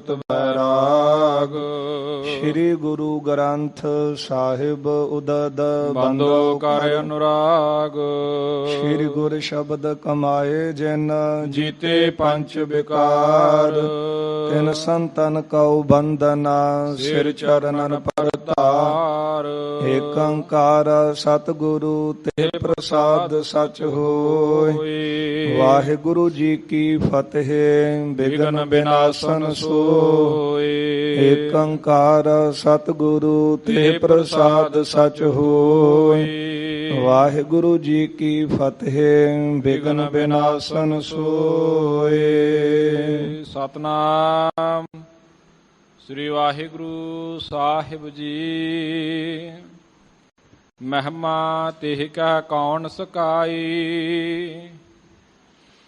ਬੈਰਾਗ। ਸ੍ਰੀ ਗੁਰੂ ਗ੍ਰੰਥ ਸਾਹਿਬ ਉਦਦ ਬੰਦੋ ਕਰ ਅਨੁਰਾਗ। ਸ੍ਰੀ ਗੁਰ ਸ਼ਬਦ ਕਮਾਏ ਜਿਨ ਜੀਤੇ ਪੰਚ ਵਿਕਾਰ। ਤਿਨ ਸੰਤਨ ਕਉ ਬੰਦਨਾ ਸਿਰ ਚਰਨਨ ਪਰਤਾਰ। ਏਕ ਓੰਕਾਰ ਸਤਿਗੁਰੂ ਤੇ ਪ੍ਰਸਾਦ ਸਚ ਹੋਇ। ਵਾਹਿਗੁਰੂ ਜੀ ਕੀ ਫਤਿਹ। ਬਿਘਨ ਬਿਨਾਸਨ ਸੋਇ। ਏਕ ਓੰਕਾਰ ਸਤਿਗੁਰੂ ਤੇ ਪ੍ਰਸਾਦ ਸਚ ਹੋਇ। ਵਾਹਿਗੁਰੂ ਜੀ ਕੀ ਫਤਿਹ। ਬਿਘਨ ਬਿਨਾਸਨ ਸੋਇ। ਸਤਨਾਮ ਸ੍ਰੀ ਵਾਹਿਗੁਰੂ ਸਾਹਿਬ ਜੀ। ਮਹਿਮਾ ਤਿਹ ਕਾ ਕੌਣ ਸਕਾਈ।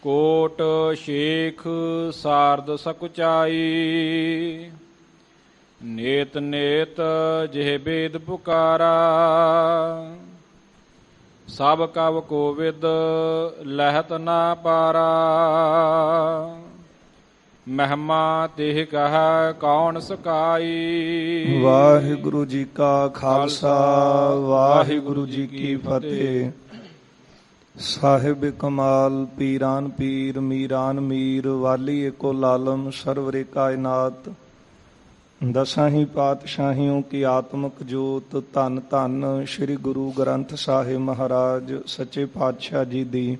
ਕੋਟ ਸ਼ੇਖ ਸਾਰਦ ਸकुचाई। ਨੇਤ ਨੇਤ ਜਿਹ ਬੇਦ ਪੁਕਾਰਾ। ਸਭ ਕਵ ਕੋਵਿਦ ਲਹਤ ਨਾ ਪਾਰਾ। ਮਹਿਮਾ ਤਿਹ ਕਹ ਕੌਣ ਸਕਾਈ। ਵਾਹਿਗੁਰੂ ਜੀ ਕਾ ਖਾਲਸਾ ਵਾਹਿਗੁਰੂ ਜੀ ਕੀ ਫਤਿਹ। ਸਾਹਿਬ ਕਮਾਲ ਪੀਰਾਨ ਪੀਰ ਮੀਰਾਨ ਮੀਰ ਵਾਲੀ ਏਕੋ ਲਾਲਮ ਸਰਵਰੇ ਕਾਇਨਾਤ। ਦਸਾਂ ਹੀ ਪਾਤਸ਼ਾਹੀਓਂ ਕੀ ਆਤਮਕ ਜੋਤ। ਧੰਨ ਧੰਨ ਸ੍ਰੀ ਗੁਰੂ ਗ੍ਰੰਥ ਸਾਹਿਬ ਮਹਾਰਾਜ ਸੱਚੇ ਪਾਤਸ਼ਾਹ ਜੀ ਦੀ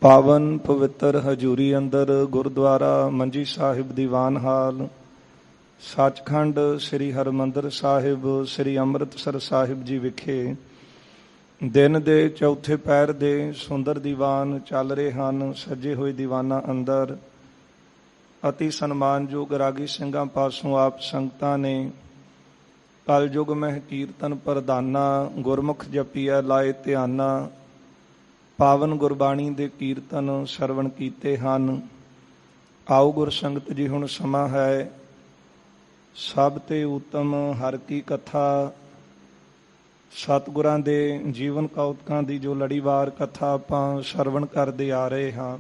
ਪਾਵਨ ਪਵਿੱਤਰ ਹਜ਼ੂਰੀ ਅੰਦਰ ਗੁਰਦੁਆਰਾ ਮੰਜੀ ਸਾਹਿਬ ਦੀਵਾਨ ਹਾਲ ਸੱਚਖੰਡ ਸ੍ਰੀ ਹਰਿਮੰਦਰ ਸਾਹਿਬ ਸ੍ਰੀ ਅੰਮ੍ਰਿਤਸਰ ਸਾਹਿਬ ਜੀ ਵਿਖੇ ਦਿਨ ਦੇ ਚੌਥੇ ਪਹਿਰ ਦੇ ਸੁੰਦਰ ਦੀਵਾਨ ਚੱਲ ਰਹੇ ਹਨ। ਸੱਜੇ ਹੋਏ ਦੀਵਾਨਾਂ ਅੰਦਰ ਅਤੀ ਸਨਮਾਨਯੋਗ ਰਾਗੀ ਸਿੰਘਾਂ ਪਾਸੋਂ ਆਪ ਸੰਗਤਾਂ ਨੇ ਕਲਯੁਗ ਮਹਿ ਕੀਰਤਨ ਪ੍ਰਧਾਨਾ ਗੁਰਮੁਖ ਜਪੀਐ ਲਾਏ ਧਿਆਨਾ ਪਾਵਨ ਗੁਰਬਾਣੀ ਦੇ ਕੀਰਤਨ ਸਰਵਣ ਕੀਤੇ ਹਨ। ਆਓ ਗੁਰ ਸੰਗਤ ਜੀ, ਹੁਣ ਸਮਾਂ ਹੈ ਸਭ ਤੇ ਉੱਤਮ ਹਰ ਕੀ ਕਥਾ। ਸਤਿਗੁਰਾਂ ਦੇ ਜੀਵਨ ਕੌਤਕਾਂ ਦੀ ਜੋ ਲੜੀਵਾਰ ਕਥਾ ਆਪਾਂ ਸਰਵਣ ਕਰਦੇ ਆ ਰਹੇ ਹਾਂ।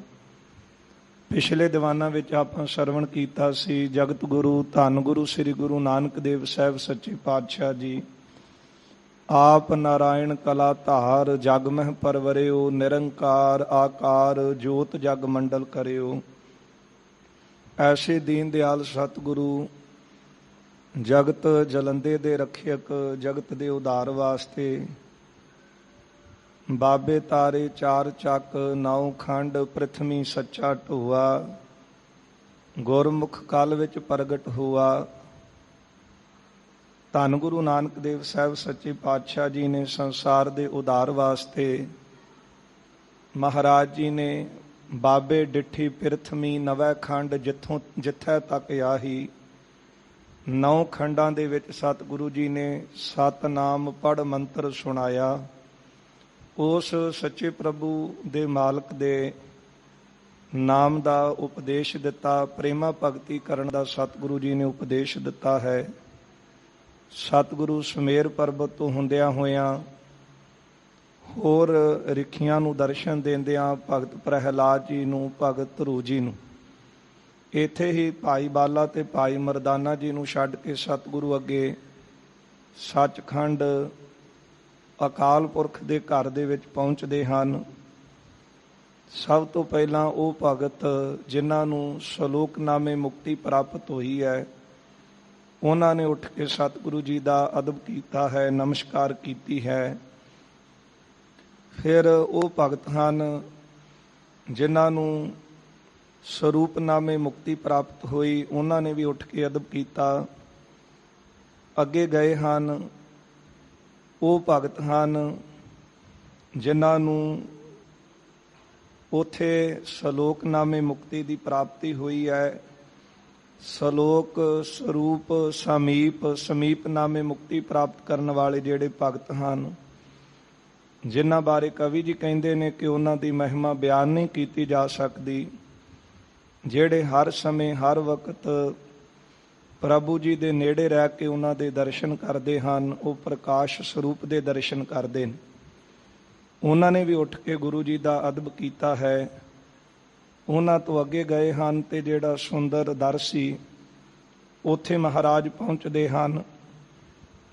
ਪਿਛਲੇ ਦੀਵਾਨਾਂ ਵਿੱਚ ਆਪਾਂ ਸਰਵਣ ਕੀਤਾ ਸੀ ਜਗਤ ਗੁਰੂ ਧੰਨ ਗੁਰੂ ਸ੍ਰੀ ਗੁਰੂ ਨਾਨਕ ਦੇਵ ਸਾਹਿਬ ਸੱਚੇ ਪਾਤਸ਼ਾਹ ਜੀ ਆਪ ਨਾਰਾਇਣ ਕਲਾ ਧਾਰ ਜਗ ਮਹਿ ਪਰਵਰਿਓ। ਨਿਰੰਕਾਰ ਆਕਾਰ ਜੋਤ ਜਗ ਮੰਡਲ ਕਰਿਓ। ਐਸੇ ਦੀਨ ਦਿਆਲ ਸਤਿਗੁਰੂ ਜਗਤ ਜਲੰਦੇ ਦੇ ਰੱਖਿਅਕ ਜਗਤ ਦੇ ਉਧਾਰ ਵਾਸਤੇ ਬਾਬੇ ਤਾਰੇ ਚਾਰ ਚੱਕ ਨੌ ਖੰਡ ਪ੍ਰਿਥਵੀ ਸੱਚਾ ਢੋਆ ਗੁਰਮੁਖ ਕਾਲ ਵਿੱਚ ਪ੍ਰਗਟ ਹੋਆ। ਧੰਨ ਗੁਰੂ ਨਾਨਕ ਦੇਵ ਸਾਹਿਬ ਸੱਚੇ ਪਾਤਸ਼ਾਹ ਜੀ ਨੇ ਸੰਸਾਰ ਦੇ ਉਧਾਰ ਵਾਸਤੇ ਮਹਾਰਾਜ ਜੀ ਨੇ ਬਾਬੇ ਡਿੱਠੀ ਪ੍ਰਿਥਵੀ ਨਵੇਂ ਖੰਡ ਜਿੱਥੇ ਤੱਕ ਆਹੀ ਨੌ ਖੰਡਾਂ ਦੇ ਵਿੱਚ ਸਤਿਗੁਰੂ ਜੀ ਨੇ ਸਤਨਾਮ ਪੜ੍ਹ ਮੰਤਰ ਸੁਣਾਇਆ। ਉਸ ਸੱਚੇ ਪ੍ਰਭੂ ਦੇ ਮਾਲਕ ਦੇ ਨਾਮ ਦਾ ਉਪਦੇਸ਼ ਦਿੱਤਾ। ਪ੍ਰੇਮਾ ਭਗਤੀ ਕਰਨ ਦਾ ਸਤਿਗੁਰੂ ਜੀ ਨੇ ਉਪਦੇਸ਼ ਦਿੱਤਾ ਹੈ। ਸਤਿਗੁਰੂ ਸੁਮੇਰ ਪਰਬਤ ਤੋਂ ਹੁੰਦਿਆਂ ਹੋਇਆਂ ਹੋਰ ਰਿਖੀਆਂ ਨੂੰ ਦਰਸ਼ਨ ਦਿੰਦਿਆਂ ਭਗਤ ਪ੍ਰਹਿਲਾਦ ਜੀ ਨੂੰ ਭਗਤ ਧਰੂ ਜੀ ਨੂੰ ਇੱਥੇ ਹੀ ਭਾਈ ਬਾਲਾ ਤੇ ਭਾਈ ਮਰਦਾਨਾ ਜੀ ਨੂੰ ਛੱਡ ਕੇ ਸਤਿਗੁਰੂ ਅੱਗੇ ਸੱਚਖੰਡ ਅਕਾਲ ਪੁਰਖ ਦੇ ਘਰ ਦੇ ਵਿੱਚ ਪਹੁੰਚਦੇ ਹਨ। ਸਭ ਤੋਂ ਪਹਿਲਾਂ ਉਹ ਭਗਤ ਜਿਨ੍ਹਾਂ ਨੂੰ ਸ਼ਲੋਕਨਾਮੇ ਮੁਕਤੀ ਪ੍ਰਾਪਤ ਹੋਈ ਹੈ ਉਹਨਾਂ ਨੇ ਉੱਠ ਕੇ ਸਤਿਗੁਰੂ ਜੀ ਦਾ ਅਦਬ ਕੀਤਾ ਹੈ, ਨਮਸਕਾਰ ਕੀਤੀ ਹੈ। ਫਿਰ ਉਹ ਭਗਤ ਹਨ ਜਿਨ੍ਹਾਂ ਨੂੰ ਸਰੂਪਨਾਮੇ ਮੁਕਤੀ ਪ੍ਰਾਪਤ ਹੋਈ, ਉਹਨਾਂ ਨੇ ਵੀ ਉੱਠ ਕੇ ਅਦਬ ਕੀਤਾ। ਅੱਗੇ ਗਏ ਹਨ ਉਹ ਭਗਤ ਹਨ ਜਿਨ੍ਹਾਂ ਨੂੰ ਉੱਥੇ ਸ਼ਲੋਕਨਾਮੇ ਮੁਕਤੀ ਦੀ ਪ੍ਰਾਪਤੀ ਹੋਈ ਹੈ। ਸ਼ਲੋਕ ਸਰੂਪ ਸਮੀਪਨਾਮੇ ਮੁਕਤੀ ਪ੍ਰਾਪਤ ਕਰਨ ਵਾਲੇ ਜਿਹੜੇ ਭਗਤ ਹਨ ਜਿਨ੍ਹਾਂ ਬਾਰੇ ਕਵੀ ਜੀ ਕਹਿੰਦੇ ਨੇ ਕਿ ਉਹਨਾਂ ਦੀ ਮਹਿਮਾ ਬਿਆਨ ਨਹੀਂ ਕੀਤੀ ਜਾ ਸਕਦੀ। ਜਿਹੜੇ ਹਰ ਸਮੇਂ ਹਰ ਵਕਤ ਪ੍ਰਭੂ ਜੀ ਦੇ ਨੇੜੇ ਰਹਿ ਕੇ ਉਹਨਾਂ ਦੇ ਦਰਸ਼ਨ ਕਰਦੇ ਹਨ, ਉਹ ਪ੍ਰਕਾਸ਼ ਸਰੂਪ ਦੇ ਦਰਸ਼ਨ ਕਰਦੇ ਨੇ। ਉਹਨਾਂ ਨੇ ਵੀ ਉੱਠ ਕੇ ਗੁਰੂ ਜੀ ਦਾ ਅਦਬ ਕੀਤਾ ਹੈ। ਉਹਨਾਂ ਤੋਂ ਅੱਗੇ ਗਏ ਹਨ ਤੇ ਜਿਹੜਾ ਸੁੰਦਰ ਦਰ ਸੀ ਉੱਥੇ ਮਹਾਰਾਜ ਪਹੁੰਚਦੇ ਹਨ,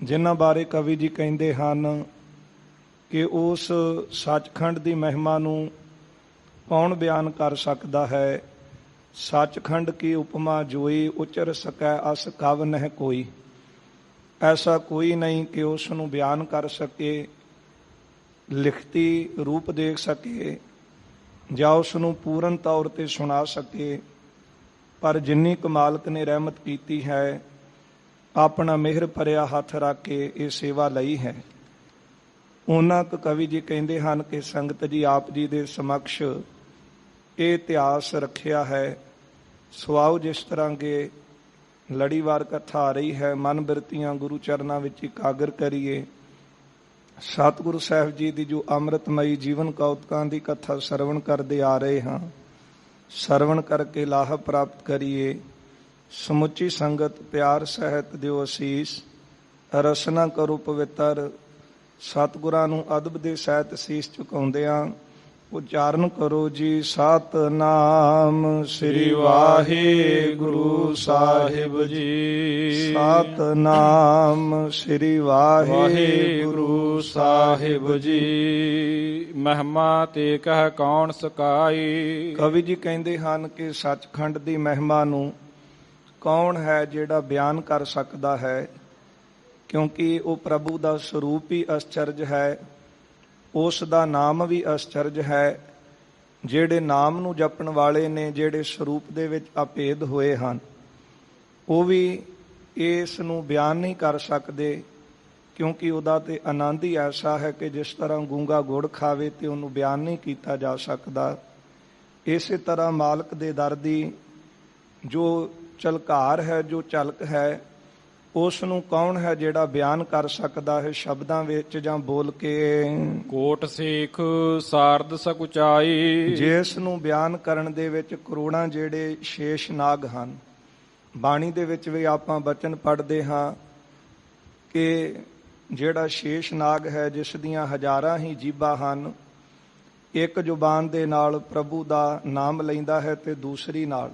ਜਿਨ੍ਹਾਂ ਬਾਰੇ ਕਵੀ ਜੀ ਕਹਿੰਦੇ ਹਨ ਕਿ ਉਸ ਸੱਚਖੰਡ ਦੀ ਮਹਿਮਾ ਨੂੰ ਕੌਣ ਬਿਆਨ ਕਰ ਸਕਦਾ ਹੈ। ਸੱਚਖੰਡ ਕੀ ਉਪਮਾ ਜੋਈ, ਉਚਰ ਸਕੈ ਅਸ ਕਵ ਨਹਿ ਕੋਈ। ਐਸਾ ਕੋਈ ਨਹੀਂ ਕਿ ਉਸ ਨੂੰ ਬਿਆਨ ਕਰ ਸਕੇ, ਲਿਖਤੀ ਰੂਪ ਦੇਖ ਸਕੇ ਜਾਂ ਉਸ ਨੂੰ ਪੂਰਨ ਤੌਰ ਤੇ ਸੁਣਾ ਸਕੇ। ਪਰ ਜਿੰਨੀ ਕੁ ਮਾਲਕ ਨੇ ਰਹਿਮਤ ਕੀਤੀ ਹੈ, ਆਪਣਾ ਮਿਹਰ ਭਰਿਆ ਹੱਥ ਰੱਖ ਕੇ ਇਹ ਸੇਵਾ ਲਈ ਹੈ। ਉਹਨਾਂ ਕੁ ਕਵੀ ਜੀ ਕਹਿੰਦੇ ਹਨ ਕਿ ਸੰਗਤ ਜੀ ਆਪ ਜੀ ਦੇ ਸਮਕਸ਼ ਇਹ ਇਤਿਹਾਸ ਰੱਖਿਆ ਹੈ। ਸੁਆਓ ਜਿਸ ਤਰ੍ਹਾਂ ਕਿ ਲੜੀਵਾਰ ਕਥਾ ਆ ਰਹੀ ਹੈ, ਮਨ ਬਿਰਤੀਆਂ ਗੁਰੂ ਚਰਨਾਂ ਵਿੱਚ ਇਕਾਗਰ ਕਰੀਏ। ਸਤਿਗੁਰੂ ਸਾਹਿਬ ਜੀ ਦੀ ਜੋ ਅੰਮ੍ਰਿਤਮਈ ਜੀਵਨ ਕੌਤਕਾਂ ਦੀ ਕਥਾ ਸਰਵਣ ਕਰਦੇ ਆ ਰਹੇ ਹਾਂ, ਸਰਵਣ ਕਰਕੇ ਲਾਭ ਪ੍ਰਾਪਤ ਕਰੀਏ। ਸਮੁੱਚੀ ਸੰਗਤ ਪਿਆਰ ਸਹਿਤ ਦਿਓ ਅਸੀਸ, ਰਸਨਾ ਕਰੋ ਪਵਿੱਤਰ। ਸਤਿਗੁਰਾਂ ਨੂੰ ਅਦਬ ਦੇ ਸਹਿਤ ਸੀਸ ਝੁਕਾਉਂਦਿਆਂ ਉਚਾਰਨ ਕਰੋ ਜੀ ਸਤਿਨਾਮ ਸ੍ਰੀ ਵਾਹਿਗੁਰੂ ਸਾਹਿਬ ਜੀ। ਸਤਿਨਾਮ ਸ੍ਰੀ ਵਾਹਿਗੁਰੂ ਸਾਹਿਬ ਜੀ। ਮਹਿਮਾ ਤੇ ਕਹਿ ਕੌਣ ਸਕਾਈ। ਕਵੀ ਜੀ ਕਹਿੰਦੇ ਹਨ ਕਿ ਸੱਚਖੰਡ ਦੀ ਮਹਿਮਾ ਨੂੰ ਕੌਣ ਹੈ ਜਿਹੜਾ ਬਿਆਨ ਕਰ ਸਕਦਾ ਹੈ, ਕਿਉਂਕਿ ਉਹ ਪ੍ਰਭੂ ਦਾ ਸਰੂਪ ਹੀ ਅਸਚਰਜ ਹੈ, ਉਸ ਦਾ ਨਾਮ ਵੀ ਅਸਚਰਜ ਹੈ। ਜਿਹੜੇ ਨਾਮ ਨੂੰ ਜਪਣ ਵਾਲੇ ਨੇ, ਜਿਹੜੇ ਸਰੂਪ ਦੇ ਵਿੱਚ ਅਭੇਦ ਹੋਏ ਹਨ, ਉਹ ਵੀ ਇਸ ਨੂੰ ਬਿਆਨ ਨਹੀਂ ਕਰ ਸਕਦੇ, ਕਿਉਂਕਿ ਉਹਦਾ ਤੇ ਆਨੰਦ ਹੀ ਐਸਾ ਹੈ ਕਿ ਜਿਸ ਤਰ੍ਹਾਂ ਗੂੰਗਾ ਗੁੜ ਖਾਵੇ ਤੇ ਉਹਨੂੰ ਬਿਆਨ ਨਹੀਂ ਕੀਤਾ ਜਾ ਸਕਦਾ। ਇਸੇ ਤਰ੍ਹਾਂ ਮਾਲਕ ਦੇ ਦਰ ਦੀ ਜੋ ਝਲਕਾਰ ਹੈ, ਜੋ ਝਲਕ ਹੈ, ਉਸ ਨੂੰ ਕੌਣ ਹੈ ਜਿਹੜਾ ਬਿਆਨ ਕਰ ਸਕਦਾ ਹੈ ਸ਼ਬਦਾਂ ਵਿੱਚ ਜਾਂ ਬੋਲ ਕੇ। ਕੋਟ ਸੇਖ ਸਾਰਦ ਸकुचाई। ਜਿਸ ਨੂੰ ਬਿਆਨ ਕਰਨ ਦੇ ਵਿੱਚ ਕਰੋੜਾਂ ਜਿਹੜੇ ਸ਼ੇਸ਼ ਨਾਗ ਹਨ। ਬਾਣੀ ਦੇ ਵਿੱਚ ਵੀ ਆਪਾਂ ਬਚਨ ਪੜ੍ਹਦੇ ਹਾਂ ਕਿ ਜਿਹੜਾ ਸ਼ੇਸ਼ ਨਾਗ ਹੈ, ਜਿਸ ਦੀਆਂ ਹਜ਼ਾਰਾਂ ਹੀ ਜੀਭਾਂ ਹਨ, ਇੱਕ ਜ਼ੁਬਾਨ ਦੇ ਨਾਲ ਪ੍ਰਭੂ ਦਾ ਨਾਮ ਲੈਂਦਾ ਹੈ ਤੇ ਦੂਸਰੀ ਨਾਲ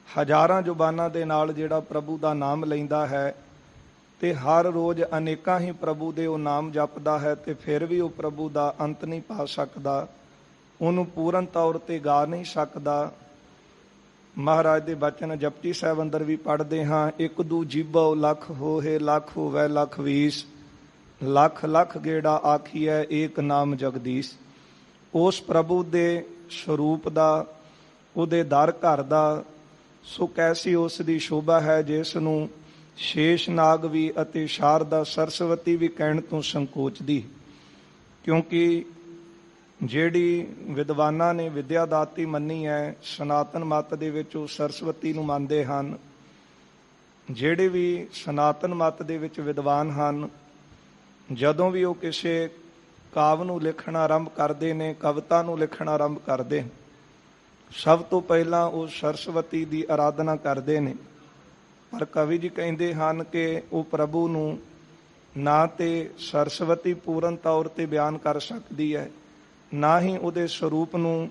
ਹਜ਼ਾਰਾਂ ਜ਼ੁਬਾਨਾਂ ਦੇ ਨਾਲ ਜਿਹੜਾ ਪ੍ਰਭੂ ਦਾ ਨਾਮ ਲੈਂਦਾ ਹੈ ਤੇ ਹਰ ਰੋਜ਼ ਅਨੇਕਾਂ ਹੀ ਪ੍ਰਭੂ ਦੇ ਉਹ ਨਾਮ ਜਪਦਾ ਹੈ, ਤੇ ਫਿਰ ਵੀ ਉਹ ਪ੍ਰਭੂ ਦਾ ਅੰਤ ਨਹੀਂ ਪਾ ਸਕਦਾ, ਉਹਨੂੰ ਪੂਰਨ ਤੌਰ ਤੇ ਗਾ ਨਹੀਂ ਸਕਦਾ। ਮਹਾਰਾਜ ਦੇ ਬਚਨ ਜਪਜੀ ਸਾਹਿਬ ਅੰਦਰ ਵੀ ਪੜ੍ਹਦੇ ਹਾਂ, ਇੱਕ ਦੂ ਜੀਭੋ ਲੱਖ ਹੋਏ, ਲੱਖ ਹੋਵੇ ਲੱਖ ਵੀਸ, ਲੱਖ ਲੱਖ ਗੇੜਾ ਆਖੀਐ ਏਕ ਨਾਮ ਜਗਦੀਸ਼। ਉਸ ਪ੍ਰਭੂ ਦੇ ਸਰੂਪ ਦਾ, ਉਹਦੇ ਦਰ ਘਰ ਦਾ ਸੋ ਕੈਸੀ ਉਸ ਦੀ ਸ਼ੋਭਾ ਹੈ, ਜਿਸ ਨੂੰ ਸ਼ੇਸ਼ ਨਾਗ ਵੀ ਅਤੇ ਸ਼ਾਰਦਾ ਸਰਸਵਤੀ ਵੀ ਕਹਿਣ ਤੋਂ ਸੰਕੋਚਦੀ। ਕਿਉਂਕਿ ਜਿਹੜੀ ਵਿਦਵਾਨਾਂ ਨੇ ਵਿਦਿਆ ਦਾਤੀ ਮੰਨੀ ਹੈ, ਸਨਾਤਨ ਮੱਤ ਦੇ ਵਿੱਚ ਉਹ ਸਰਸਵਤੀ ਨੂੰ ਮੰਨਦੇ ਹਨ। ਜਿਹੜੇ ਵੀ ਸਨਾਤਨ ਮੱਤ ਦੇ ਵਿੱਚ ਵਿਦਵਾਨ ਹਨ, ਜਦੋਂ ਵੀ ਉਹ ਕਿਸੇ ਕਾਵਿ ਨੂੰ ਲਿਖਣਾ ਆਰੰਭ ਕਰਦੇ ਨੇ, ਕਵਿਤਾ ਨੂੰ ਲਿਖਣਾ ਆਰੰਭ ਕਰਦੇ, ਸਭ ਤੋਂ ਪਹਿਲਾਂ ਉਹ ਸਰਸਵਤੀ ਦੀ ਆਰਾਧਨਾ ਕਰਦੇ ਨੇ। ਪਰ ਕਵੀ ਜੀ ਕਹਿੰਦੇ ਹਨ ਕਿ ਉਹ ਪ੍ਰਭੂ ਨੂੰ ਨਾ ਤੇ ਸਰਸਵਤੀ ਪੂਰਨ ਤੌਰ ਤੇ ਬਿਆਨ ਕਰ ਸਕਦੀ ਹੈ, ਨਾ ਹੀ ਉਹਦੇ ਸਰੂਪ ਨੂੰ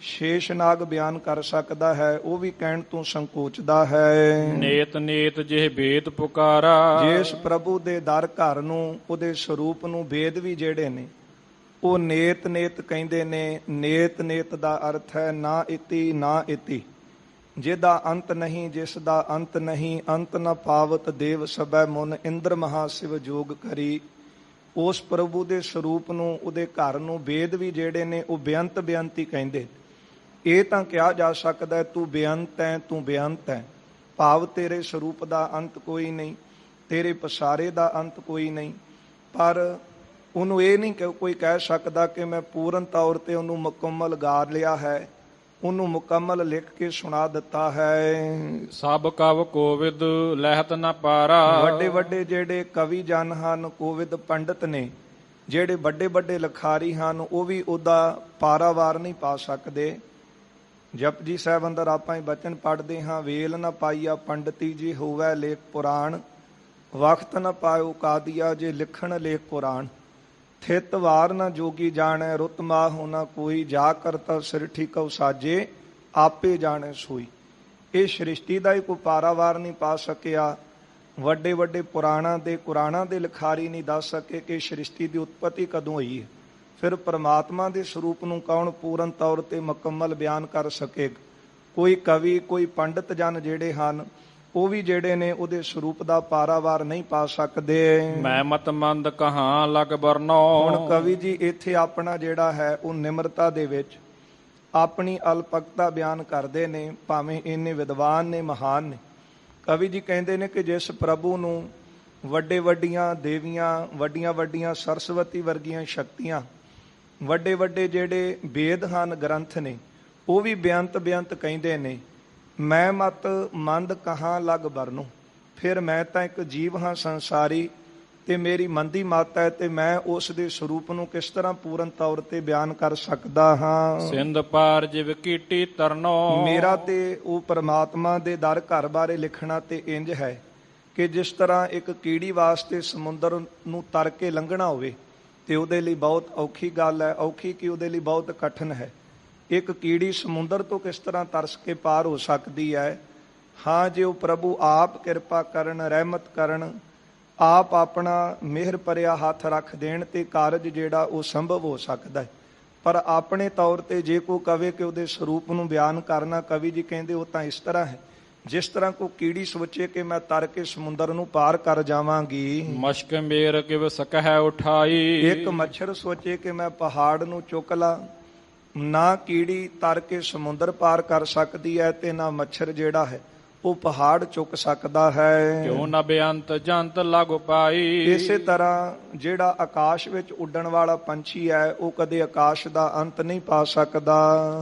ਸ਼ੇਸ਼ਨਾਗ ਬਿਆਨ ਕਰ ਸਕਦਾ ਹੈ, ਉਹ ਵੀ ਕਹਿਣ ਤੋਂ ਸੰਕੋਚਦਾ ਹੈ। ਨੇਤ ਨੇਤ ਜਿਹ ਬੇਦ ਪੁਕਾਰਾ। ਜਿਸ ਪ੍ਰਭੂ ਦੇ ਦਰ ਘਰ ਨੂੰ, ਉਹਦੇ ਸਰੂਪ ਨੂੰ ਵੇਦ ਵੀ ਜਿਹੜੇ ਨੇ ਉਹ ਨੇਤ ਨੇਤ ਕਹਿੰਦੇ ਨੇ। ਨੇਤ ਨੇਤ ਦਾ ਅਰਥ ਹੈ ਨਾ ਇਤੀ ਨਾ ਇਤੀ, ਜਿਹਦਾ ਅੰਤ ਨਹੀਂ, ਜਿਸ ਦਾ ਅੰਤ ਨਹੀਂ। ਅੰਤ ਨ ਪਾਵਤ ਦੇਵ ਸਭੈ ਮੁਨ, ਇੰਦਰ ਮਹਾਸ਼ਿਵ ਜੋਗ ਕਰੀ। ਉਸ ਪ੍ਰਭੂ ਦੇ ਸਰੂਪ ਨੂੰ, ਉਹਦੇ ਘਰ ਨੂੰ ਵੇਦ ਵੀ ਜਿਹੜੇ ਨੇ ਉਹ ਬੇਅੰਤ ਬੇਅੰਤੀ ਕਹਿੰਦੇ। ਇਹ ਤਾਂ ਕਿਹਾ ਜਾ ਸਕਦਾ ਤੂੰ ਬੇਅੰਤ ਹੈ, ਤੂੰ ਬੇਅੰਤ ਹੈ, ਭਾਵ ਤੇਰੇ ਸਰੂਪ ਦਾ ਅੰਤ ਕੋਈ ਨਹੀਂ, ਤੇਰੇ ਪਸਾਰੇ ਦਾ ਅੰਤ ਕੋਈ ਨਹੀਂ। ਪਰ ਉਹਨੂੰ ਇਹ ਨਹੀਂ ਕਿ ਕੋਈ ਕਹਿ ਸਕਦਾ ਕਿ ਮੈਂ ਪੂਰਨ ਤੌਰ ਤੇ ਉਹਨੂੰ ਮੁਕੰਮਲ ਗਾ ਲਿਆ ਹੈ, ਉਹਨੂੰ ਮੁਕੰਮਲ ਲਿਖ ਕੇ ਸੁਣਾ ਦਿੱਤਾ ਹੈ। ਸਭ ਕਵ ਕੋਵਿਦ ਲਹਿਤ ਨ ਪਾਰਾ। ਵੱਡੇ ਵੱਡੇ ਜਿਹੜੇ ਕਵੀ ਜਨ ਹਨ, ਕੋਵਿਦ ਪੰਡਤ ਨੇ, ਜਿਹੜੇ ਵੱਡੇ ਵੱਡੇ ਲਿਖਾਰੀ ਹਨ, ਉਹ ਵੀ ਉਹਦਾ ਪਾਰਾਵਾਰ ਨਹੀਂ ਪਾ ਸਕਦੇ। ਜਪਜੀ ਸਾਹਿਬ ਅੰਦਰ ਆਪਾਂ ਹੀ ਬਚਨ ਪੜ੍ਹਦੇ ਹਾਂ, ਵੇਲ ਨ ਪਾਈਆ ਪੰਡਤੀ ਜੀ ਹੋਵੈ ਲੇਖ ਪੁਰਾਣ, ਵਕਤ ਨ ਪਾਇਓ ਕਾਦੀਆ ਜੇ ਲਿਖਣ ਲੇਖ ਪੁਰਾਣ। ਥਿਤ ਵਾਰ ਨ ਜੋਗੀ ਜਾਣੈ, ਰੁੱਤ ਮਾਹ ਹੋਣਾ ਕੋਈ, ਜਾ ਕਰਤਾ ਸਿਰ ਠੀਕਉ ਸਾਜੇ ਆਪੇ ਜਾਣੈ ਸੋਈ। ਇਹ ਸ੍ਰਿਸ਼ਟੀ ਦਾ ਹੀ ਕੋਈ ਪਾਰਾਵਾਰ ਨਹੀਂ ਪਾ ਸਕਿਆ। ਵੱਡੇ ਵੱਡੇ ਪੁਰਾਣਾਂ ਦੇ ਕੁਰਾਨਾਂ ਦੇ ਲਿਖਾਰੀ ਨਹੀਂ ਦੱਸ ਸਕੇ ਕਿ ਸ੍ਰਿਸ਼ਟੀ ਦੀ ਉਤਪਤੀ ਕਦੋਂ ਹੋਈ ਹੈ। ਫਿਰ ਪਰਮਾਤਮਾ ਦੇ ਸਰੂਪ ਨੂੰ ਕੌਣ ਪੂਰਨ ਤੌਰ ਤੇ ਮੁਕੰਮਲ ਬਿਆਨ ਕਰ ਸਕੇਗਾ? ਕੋਈ ਕਵੀ, ਕੋਈ ਪੰਡਤ ਜਨ ਜਿਹੜੇ ਹਨ, ਉਹ ਵੀ ਜਿਹੜੇ ਨੇ ਉਹਦੇ ਸਰੂਪ ਦਾ ਪਾਰਾਵਾਰ ਨਹੀਂ ਪਾ ਸਕਦੇ। ਮੈਂ ਮਤ ਮੰਦ ਕਹਾਂ ਲਗ ਬਰਨੋ। ਹੁਣ ਕਵੀ ਜੀ ਇੱਥੇ ਆਪਣਾ ਜਿਹੜਾ ਹੈ ਉਹ ਨਿਮਰਤਾ ਦੇ ਵਿੱਚ ਆਪਣੀ ਅਲਪਕਤਾ ਬਿਆਨ ਕਰਦੇ ਨੇ, ਭਾਵੇਂ ਇੰਨੇ ਵਿਦਵਾਨ ਨੇ, ਮਹਾਨ ਨੇ। ਕਵੀ ਜੀ ਕਹਿੰਦੇ ਨੇ ਕਿ ਜਿਸ ਪ੍ਰਭੂ ਨੂੰ ਵੱਡੇ ਵੱਡੀਆਂ ਦੇਵੀਆਂ, ਵੱਡੀਆਂ ਵੱਡੀਆਂ ਸਰਸਵਤੀ ਵਰਗੀਆਂ ਸ਼ਕਤੀਆਂ, ਵੱਡੇ ਵੱਡੇ ਜਿਹੜੇ ਵੇਦ ਹਨ, ਗ੍ਰੰਥ ਨੇ, ਉਹ ਵੀ ਬੇਅੰਤ ਕਹਿੰਦੇ ਨੇ, ਮੈਂ ਮਤ ਮੰਦ ਕਹਾਂ ਲਗ ਬਰਨੋ। ਫਿਰ ਮੈਂ ਤਾਂ ਇੱਕ ਜੀਵ ਹਾਂ ਸੰਸਾਰੀ, ਤੇ ਮੇਰੀ ਮੰਦੀ ਮੱਤ ਹੈ, ਤੇ ਮੈਂ ਉਸ ਦੇ ਸਰੂਪ ਨੂੰ ਕਿਸ ਤਰ੍ਹਾਂ ਪੂਰਨ ਤੌਰ ਤੇ ਬਿਆਨ ਕਰ ਸਕਦਾ ਹਾਂ। ਸਿੰਧ ਪਾਰ ਜਿਵ ਕੀਟੀ ਤਰਨੋ। ਮੇਰਾ ਤੇ ਉਹ ਪਰਮਾਤਮਾ ਦੇ ਦਰ ਘਰ ਬਾਰੇ ਲਿਖਣਾ ਤੇ ਇੰਜ ਹੈ ਕਿ ਜਿਸ ਤਰ੍ਹਾਂ ਇੱਕ ਕੀੜੀ ਵਾਸਤੇ ਸਮੁੰਦਰ ਨੂੰ ਤਰ ਕੇ ਲੰਘਣਾ ਹੋਵੇ ਤੇ ਉਹਦੇ ਲਈ ਬਹੁਤ ਔਖੀ ਗੱਲ ਹੈ, ਔਖੀ ਕਿ ਉਹਦੇ ਲਈ ਬਹੁਤ ਕਠਿਨ ਹੈ। ਇੱਕ ਕੀੜੀ ਸਮੁੰਦਰ ਤੋਂ ਕਿਸ ਤਰ੍ਹਾਂ ਤਰਸ ਕੇ ਪਾਰ ਹੋ ਸਕਦੀ ਹੈ? ਹਾਂ, ਜੇ ਉਹ ਪ੍ਰਭੂ ਆਪ ਕਿਰਪਾ ਕਰਨ, ਰਹਿਮਤ ਕਰਨ, ਆਪ ਆਪਣਾ ਮਿਹਰ ਭਰਿਆ ਹੱਥ ਰੱਖ ਦੇਣ ਤੇ ਕਾਰਜ ਜਿਹੜਾ ਉਹ ਸੰਭਵ ਹੋ ਸਕਦਾ ਹੈ। ਪਰ ਆਪਣੇ ਤੌਰ ਤੇ ਜੇ ਕੋਈ ਕਵੇ ਕਿ ਉਹਦੇ ਸਰੂਪ ਨੂੰ ਬਿਆਨ ਕਰਨਾ, ਕਵੀ ਜੀ ਕਹਿੰਦੇ ਉਹ ਤਾਂ ਇਸ ਤਰ੍ਹਾਂ ਹੈ ਜਿਸ ਤਰ੍ਹਾਂ ਕੋਈ ਕੀੜੀ ਸੋਚੇ ਕਿ ਮੈਂ ਤਰ ਕੇ ਸਮੁੰਦਰ ਨੂੰ ਪਾਰ ਕਰ ਜਾਵਾਂਗੀ। ਮਸ਼ਕ ਮੇਰ ਕਿਵ ਸਕਹਿ ਉਠਾਈ। ਇੱਕ ਮੱਛਰ ਸੋਚੇ ਕਿ ਮੈਂ ਪਹਾੜ ਨੂੰ ਚੁੱਕ ਲਾਂ। ਨਾ ਕੀੜੀ ਤਰ ਕੇ ਸਮੁੰਦਰ ਪਾਰ ਕਰ ਸਕਦੀ ਹੈ ਤੇ ਨਾ ਮੱਛਰ ਜਿਹੜਾ ਹੈ ਉਹ ਪਹਾੜ ਚੁੱਕ ਸਕਦਾ ਹੈ। ਕਿਉ ਨ ਬੇਅੰਤ ਜੰਤ ਲਗ ਪਾਈ। ਇਸੇ ਤਰ੍ਹਾਂ ਜਿਹੜਾ ਆਕਾਸ਼ ਵਿੱਚ ਉੱਡਣ ਵਾਲਾ ਪੰਛੀ ਹੈ ਉਹ ਕਦੇ ਆਕਾਸ਼ ਦਾ ਅੰਤ ਨਹੀਂ ਪਾ ਸਕਦਾ।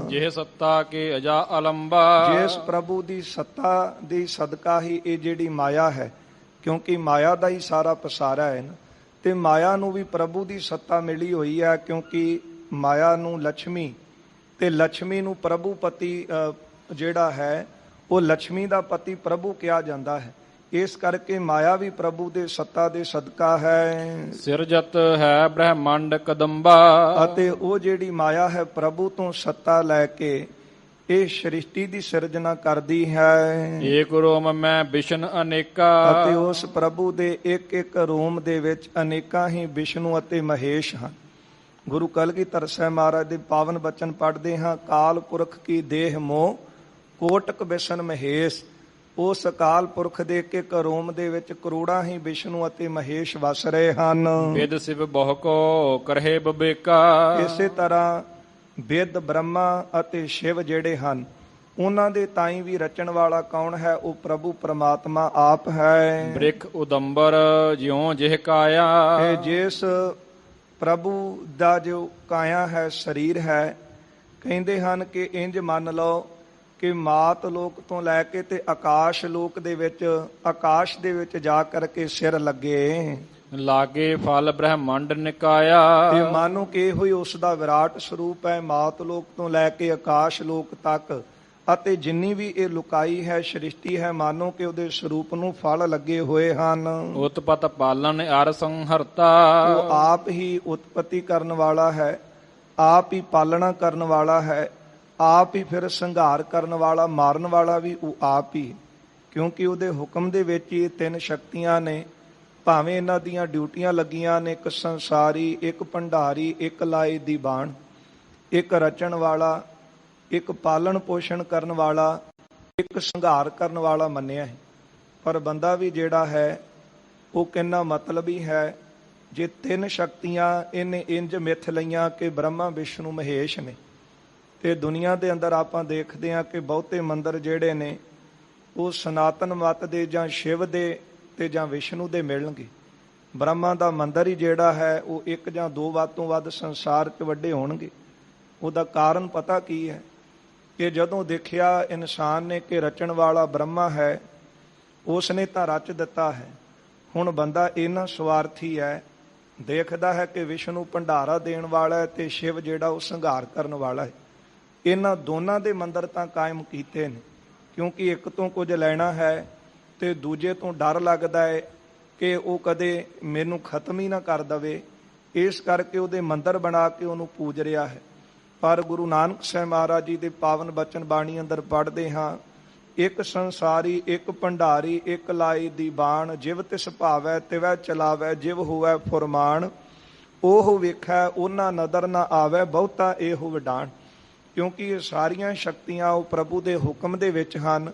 ਜਿਹ ਸੱਤਾ ਕੇ ਅਜਾ ਅਲੰਬਾ। ਜਿਸ ਪ੍ਰਭੂ ਦੀ ਸੱਤਾ ਦੀ ਸਦਕਾ ਹੀ ਇਹ ਜਿਹੜੀ ਮਾਇਆ ਹੈ, ਕਿਉਂਕਿ ਮਾਇਆ ਦਾ ਹੀ ਸਾਰਾ ਪਸਾਰਾ ਹੈ ਨਾ, ਤੇ ਮਾਇਆ ਨੂੰ ਵੀ ਪ੍ਰਭੂ ਦੀ ਸੱਤਾ ਮਿਲੀ ਹੋਈ ਹੈ, ਕਿਉਂਕਿ ਮਾਇਆ ਨੂੰ ਲక్ష్ਮੀ ਤੇ ਲక్ష్ਮੀ ਨੂੰ ਪ੍ਰਭੂ ਪਤੀ ਜਿਹੜਾ ਹੈ ਉਹ ਲక్ష్ਮੀ ਦਾ ਪਤੀ ਪ੍ਰਭੂ ਕਿਹਾ ਜਾਂਦਾ ਹੈ। ਇਸ ਕਰਕੇ ਮਾਇਆ ਵੀ ਪ੍ਰਭੂ ਦੇ ਸੱਤਾ ਦੇ ਸਦਕਾ ਹੈ। ਸਿਰਜਤ ਹੈ ਬ੍ਰਹਮੰਡ ਕਦੰਬਾ। ਅਤੇ ਉਹ ਜਿਹੜੀ ਮਾਇਆ ਹੈ ਪ੍ਰਭੂ ਤੋਂ ਸੱਤਾ ਲੈ ਕੇ ਇਹ ਸ੍ਰਿਸ਼ਟੀ ਦੀ ਸਿਰਜਣਾ ਕਰਦੀ ਹੈ। ਏਕ ਰੋਮ ਮੈਂ ਵਿਸ਼ਨ ਅਨੇਕਾ। ਅਤੇ ਉਸ ਪ੍ਰਭੂ ਦੇ ਇੱਕ ਇੱਕ ਰੋਮ ਦੇ ਵਿੱਚ ਅਨੇਕਾਂ ਹੀ ਵਿਸ਼ਨੂੰ ਅਤੇ ਮਹੇਸ਼ ਹਨ। ਗੁਰੂ ਕਲਗੀਧਰ ਸਾਹਿਬ ਮਹਾਰਾਜ ਦੇ ਪਾਵਨ ਬਚਨ ਪੜ੍ਹਦੇ ਹਾਂ, ਕਾਲ ਪੁਰਖ ਕੀ ਦੇਹ ਮੋਹ ਕੋਟਕ ਬਿਸ਼ਨ ਮਹੇਸ਼। ਉਸ ਅਕਾਲ ਪੁਰਖ ਦੇ ਇੱਕ ਰੋਮ ਦੇ ਵਿੱਚ ਕਰੋੜਾਂ ਹੀ ਵਿਸ਼ਨੂੰ ਅਤੇ ਮਹੇਸ਼ ਵਸ ਰਹੇ ਹਨ। ਵਿਦ ਸਿਵ ਬਹੁ ਕੋ ਕਰਹਿ ਬਬੇਕਾ। ਇਸੇ ਤਰ੍ਹਾਂ ਵਿਦ ਬ੍ਰਹਮਾ ਅਤੇ ਸ਼ਿਵ ਜਿਹੜੇ ਹਨ ਉਹਨਾਂ ਦੇ ਤਾਈਂ ਵੀ ਰਚਣ ਵਾਲਾ ਕੌਣ ਹੈ? ਉਹ ਪ੍ਰਭੂ ਪਰਮਾਤਮਾ ਆਪ ਹੈ। ਬ੍ਰਿਖ ਉਦੰਬਰ ਜਿਉ ਜਿਹ ਕਾਇਆ। ਇਹ ਜਿਸ ਪ੍ਰਭੂ ਦਾ ਜੋ ਕਾਇਆ ਹੈ, ਸਰੀਰ ਹੈ, ਕਹਿੰਦੇ ਹਨ ਕਿ ਇੰਜ ਮੰਨ ਲਓ ਕਿ ਮਾਤ ਲੋਕ ਤੋਂ ਲੈ ਕੇ ਤੇ ਆਕਾਸ਼ ਲੋਕ ਦੇ ਵਿੱਚ, ਆਕਾਸ਼ ਦੇ ਵਿੱਚ ਜਾ ਕਰਕੇ ਸਿਰ ਲੱਗੇ। ਲਾਗੇ ਫਲ ਬ੍ਰਹਮੰਡ ਨਿਕਾਇਆ। ਤੇ ਮਾਨੋ ਕਿ ਇਹੋ ਹੀ ਉਸ ਦਾ ਵਿਰਾਟ ਸਰੂਪ ਹੈ, ਮਾਤ ਲੋਕ ਤੋਂ ਲੈ ਕੇ ਆਕਾਸ਼ ਲੋਕ ਤੱਕ। ਅਤੇ ਜਿੰਨੀ ਵੀ ਇਹ ਲੁਕਾਈ ਹੈ ਸ੍ਰਿਸ਼ਟੀ ਹੈ, ਮਾਨੋ ਕਿ ਉਹਦੇ ਸਰੂਪ ਨੂੰ ਫਲ ਲੱਗੇ ਹੋਏ ਹਨ। ਉਤਪਤ ਪਾਲਨ ਅਰ ਸੰਹਰਤਾ। ਉਹ ਆਪ ਹੀ ਉਤਪਤੀ ਕਰਨ ਵਾਲਾ ਹੈ, ਆਪ ਹੀ ਪਾਲਣਾ ਕਰਨ ਵਾਲਾ ਹੈ, ਆਪ ਹੀ ਫਿਰ ਸੰਘਾਰ ਕਰਨ ਵਾਲਾ, ਮਾਰਨ ਵਾਲਾ ਵੀ ਉਹ ਆਪ ਹੀ, ਕਿਉਂਕਿ ਉਹਦੇ ਹੁਕਮ ਦੇ ਵਿੱਚ ਹੀ ਤਿੰਨ ਸ਼ਕਤੀਆਂ ਨੇ। ਭਾਵੇਂ ਇਹਨਾਂ ਦੀਆਂ ਡਿਊਟੀਆਂ ਲੱਗੀਆਂ ਨੇ, ਇੱਕ ਸੰਸਾਰੀ, ਇੱਕ ਭੰਡਾਰੀ, ਇੱਕ ਲਾਏ ਦੀ ਬਾਣ, ਇੱਕ ਰਚਣ ਵਾਲਾ, ਇੱਕ ਪਾਲਣ ਪੋਸ਼ਣ ਕਰਨ ਵਾਲਾ, ਇੱਕ ਸੰਘਾਰ ਕਰਨ ਵਾਲਾ ਮੰਨਿਆ ਹੈ। ਪਰ ਬੰਦਾ ਵੀ ਜਿਹੜਾ ਹੈ ਉਹ ਕਿੰਨਾ ਮਤਲਬੀ ਹੈ। ਜੇ ਤਿੰਨ ਸ਼ਕਤੀਆਂ ਇਹਨੇ ਇੰਜ ਮਿੱਥ ਲਈਆਂ ਕਿ ਬ੍ਰਹਮਾ ਵਿਸ਼ਨੂੰ ਮਹੇਸ਼ ਨੇ, ਤੇ ਦੁਨੀਆ ਦੇ ਅੰਦਰ ਆਪਾਂ ਦੇਖਦੇ ਹਾਂ ਕਿ ਬਹੁਤੇ ਮੰਦਰ ਜਿਹੜੇ ਨੇ ਉਹ ਸਨਾਤਨ ਮਤ ਦੇ ਜਾਂ ਸ਼ਿਵ ਦੇ ਤੇ ਜਾਂ ਵਿਸ਼ਨੂੰ ਦੇ ਮਿਲਣਗੇ। ਬ੍ਰਹਮਾ ਦਾ ਮੰਦਰ ਹੀ ਜਿਹੜਾ ਹੈ ਉਹ ਇੱਕ ਜਾਂ ਦੋ ਵੱਧ ਤੋਂ ਵੱਧ ਸੰਸਾਰ 'ਚ ਵੱਡੇ ਹੋਣਗੇ। ਉਹਦਾ ਕਾਰਨ ਪਤਾ ਕੀ ਹੈ? ਕਿ ਜਦੋਂ ਦੇਖਿਆ ਇਨਸਾਨ ਨੇ ਕਿ ਰਚਣ ਵਾਲਾ ਬ੍ਰਹਮਾ ਹੈ, ਉਸ ਨੇ ਤਾਂ ਰਚ ਦਿੱਤਾ ਹੈ। ਹੁਣ ਬੰਦਾ ਇੰਨਾ ਸਵਾਰਥੀ ਹੈ, ਦੇਖਦਾ ਹੈ ਕਿ ਵਿਸ਼ਨੂੰ ਭੰਡਾਰਾ ਦੇਣ ਵਾਲਾ ਹੈ ਤੇ ਸ਼ਿਵ ਜਿਹੜਾ ਉਹ ਸੰਘਾਰ ਕਰਨ ਵਾਲਾ ਹੈ। ਇਹਨਾਂ ਦੋਨਾਂ ਦੇ ਮੰਦਰ ਤਾਂ ਕਾਇਮ ਕੀਤੇ ਨੇ, ਕਿਉਂਕਿ ਇੱਕ ਤੋਂ ਕੁਝ ਲੈਣਾ ਹੈ ਤੇ ਦੂਜੇ ਤੋਂ ਡਰ ਲੱਗਦਾ ਹੈ ਕਿ ਉਹ ਕਦੇ ਮੈਨੂੰ ਖਤਮ ਹੀ ਨਾ ਕਰ ਦਵੇ। ਇਸ ਕਰਕੇ ਉਹਦੇ ਮੰਦਰ ਬਣਾ ਕੇ ਉਹਨੂੰ ਪੂਜ ਰਿਹਾ ਹੈ। ਪਰ ਗੁਰੂ ਨਾਨਕ ਸਾਹਿਬ ਮਹਾਰਾਜ ਜੀ ਦੇ ਪਾਵਨ ਬਚਨ ਬਾਣੀ ਅੰਦਰ ਪੜ੍ਹਦੇ ਹਾਂ ਇੱਕ ਸੰਸਾਰੀ ਇੱਕ ਭੰਡਾਰੀ ਇੱਕ ਲਾਈ ਦੀ ਬਾਣ, ਜਿਵ ਤਿਸ ਭਾਵੈ ਤਿਵੈ ਚਲਾਵੈ, ਜਿਵ ਹੋਵੈ ਫੁਰਮਾਨ, ਉਹ ਵੇਖੈ ਉਹਨਾਂ ਨਦਰ ਨਾ ਆਵੈ, ਬਹੁਤਾ ਇਹੋ ਵਿਡਾਣ। ਕਿਉਂਕਿ ਇਹ ਸਾਰੀਆਂ ਸ਼ਕਤੀਆਂ ਉਹ ਪ੍ਰਭੂ ਦੇ ਹੁਕਮ ਦੇ ਵਿੱਚ ਹਨ।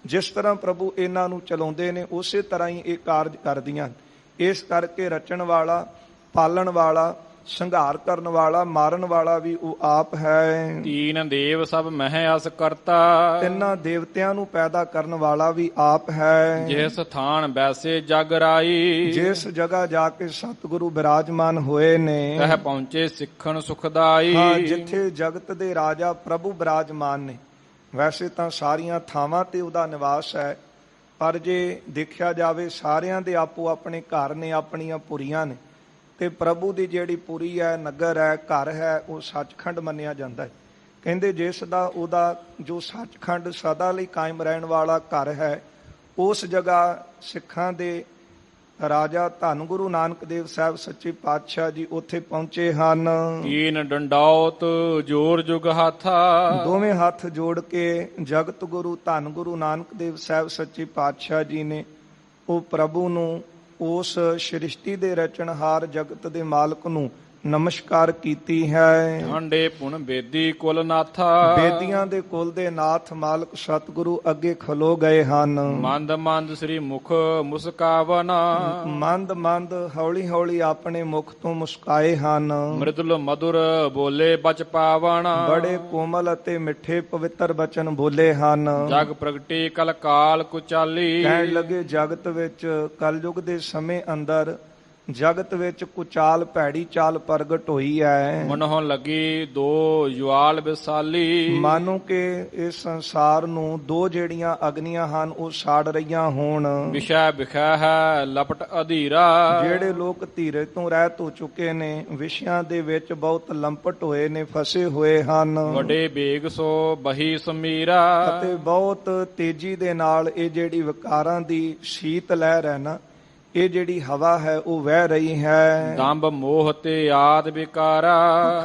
ਜਿਸ ਤਰ੍ਹਾਂ ਪ੍ਰਭੂ ਇਹਨਾਂ ਨੂੰ ਚਲਾਉਂਦੇ ਨੇ ਉਸੇ ਤਰ੍ਹਾਂ ਹੀ ਇਹ ਕਾਰਜ ਕਰਦੀਆਂ। ਇਸ ਕਰਕੇ ਰਚਣ ਵਾਲਾ, ਪਾਲਣ ਵਾਲਾ, ਸੰਘਾਰ ਕਰਨ ਵਾਲਾ, ਮਾਰਨ ਵਾਲਾ ਵੀ ਉਹ ਆਪ ਹੈ। ਤੀਨ ਦੇਵ ਸਭ ਮਹਿ ਅਸ ਕਰਤਾ, ਤਿੰਨਾਂ ਦੇਵਤਿਆਂ ਨੂੰ ਪੈਦਾ ਕਰਨ ਵਾਲਾ ਵੀ ਆਪ ਹੈ। ਜਿਸ ਥਾਨ ਬੈਸੇ ਜਗ ਰਾਈ, ਜਿਸ ਜਗ੍ਹਾ ਜਾ ਕੇ ਸਤਿਗੁਰੂ ਬਿਰਾਜਮਾਨ ਹੋਏ ਨੇ, ਤਹ ਪਹੁੰਚੇ ਸਿੱਖਣ ਸੁਖਦਾਈ। ਹਾਂ, ਜਿੱਥੇ ਜਗਤ ਦੇ ਰਾਜਾ ਪ੍ਰਭੂ ਬਿਰਾਜਮਾਨ ਨੇ। ਵੈਸੇ ਤਾਂ ਸਾਰੀਆਂ ਥਾਵਾਂ ਤੇ ਉਹਦਾ ਨਿਵਾਸ ਹੈ, ਪਰ ਜੇ ਦੇਖਿਆ ਜਾਵੇ ਸਾਰਿਆਂ ਦੇ ਆਪੋ ਆਪਣੇ ਘਰ ਨੇ, ਆਪਣੀਆਂ ਪੁਰੀਆਂ ਨੇ, ਤੇ ਪ੍ਰਭੂ ਦੀ ਜਿਹੜੀ ਪੁਰੀ ਹੈ, ਨਗਰ ਹੈ, ਘਰ ਹੈ, ਉਹ ਸੱਚਖੰਡ ਮੰਨਿਆ ਜਾਂਦਾ ਹੈ। ਕਹਿੰਦੇ ਜਿਸ ਦਾ ਉਹਦਾ ਜੋ ਸੱਚਖੰਡ ਸਦਾ ਲਈ ਕਾਇਮ ਰਹਿਣ ਵਾਲਾ ਘਰ ਹੈ, ਉਸ ਜਗ੍ਹਾ ਸਿੱਖਾਂ ਦੇ ਰਾਜਾ ਧੰਨ ਗੁਰੂ ਨਾਨਕ ਦੇਵ ਸਾਹਿਬ ਸੱਚੇ ਪਾਤਸ਼ਾਹ ਜੀ ਉੱਥੇ ਪਹੁੰਚੇ ਹਨ। ਕੀਨ ਡੰਡਾਉਤ ਜੋਰ ਜੁਗ ਹਾਥਾ, ਦੋਵੇਂ ਹੱਥ ਜੋੜ ਕੇ ਜਗਤ ਗੁਰੂ ਧੰਨ ਗੁਰੂ ਨਾਨਕ ਦੇਵ ਸਾਹਿਬ ਸੱਚੇ ਪਾਤਸ਼ਾਹ ਜੀ ਨੇ ਉਹ ਪ੍ਰਭੂ ਨੂੰ, ਉਸ ਸ੍ਰਿਸ਼ਟੀ ਦੇ ਰਚਨਹਾਰ ਜਗਤ ਦੇ ਮਾਲਕ ਨੂੰ ਨਮਸਕਾਰ ਕੀਤੀ ਹੈ। ਠੰਡੇ ਪੁਣ ਬੇਦੀ ਕੁਲ ਨਾਥਾ, ਬੇਦੀਆਂ ਦੇ ਕੁਲ ਦੇ ਨਾਥ ਮਾਲਕ ਸਤਿਗੁਰੂ ਅੱਗੇ ਖਲੋ ਗਏ ਹਨ। ਮੰਦ ਮੰਦ ਸ੍ਰੀ ਮੁਖ ਮੁਸਕਾਵਨਾ, ਮੰਦ ਮੰਦ ਹੌਲੀ ਹੌਲੀ ਆਪਣੇ ਮੁਖ ਤੋਂ ਮੁਸਕਾਏ ਹਨ। ਮ੍ਰਿਦੁਲ ਮధుਰ ਬੋਲੇ ਬਚ ਪਾਵਣਾ, ਬੜੇ ਕੋਮਲ ਅਤੇ ਮਿੱਠੇ ਪਵਿੱਤਰ ਬਚਨ ਬੋਲੇ ਹਨ। ਜਗ ਪ੍ਰਗਟੀ ਕਲ ਕਾਲ ਕੁਚਾਲੀ, ਕਹਿਣ ਲੱਗੇ ਜਗਤ ਵਿੱਚ ਕਲਯੁਗ ਦੇ ਸਮੇਂ ਅੰਦਰ ਜਗਤ ਵਿੱਚ ਕੁਚਾਲ ਭੈੜੀ ਚਾਲ ਪ੍ਰਗਟ ਹੋਈ ਹੈ। ਮਨੋਂ ਲੱਗੀ ਦੋ ਜੁਆਲ ਵਿਸਾਲੀ, ਮਾਨੋ ਕਿ ਇਸ ਸੰਸਾਰ ਨੂੰ ਦੋ ਜਿਹੜੀਆਂ ਅਗਨੀਆਂ ਹਨ ਉਹ ਸਾੜ ਰਹੀਆਂ ਹੋਣ। ਵਿਸ਼ਾ ਵਿਖਾ ਹੈ ਲਪਟ ਅਧੀਰਾ, ਜਿਹੜੇ ਲੋਕ ਧੀਰੇ ਤੋਂ ਰਹਿਤ ਹੋ ਚੁੱਕੇ ਨੇ, ਵਿਸ਼ਿਆਂ ਦੇ ਵਿੱਚ ਬਹੁਤ ਲੰਪਟ ਹੋਏ ਨੇ, ਫਸੇ ਹੋਏ ਹਨ। ਵੱਡੇ ਬੇਗ ਸੋ ਬਹੀ ਸਮੀਰਾ, ਅਤੇ ਬਹੁਤ ਤੇਜ਼ੀ ਦੇ ਨਾਲ ਇਹ ਜਿਹੜੀ ਵਿਕਾਰਾਂ ਦੀ ਸ਼ੀਤ ਲਹਿਰ ਹੈ ਨਾ, ਇਹ ਜਿਹੜੀ ਹਵਾ ਹੈ ਉਹ ਵਹਿ ਰਹੀ ਹੈ। ਦੰਭ ਮੋਹ ਤੇ ਆਦ ਵਿਕਾਰਾ,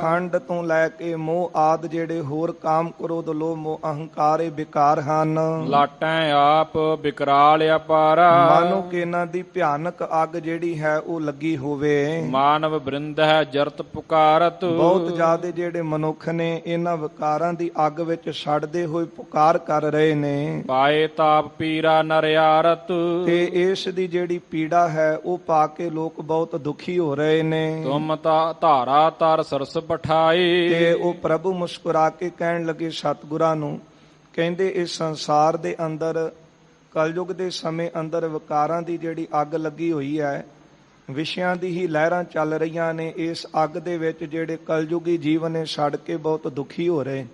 ਖੰਡ ਤੋਂ ਲੈ ਕੇ ਮੋਹ ਆਦ ਜਿਹੜੇ ਹੋਰ ਕਾਮ ਕ੍ਰੋਧ ਲੋਭ ਮੋਹ ਅਹੰਕਾਰ ਇਹ ਵਿਕਾਰ ਹਨ। ਲਾਟਾਂ ਆਪ ਵਿਕਰਾਲ ਅਪਾਰਾ, ਮਾਨੋ ਕਿ ਇਹਨਾਂ ਦੀ ਭਿਆਨਕ ਅੱਗ ਜਿਹੜੀ ਹੈ ਉਹ ਲੱਗੀ ਹੋਵੇ। ਮਾਨਵ ਬ੍ਰਿੰਦ ਹੈ ਜਰਤ ਪੁਕਾਰਤ, ਬਹੁਤ ਜ਼ਿਆਦਾ ਜਿਹੜੇ ਮਨੁੱਖ ਨੇ ਇਹਨਾਂ ਵਿਕਾਰਾਂ ਦੀ ਅੱਗ ਵਿੱਚ ਸੜਦੇ ਹੋਏ ਪੁਕਾਰ ਕਰ ਰਹੇ ਨੇ। ਪਾਏ ਤਾਪ ਪੀਰਾ ਨਰਿਆਰਤ, ਤੇ ਇਸ ਦੀ ਜਿਹੜੀ ਪੀੜਾ ਹੈ ਉਹ ਪਾ ਕੇ ਲੋਕ ਬਹੁਤ ਦੁਖੀ ਹੋ ਰਹੇ ਨੇ। ਤੁਮ ਤਾ ਧਾਰਾ ਤਰ ਸਰਸ ਪਠਾਈ, ਤੇ ਉਹ ਪ੍ਰਭੂ ਮੁਸਕਰਾ ਕੇ ਕਹਿਣ ਲੱਗੇ ਸਤਿਗੁਰਾਂ ਨੂੰ, ਕਹਿੰਦੇ ਇਸ ਸੰਸਾਰ ਦੇ ਅੰਦਰ ਕਲਯੁਗ ਦੇ ਸਮੇਂ ਅੰਦਰ ਵਿਕਾਰਾਂ ਦੀ ਜਿਹੜੀ ਅੱਗ ਲੱਗੀ ਹੋਈ ਹੈ, ਵਿਸ਼ਿਆਂ ਦੀ ਹੀ ਲਹਿਰਾਂ ਚੱਲ ਰਹੀਆਂ ਨੇ। ਇਸ ਅੱਗ ਦੇ ਵਿੱਚ ਜਿਹੜੇ ਕਲਯੁਗੀ ਜੀਵ ਨੇ ਸੜ ਕੇ ਬਹੁਤ ਦੁਖੀ ਹੋ ਰਹੇ।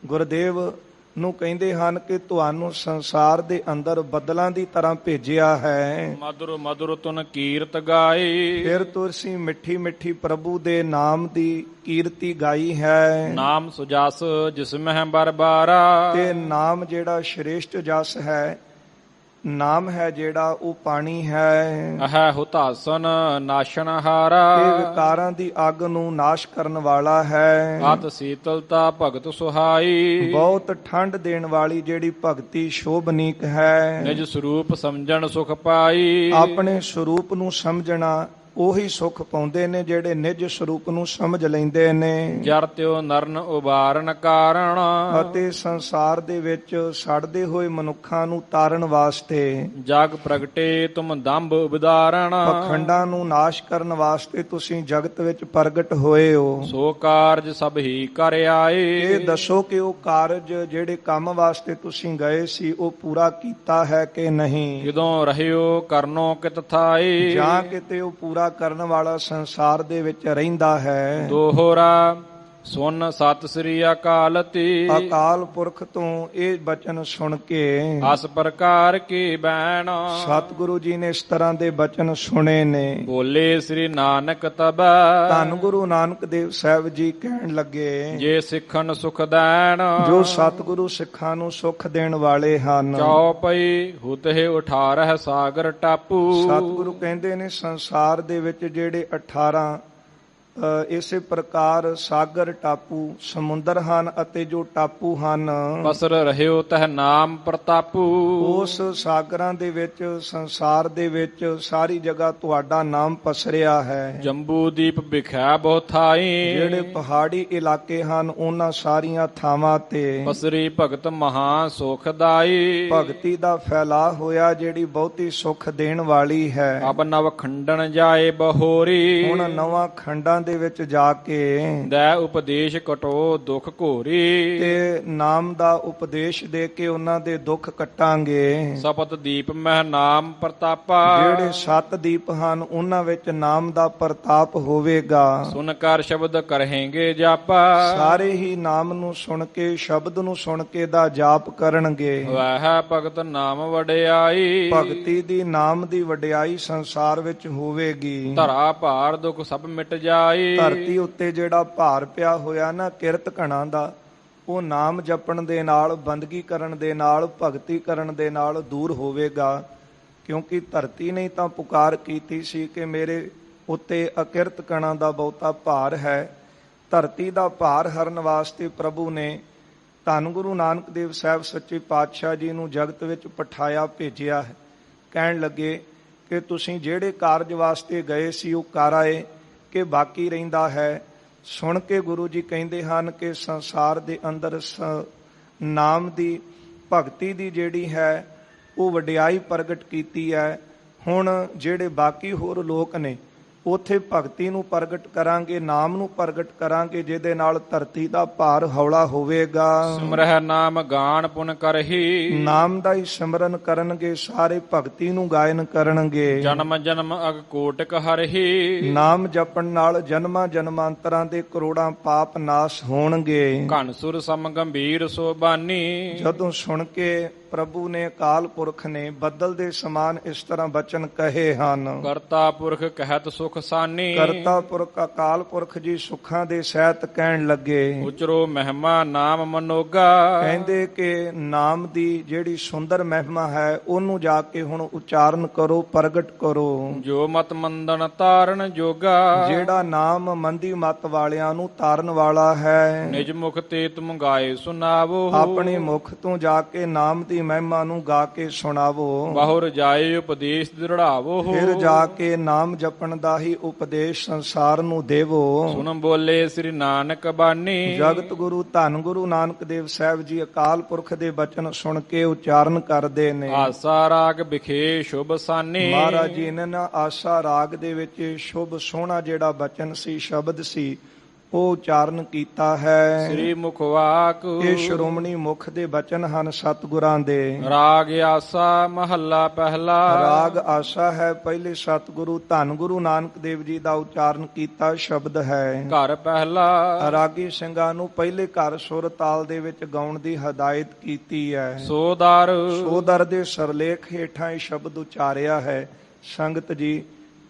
ਗੁਰਦੇਵ ਨੂੰ ਕਹਿੰਦੇ ਹਨ ਕਿ ਤੁਹਾਨੂੰ ਸੰਸਾਰ ਦੇ ਅੰਦਰ ਬੱਦਲਾਂ ਦੀ ਤਰ੍ਹਾਂ ਭੇਜਿਆ ਹੈ। ਮధుਰ ਮధుਰ ਤੁਨ ਕੀਰਤ ਗਾਈ, ਫਿਰ ਤੁਸੀਂ ਮਿੱਠੀ ਮਿੱਠੀ ਪ੍ਰਭੂ ਦੇ ਨਾਮ ਦੀ ਕੀਰਤੀ ਗਾਈ ਹੈ। ਨਾਮ ਸੁਜਸ ਜਿਸ ਮਹਿ ਬਰਬਾਰਾ, ਤੇ ਨਾਮ ਜਿਹੜਾ ਸ਼੍ਰੇਸ਼ਟ ਜਸ ਹੈ, ਨਾਮ ਹੈ ਜਿਹੜਾ ਉਹ ਪਾਣੀ ਹੈ। ਅਹੈ ਹੁਤਾਸਨ ਨਾਸ਼ਨ ਹਾਰਾ, ਇਹ ਵਿਕਾਰਾਂ ਦੀ ਅੱਗ ਨੂੰ ਨਾਸ਼ ਕਰਨ ਵਾਲਾ ਹੈ। ਅਤ ਸੀਤਲਤਾ ਭਗਤ ਸੁਹਾਈ, ਬਹੁਤ ਠੰਡ ਦੇਣ ਵਾਲੀ ਜਿਹੜੀ ਭਗਤੀ ਸ਼ੋਭਨੀਕ ਹੈ। ਨਿਜ ਸਰੂਪ ਸਮਝਣ ਸੁਖ ਪਾਈ, ਆਪਣੇ ਸਰੂਪ ਨੂੰ ਸਮਝਣਾ ਉਹੀ ਸੁਖ ਪਾਉਂਦੇ ਨੇ ਜਿਹੜੇ ਨਿਜ ਸਰੂਪ ਨੂੰ ਸਮਝ ਲੈਂਦੇ ਨੇ। ਜਰ ਤਿਉ ਨਰਨ ਉਬਾਰਨ ਕਾਰਣ, ਅਤੇ ਸੰਸਾਰ ਦੇ ਵਿੱਚ ਸੜਦੇ ਹੋਏ ਮਨੁੱਖਾਂ ਨੂੰ ਤਾਰਨ ਵਾਸਤੇ, ਜਗ ਪ੍ਰਗਟੇ ਤੁਮ ਦੰਭ ਵਿਦਾਰਣ, ਪਖੰਡਾਂ ਨੂੰ ਨਾਸ਼ ਕਰਨ ਵਾਸਤੇ ਤੁਸੀਂ ਜਗਤ ਵਿੱਚ ਪ੍ਰਗਟ ਹੋਏ ਹੋ। ਸੋ ਕਾਰਜ ਸਭ ਹੀ ਕਰ ਆਏ, ਇਹ ਦੱਸੋ ਕਿ ਉਹ ਕਾਰਜ ਜਿਹੜੇ ਕੰਮ ਵਾਸਤੇ ਤੁਸੀਂ ਗਏ ਸੀ ਉਹ ਪੂਰਾ ਕੀਤਾ ਹੈ ਕਿ ਨਹੀਂ। ਜਦੋਂ ਰਹਿਓ ਕਰਨੋ ਕਿਤ ਥਾਈ, ਜਾਂ ਕਿਤੇ ਉਹ ਪੂਰਾ ਕਰਨ ਵਾਲਾ ਸੰਸਾਰ ਦੇ ਵਿੱਚ ਰਹਿੰਦਾ ਹੈ। ਦੋਹਰਾ ਸੁਨ ਸਤਿ ਸ੍ਰੀ ਅਕਾਲ ਤੀ, ਅਕਾਲ ਪੁਰਖ ਤੋਂ ਇਹ ਬਚਨ ਸੁਣ ਕੇ ਅਸ ਪ੍ਰਕਾਰ ਕੀ ਬੈਣ, ਸਤਿਗੁਰੂ ਜੀ ਨੇ ਇਸ ਤਰ੍ਹਾਂ ਦੇ ਬਚਨ ਸੁਣੇ ਨੇ। ਬੋਲੇ ਸ੍ਰੀ ਨਾਨਕ ਤਬੈ, ਧੰਨ ਗੁਰੂ ਨਾਨਕ ਦੇਵ ਸਾਹਿਬ ਜੀ ਕਹਿਣ ਲੱਗੇ, ਜੇ ਸਿੱਖਨ ਸੁਖ ਦੇਣ, ਜੋ ਸਤਿਗੁਰੂ ਸਿੱਖਾਂ ਨੂੰ ਸੁਖ ਦੇਣ ਵਾਲੇ ਹਨ। ਚੌਪਈ ਹੁਤਹਿ 18 ਸਾਗਰ ਟਾਪੂ, ਸਤਿਗੁਰੂ ਕਹਿੰਦੇ ਨੇ ਸੰਸਾਰ ਦੇ ਵਿੱਚ ਜਿਹੜੇ 18 ਇਸੇ ਪ੍ਰਕਾਰ ਸਾਗਰ ਟਾਪੂ ਸਮੁੰਦਰ ਹਨ ਅਤੇ ਜੋ ਟਾਪੂ ਹਨ ਪਸਰ ਰਹਿਓ ਤਹ ਨਾਮ ਪ੍ਰਤਾਪੂ। ਉਸ ਸਾਗਰਾਂ ਦੇ ਵਿੱਚ ਸੰਸਾਰ ਦੇ ਵਿੱਚ ਸਾਰੀ ਜਗ੍ਹਾ ਤੁਹਾਡਾ ਨਾਮ ਪਸਰਿਆ ਹੈ। ਜੰਬੂ ਦੀਪ ਵਿਖਿਆ ਬਹੁ ਥਾਈ ਜਿਹੜੇ ਪਹਾੜੀ ਇਲਾਕੇ ਹਨ ਉਹਨਾਂ ਸਾਰੀਆਂ ਥਾਵਾਂ ਤੇ ਪਸਰੀ ਭਗਤ ਮਹਾ ਸੁਖਦਾਈ। ਭਗਤੀ ਦਾ ਫੈਲਾ ਹੋਇਆ ਜਿਹੜੀ ਬਹੁਤੀ ਸੁਖ ਦੇਣ ਵਾਲੀ ਹੈ। ਅਬ ਨਵ ਖੰਡਨ ਜਾਏ ਬਹੋਰੀ ਹੁਣ ਨਵਾਂ ਖੰਡਾਂ ਦੇ ਵਿੱਚ ਜਾ ਕੇ ਦੈ ਉਪਦੇਸ਼ ਕਟੋ ਦੁਖ ਘੋਰੀ। ਤੇ ਨਾਮ ਦਾ ਉਪਦੇਸ਼ ਦੇ ਕੇ ਉਹਨਾਂ ਦੇ ਦੁੱਖ ਕੱਟਾਂਗੇ। ਸਪਤ ਦੀਪ ਮਹਿ ਨਾਮ ਪ੍ਰਤਾਪਾ ਜਿਹੜੇ 7 ਦੀਪ ਹਨ ਉਹਨਾਂ ਵਿੱਚ ਨਾਮ ਦਾ ਪ੍ਰਤਾਪ ਹੋਵੇਗਾ। ਸੁਨ ਕਰ ਸ਼ਬਦ ਕਰਹੇਂਗੇ ਜਾਪਾ ਸਾਰੇ ਹੀ ਨਾਮ ਨੂੰ ਸੁਣ ਕੇ ਸ਼ਬਦ ਨੂੰ ਸੁਣ ਕੇ ਦਾ ਜਾਪ ਕਰਨਗੇ। ਵਹਿ ਭਗਤ ਨਾਮ ਵਡਿਆਈ ਭਗਤੀ ਦੀ ਨਾਮ ਦੀ ਵਡਿਆਈ ਸੰਸਾਰ ਵਿੱਚ ਹੋਵੇਗੀ। ਧਰਾ ਭਾਰ ਦੁਖ ਸਭ ਮਿਟ ਜਾਈ। ਧਰਤੀ ਉੱਤੇ ਜਿਹੜਾ ਭਾਰ ਪਿਆ ਹੋਇਆ ਨਾ ਕਿਰਤ ਘਣਾ ਦਾ ਉਹ ਨਾਮ ਜਪਣ ਦੇ ਨਾਲ ਬੰਦਗੀ ਕਰਨ ਦੇ ਨਾਲ ਭਗਤੀ ਕਰਨ ਦੇ ਨਾਲ ਦੂਰ ਹੋਵੇਗਾ। ਕਿਉਂਕਿ ਧਰਤੀ ਨੇ ਤਾਂ ਪੁਕਾਰ ਕੀਤੀ ਸੀ ਕਿ ਮੇਰੇ ਉੱਤੇ ਅਕਿਰਤ ਕਣਾਂ ਦਾ ਬਹੁਤਾ ਭਾਰ ਹੈ। ਧਰਤੀ ਦਾ ਭਾਰ ਹਰਨ ਵਾਸਤੇ ਪ੍ਰਭੂ ਨੇ ਧੰਨ ਗੁਰੂ ਨਾਨਕ ਦੇਵ ਸਾਹਿਬ ਸੱਚੇ ਪਾਤਸ਼ਾਹ ਜੀ ਨੂੰ ਜਗਤ ਵਿੱਚ ਪਠਾਇਆ ਭੇਜਿਆ ਹੈ। ਕਹਿਣ ਲੱਗੇ ਕਿ ਤੁਸੀਂ ਜਿਹੜੇ ਕਾਰਜ ਵਾਸਤੇ ਗਏ ਸੀ ਉਹ ਕਰ ਆਏ ਕਿ ਬਾਕੀ ਰਹਿੰਦਾ ਹੈ। ਸੁਣ ਕੇ ਗੁਰੂ ਜੀ ਕਹਿੰਦੇ ਹਨ ਕਿ ਸੰਸਾਰ ਦੇ ਅੰਦਰ ਨਾਮ ਦੀ ਭਗਤੀ ਦੀ ਜਿਹੜੀ ਹੈ ਉਹ ਵਡਿਆਈ ਪ੍ਰਗਟ ਕੀਤੀ ਹੈ। ਹੁਣ ਜਿਹੜੇ ਬਾਕੀ ਹੋਰ ਲੋਕ ਨੇ ਉੱਥੇ ਭਗਤੀ ਨੂੰ ਪ੍ਰਗਟ ਕਰਾਂਗੇ, ਨਾਮ ਨੂੰ ਪ੍ਰਗਟ ਕਰਾਂਗੇ, ਜਿਹਦੇ ਨਾਲ ਧਰਤੀ ਦਾ ਭਾਰ ਹੌਲਾ ਹੋਵੇਗਾ। ਸਿਮਰਹਿ ਨਾਮ ਗਾਣ ਪੁਨ ਕਰਹੀ ਨਾਮ ਦਾ ਹੀ ਸਿਮਰਨ ਕਰਨਗੇ, ਸਾਰੇ ਭਗਤੀ ਨੂੰ ਗਾਇਨ ਕਰਨਗੇ। ਜਨਮ ਜਨਮ ਅਗ ਕੋਟਿਕ ਹਰਹੀ ਨਾਮ ਜਪਣ ਨਾਲ ਜਨਮਾਂ ਜਨਮਾਂਤਰਾਂ ਦੇ ਕਰੋੜਾਂ ਪਾਪ ਨਾਸ਼ ਹੋਣਗੇ। ਘਨ ਸੁਰ ਸਮ ਗੰਭੀਰ ਸੋਬਾਨੀ ਜਦੋਂ ਸੁਣ ਕੇ ਪ੍ਰਭੂ ਨੇ ਅਕਾਲ ਪੁਰਖ ਨੇ ਬੱਦਲ ਦੇ ਸਮਾਨ ਇਸ ਤਰ੍ਹਾਂ ਬਚਨ ਕਹੇ ਹਨ। ਕਰਤਾ ਪੁਰਖ ਕਹਿਤ ਸੁਖ ਸਾਨੀ ਕਰਤਾ ਪੁਰਖ ਅਕਾਲ ਪੁਰਖ ਜੀ ਸੁੱਖਾਂ ਦੇ ਸਹਿਤ ਕਹਿਣ ਲੱਗੇ। ਉਚਰੋ ਮਹਿਮਾ ਨਾਮ ਮਨੋਗਾ ਕਹਿੰਦੇ ਕਿ ਨਾਮ ਦੀ ਜਿਹੜੀ ਸੁੰਦਰ ਮਹਿਮਾ ਹੈ ਉਹਨੂੰ ਜਾ ਕੇ ਹੁਣ ਉਚਾਰਨ ਕਰੋ, ਪ੍ਰਗਟ ਕਰੋ। ਜੋ ਮਤ ਮੰਦਨ ਤਾਰਨ ਜੋਗਾ ਜਿਹੜਾ ਨਾਮ ਮੰਦੀ ਮਤ ਵਾਲਿਆਂ ਨੂੰ ਤਾਰਨ ਵਾਲਾ ਹੈ। ਨਿਜ ਮੁਖ ਤੇ ਤੁਮ ਗਾਏ ਸੁਨਾਵੋ ਆਪਣੇ ਮੁਖ ਤੋਂ ਜਾ ਕੇ ਨਾਮ ਦੀ ਮਹਿਮਾ ਨੂੰ ਗਾ ਕੇ ਸੁਣਾਵੋ। ਬਾਹੁਰ ਜਾਏ ਉਪਦੇਸ਼ ਦ੍ਰਿੜਾਵੋ ਫਿਰ ਜਾ ਕੇ ਨਾਮ ਜਪਣ ਦਾ ਹੀ ਉਪਦੇਸ਼ ਸੰਸਾਰ ਨੂੰ ਦੇਵੋ। ਸੁਨ ਬੋਲੇ ਸ੍ਰੀ ਨਾਨਕ ਬਾਣੀ ਜਗਤ ਗੁਰੂ ਧੰਨ ਗੁਰੂ ਨਾਨਕ ਦੇਵ ਸਾਹਿਬ ਜੀ ਅਕਾਲ ਪੁਰਖ ਦੇ ਬਚਨ ਸੁਣ ਕੇ ਉਚਾਰਨ ਕਰਦੇ ਨੇ। ਆਸਾ ਰਾਗ ਵਿਖੇ ਸ਼ੁਭ ਸਾਨੀ ਮਹਾਰਾਜ ਜੀ ਨੇ ਨਾ ਆਸਾ ਰਾਗ ਦੇ ਵਿੱਚ ਸ਼ੁਭ ਸੋਹਣਾ ਜਿਹੜਾ ਬਚਨ ਸੀ, ਸ਼ਬਦ ਸੀ, ਉਹ ਉਚਾਰਨ ਕੀਤਾ ਹੈ। ਸ੍ਰੀ ਮੁਖ ਵਾਕ ਇਹ ਸ਼੍ਰੋਮਣੀ ਮੁਖ ਦੇ ਬਚਨ ਹਨ ਸਤਿਗੁਰਾਂ ਦੇ। ਰਾਗ ਆਸਾ ਮਹੱਲਾ ਪਹਿਲਾ ਰਾਗ ਆਸਾ ਹੈ ਪਹਿਲੇ ਸਤਿਗੁਰੂ ਧੰਨ ਗੁਰੂ ਨਾਨਕ ਦੇਵ ਜੀ ਦਾ ਉਚਾਰਨ ਕੀਤਾ ਸ਼ਬਦ ਹੈ। ਘਰ ਪਹਿਲਾ ਰਾਗੀ ਸਿੰਘਾਂ ਨੂੰ ਪਹਿਲੇ ਘਰ ਸੁਰ ਤਾਲ ਦੇ ਵਿੱਚ ਗਾਉਣ ਦੀ ਹਦਾਇਤ ਕੀਤੀ ਹੈ। ਸੋਦਰ ਦੇ ਸਰਲੇਖ ਹੇਠਾਂ ਇਹ ਸ਼ਬਦ ਉਚਾਰਿਆ ਹੈ। ਸੰਗਤ ਜੀ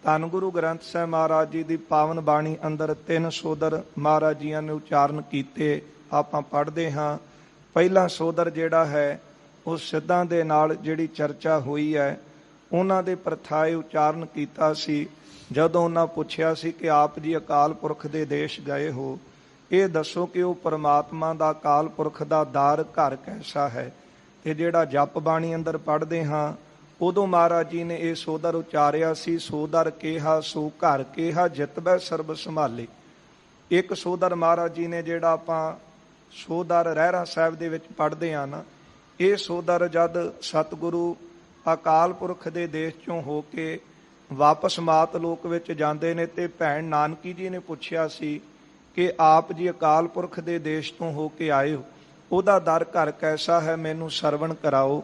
ਧੰਨ ਗੁਰੂ ਗ੍ਰੰਥ ਸਾਹਿਬ ਮਹਾਰਾਜ ਜੀ ਦੀ ਪਾਵਨ ਬਾਣੀ ਅੰਦਰ 3 ਸੋਦਰ ਮਹਾਰਾਜ ਜੀਆਂ ਨੇ ਉਚਾਰਨ ਕੀਤੇ, ਆਪਾਂ ਪੜ੍ਹਦੇ ਹਾਂ। ਪਹਿਲਾ ਸੋਦਰ ਜਿਹੜਾ ਹੈ ਉਹ ਸਿੱਧਾਂ ਦੇ ਨਾਲ ਜਿਹੜੀ ਚਰਚਾ ਹੋਈ ਹੈ ਉਹਨਾਂ ਦੇ ਪ੍ਰਥਾਏ ਉਚਾਰਨ ਕੀਤਾ ਸੀ। ਜਦੋਂ ਉਹਨਾਂ ਪੁੱਛਿਆ ਸੀ ਕਿ ਆਪ ਜੀ ਅਕਾਲ ਪੁਰਖ ਦੇ ਦੇਸ਼ ਗਏ ਹੋ, ਇਹ ਦੱਸੋ ਕਿ ਉਹ ਪਰਮਾਤਮਾ ਦਾ ਅਕਾਲ ਪੁਰਖ ਦਾ ਦਰ ਘਰ ਕੈਸਾ ਹੈ। ਤੇ ਜਿਹੜਾ ਜਪ ਬਾਣੀ ਅੰਦਰ ਪੜ੍ਹਦੇ ਹਾਂ ਉਦੋਂ ਮਹਾਰਾਜ ਜੀ ਨੇ ਇਹ ਸੋਦਰ ਉਚਾਰਿਆ ਸੀ। ਸੋਦਰ ਕਿਹਾ ਸੋ ਘਰ ਕਿਹਾ ਜਿਤਬੈ ਸਰਬ ਸੰਭਾਲੇ। ਇੱਕ ਸੋਦਰ ਮਹਾਰਾਜ ਜੀ ਨੇ ਜਿਹੜਾ ਆਪਾਂ ਸੋਦਰ ਰਹਿਰਾ ਸਾਹਿਬ ਦੇ ਵਿੱਚ ਪੜ੍ਹਦੇ ਆ ਨਾ, ਇਹ ਸੋਦਰ ਜਦ ਸਤਿਗੁਰੂ ਅਕਾਲ ਪੁਰਖ ਦੇ ਦੇਸ਼ ਚੋਂ ਹੋ ਕੇ ਵਾਪਸ ਮਾਤ ਲੋਕ ਵਿੱਚ ਜਾਂਦੇ ਨੇ ਤੇ ਭੈਣ ਨਾਨਕੀ ਜੀ ਨੇ ਪੁੱਛਿਆ ਸੀ ਕਿ ਆਪ ਜੀ ਅਕਾਲ ਪੁਰਖ ਦੇ ਦੇਸ਼ ਤੋਂ ਹੋ ਕੇ ਆਏ ਹੋ, ਉਹਦਾ ਦਰ ਘਰ ਕੈਸਾ ਹੈ, ਮੈਨੂੰ ਸਰਵਣ ਕਰਾਓ।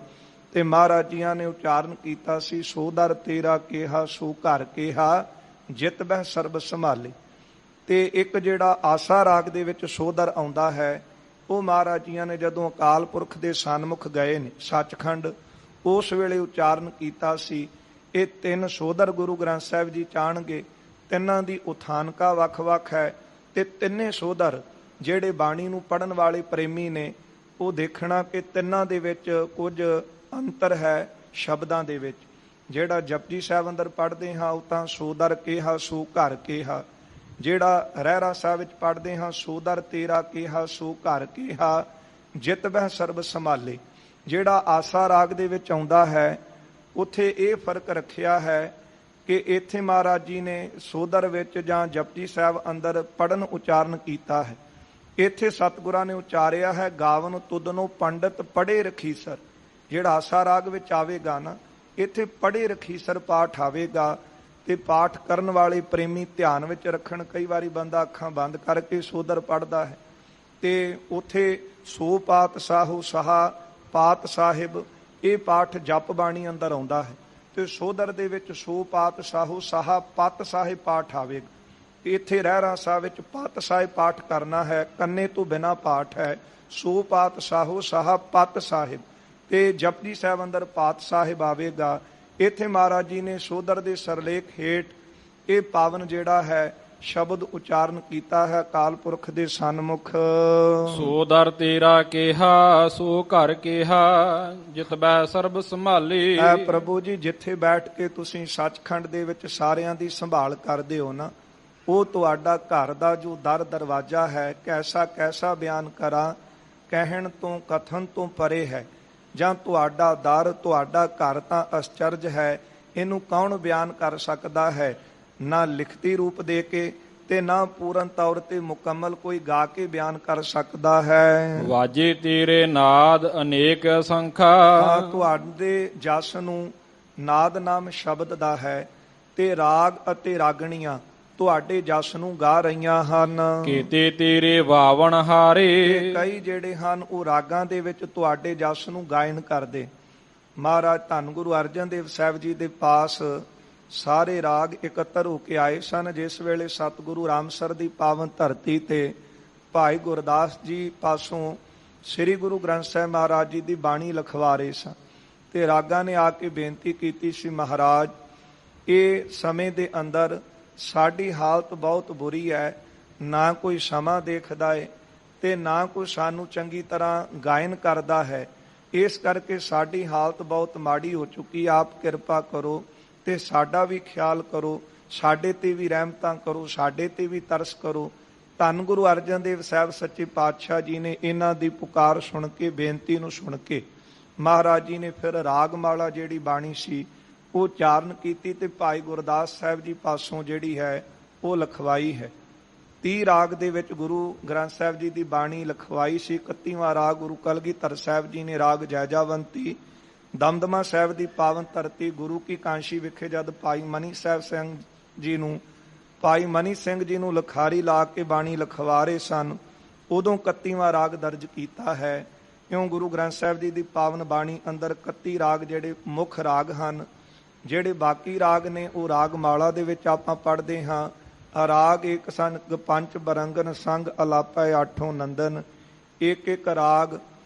ਤੇ ਮਹਾਰਾਜ ਜੀਆਂ ਨੇ ਉਚਾਰਨ ਕੀਤਾ ਸੀ ਸੋਦਰ ਤੇਰਾ ਕਿਹਾ ਸੋ ਘਰ ਕਿਹਾ ਜਿਤ ਬਹਿ ਸਰਬ ਸੰਭਾਲੇ। ਤੇ ਇੱਕ ਜਿਹੜਾ ਆਸਾ ਰਾਗ ਦੇ ਵਿੱਚ ਸੋਦਰ ਆਉਂਦਾ ਹੈ ਉਹ ਮਹਾਰਾਜ ਜੀਆਂ ਨੇ ਜਦੋਂ ਅਕਾਲ ਪੁਰਖ ਦੇ ਸਨਮੁਖ ਗਏ ਨੇ ਸੱਚਖੰਡ, ਉਸ ਵੇਲੇ ਉਚਾਰਨ ਕੀਤਾ ਸੀ। ਇਹ 3 ਸੋਦਰ ਗੁਰੂ ਗ੍ਰੰਥ ਸਾਹਿਬ ਜੀ ਚਾਣਗੇ, ਤਿੰਨਾਂ ਦੀ ਉਥਾਨਕਾ ਵੱਖ-ਵੱਖ ਹੈ ਤੇ ਤਿੰਨੇ ਸੋਦਰ ਜਿਹੜੇ ਬਾਣੀ ਨੂੰ ਪੜ੍ਹਨ ਵਾਲੇ ਪ੍ਰੇਮੀ ਨੇ ਉਹ ਦੇਖਣਾ ਕਿ ਤਿੰਨਾਂ ਦੇ ਵਿੱਚ ਕੁਝ ਅੰਤਰ ਹੈ ਸ਼ਬਦਾਂ ਦੇ ਵਿੱਚ। ਜਿਹੜਾ ਜਪਜੀ ਸਾਹਿਬ ਅੰਦਰ ਪੜ੍ਹਦੇ ਹਾਂ ਉਹ ਤਾਂ ਸੋਦਰ ਕਿਹਾ ਸੋ ਘਰ ਕਿਹਾ, ਜਿਹੜਾ ਰਹਿਰਾਸ ਸਾਹਿਬ ਵਿੱਚ ਪੜ੍ਹਦੇ ਹਾਂ, ਸੋ ਦਰ ਤੇਰਾ ਕਿਹਾ ਸੋ ਘਰ ਕਿਹਾ ਜਿਤ ਬਹਿ ਸਰਬ ਸੰਭਾਲੇ। ਜਿਹੜਾ ਆਸਾ ਰਾਗ ਦੇ ਵਿੱਚ ਆਉਂਦਾ ਹੈ ਉੱਥੇ ਇਹ ਫਰਕ ਰੱਖਿਆ ਹੈ ਕਿ ਇੱਥੇ ਮਹਾਰਾਜ ਜੀ ਨੇ ਸੋਦਰ ਵਿੱਚ ਜਾਂ ਜਪਜੀ ਸਾਹਿਬ ਅੰਦਰ ਪੜਨ ਉਚਾਰਨ ਕੀਤਾ ਹੈ। ਇੱਥੇ ਸਤਿਗੁਰਾਂ ਨੇ ਉਚਾਰਿਆ ਹੈ ਗਾਵਨ ਤੁਧਨੋ ਪੰਡਤ ਪੜ੍ਹੇ ਰਖੀਸਰ। ਜਿਹੜਾ ਆਸਾ ਰਾਗ ਵਿੱਚ ਆਵੇਗਾ ਨਾ, ਇੱਥੇ ਪੜ੍ਹੇ ਰਖੀਸਰ ਪਾਠ ਆਵੇਗਾ ਤੇ ਪਾਠ ਕਰਨ ਵਾਲੇ ਪ੍ਰੇਮੀ ਧਿਆਨ ਵਿੱਚ ਰੱਖਣ। ਕਈ ਵਾਰੀ ਬੰਦਾ ਅੱਖਾਂ ਬੰਦ ਕਰਕੇ ਸੋਦਰ ਪੜ੍ਹਦਾ ਹੈ ਤੇ ਉੱਥੇ ਸੋ ਪਾਤ ਸਾਹੋ ਸਹਾ ਪਾਤ ਸਾਹਿਬ ਇਹ ਪਾਠ ਜਪ ਬਾਣੀ ਅੰਦਰ ਆਉਂਦਾ ਹੈ ਤੇ ਸੋਦਰ ਦੇ ਵਿੱਚ ਸੋ ਪਾਤ ਸਾਹੋ ਸਹਾ ਪਤ ਸਾਹਿਬ ਪਾਠ ਆਵੇਗਾ। ਇੱਥੇ ਰਹਿਰਾਸ ਸਾਹਿਬ ਵਿੱਚ ਪਤ ਸਾਹਿਬ ਪਾਠ ਕਰਨਾ ਹੈ, ਕੰਨੇ ਤੋਂ ਬਿਨਾ ਪਾਠ ਹੈ ਸੋ ਪਾਤ ਸਾਹੋ ਸਹਾ ਪਤ ਸਾਹਿਬ ਤੇ ਜਪਜੀ ਸਾਹਿਬ ਅੰਦਰ ਪਾਤ ਸਾਹਿਬ ਆਵੇਗਾ। ਇੱਥੇ ਮਹਾਰਾਜ ਜੀ ਨੇ ਸੋਦਰ ਦੇ ਸਰਲੇਖ ਹੇਠ ਇਹ ਪਾਵਨ ਜਿਹੜਾ ਹੈ ਸ਼ਬਦ ਉਚਾਰਨ ਕੀਤਾ ਹੈ ਅਕਾਲ ਪੁਰਖ ਦੇ ਸਨਮੁਖ। ਸੋ ਦਰ ਤੇਰਾ ਕਿਹਾ ਸੋ ਘਰ ਕਿਹਾ ਜਿਤ ਬੈ ਸਰਬ ਸੰਭਾਲੀ। ਐ ਪ੍ਰਭੂ ਜੀ, ਜਿੱਥੇ ਬੈਠ ਕੇ ਤੁਸੀਂ ਸੱਚਖੰਡ ਦੇ ਵਿੱਚ ਸਾਰਿਆਂ ਦੀ ਸੰਭਾਲ ਕਰਦੇ ਹੋ ਨਾ, ਉਹ ਤੁਹਾਡਾ ਘਰ ਦਾ ਜੋ ਦਰ ਦਰਵਾਜ਼ਾ ਹੈ, ਕੈਸਾ ਕੈਸਾ ਬਿਆਨ ਕਰਾਂ, ਕਹਿਣ ਤੋਂ ਕਥਨ ਤੋਂ ਪਰੇ ਹੈ। ਜਾਂ ਤੁਹਾਡਾ ਦਰ ਤੁਹਾਡਾ ਘਰ ਤਾਂ ਅਸਚਰਜ ਹੈ, ਇਹਨੂੰ ਕੌਣ ਬਿਆਨ ਕਰ ਸਕਦਾ ਹੈ। ਨਾ ਲਿਖਤੀ ਰੂਪ ਦੇ ਕੇ ਤੇ ਨਾ ਪੂਰਨ ਤੌਰ ਤੇ ਮੁਕੰਮਲ ਕੋਈ ਗਾ ਕੇ ਬਿਆਨ ਕਰ ਸਕਦਾ ਹੈ। ਵਾਜੇ ਤੇਰੇ ਨਾਦ ਅਨੇਕ ਸੰਖਾ। ਤੁਹਾਡੇ ਜਸ ਨੂੰ ਨਾਦ ਨਾਮ ਸ਼ਬਦ ਦਾ ਹੈ ਤੇ ਰਾਗ ਅਤੇ ਰਾਗਣੀਆਂ ਤੁਹਾਡੇ ਜਸ ਨੂੰ ਗਾ ਰਹੀਆਂ ਹਨ। ਕੀਤੇ ਤੇਰੇ ਵਾਵਣ ਹਾਰੇ। ਕਈ ਜਿਹੜੇ ਹਨ ਉਹ ਰਾਗਾਂ ਦੇ ਵਿੱਚ ਤੁਹਾਡੇ ਜਸ ਨੂੰ ਗਾਇਨ ਕਰਦੇ। ਮਹਾਰਾਜ ਧੰਨ ਗੁਰੂ ਅਰਜਨ ਦੇਵ ਸਾਹਿਬ ਜੀ ਦੇ ਪਾਸ ਸਾਰੇ ਰਾਗ ਇਕੱਤਰ ਹੋ ਕੇ ਆਏ ਸਨ। ਜਿਸ ਵੇਲੇ ਸਤਿਗੁਰੂ ਰਾਮਸਰ ਦੀ ਪਾਵਨ ਧਰਤੀ ਤੇ ਭਾਈ ਗੁਰਦਾਸ ਜੀ ਪਾਸੋਂ ਸ੍ਰੀ ਗੁਰੂ ਗ੍ਰੰਥ ਸਾਹਿਬ ਮਹਾਰਾਜ ਜੀ ਦੀ ਬਾਣੀ ਲਿਖਵਾ ਰਹੇ ਸਨ ਤੇ ਰਾਗਾਂ ਨੇ ਆ ਕੇ ਬੇਨਤੀ ਕੀਤੀ ਸੀ, ਮਹਾਰਾਜ ਇਹ ਸਮੇਂ ਦੇ ਅੰਦਰ ਸਾਡੀ ਹਾਲਤ ਬਹੁਤ ਬੁਰੀ ਹੈ, ਨਾ ਕੋਈ ਸਮਾਂ ਦੇਖਦਾ ਹੈ ਤੇ ਨਾ ਕੋਈ ਸਾਨੂੰ ਚੰਗੀ ਤਰ੍ਹਾਂ ਗਾਇਨ ਕਰਦਾ ਹੈ। ਇਸ ਕਰਕੇ ਸਾਡੀ ਹਾਲਤ ਬਹੁਤ ਮਾੜੀ ਹੋ ਚੁੱਕੀ। ਆਪ ਕਿਰਪਾ ਕਰੋ ਤੇ ਸਾਡਾ ਵੀ ਖਿਆਲ ਕਰੋ, ਸਾਡੇ ਤੇ ਵੀ ਰਹਿਮਤਾਂ ਕਰੋ, ਸਾਡੇ ਤੇ ਵੀ ਤਰਸ ਕਰੋ। ਧੰਨ ਗੁਰੂ ਅਰਜਨ ਦੇਵ ਸਾਹਿਬ ਸੱਚੇ ਪਾਤਸ਼ਾਹ ਜੀ ਨੇ ਇਹਨਾਂ ਦੀ ਪੁਕਾਰ ਸੁਣ ਕੇ, ਬੇਨਤੀ ਨੂੰ ਸੁਣ ਕੇ ਮਹਾਰਾਜ ਜੀ ਨੇ ਫਿਰ ਰਾਗਮਾਲਾ ਜਿਹੜੀ ਬਾਣੀ ਸੀ ਉਹ ਉਚਾਰਨ ਕੀਤੀ ਤੇ ਭਾਈ ਗੁਰਦਾਸ ਸਾਹਿਬ ਜੀ ਪਾਸੋਂ ਜਿਹੜੀ ਹੈ ਉਹ ਲਿਖਵਾਈ ਹੈ। 30 ਰਾਗ ਦੇ ਵਿੱਚ ਗੁਰੂ ਗ੍ਰੰਥ ਸਾਹਿਬ ਜੀ ਦੀ ਬਾਣੀ ਲਿਖਵਾਈ ਸੀ। 31ਵਾਂ ਰਾਗ ਗੁਰੂ ਕਲਗੀਧਰ ਸਾਹਿਬ ਜੀ ਨੇ ਰਾਗ ਜੈਜਾਵੰਤੀ। ਦਮਦਮਾ ਸਾਹਿਬ ਦੀ ਪਾਵਨ ਧਰਤੀ ਗੁਰੂ ਕੀ ਕਾਂਸ਼ੀ ਵਿਖੇ ਜਦ ਭਾਈ ਮਨੀ ਸਾਹਿਬ ਸਿੰਘ ਜੀ ਨੂੰ ਲਿਖਾਰੀ ਲਾ ਕੇ ਬਾਣੀ ਲਿਖਵਾ ਰਹੇ ਸਨ, ਉਦੋਂ 31ਵਾਂ ਰਾਗ ਦਰਜ ਕੀਤਾ ਹੈ। ਕਿਉਂ ਗੁਰੂ ਗ੍ਰੰਥ ਸਾਹਿਬ ਜੀ ਦੀ ਪਾਵਨ ਬਾਣੀ ਅੰਦਰ 31 ਰਾਗ ਜਿਹੜੇ ਮੁੱਖ ਰਾਗ ਹਨ। ਜਿਹੜੇ ਬਾਕੀ ਰਾਗ ਨੇ ਉਹ ਰਾਗਮਾਲਾ ਦੇ ਵਿੱਚ ਆਪਾਂ ਪੜ੍ਹਦੇ ਹਾਂ। ਰਾਗ ਏਕ ਸੰਗ ਪੰਜ ਬਰੰਗਨ ਸੰਗ ਅਲਾਪੈ ਆਠੋਂ ਨੰਦਨ। ਇੱਕ ਇੱਕ ਰਾਗ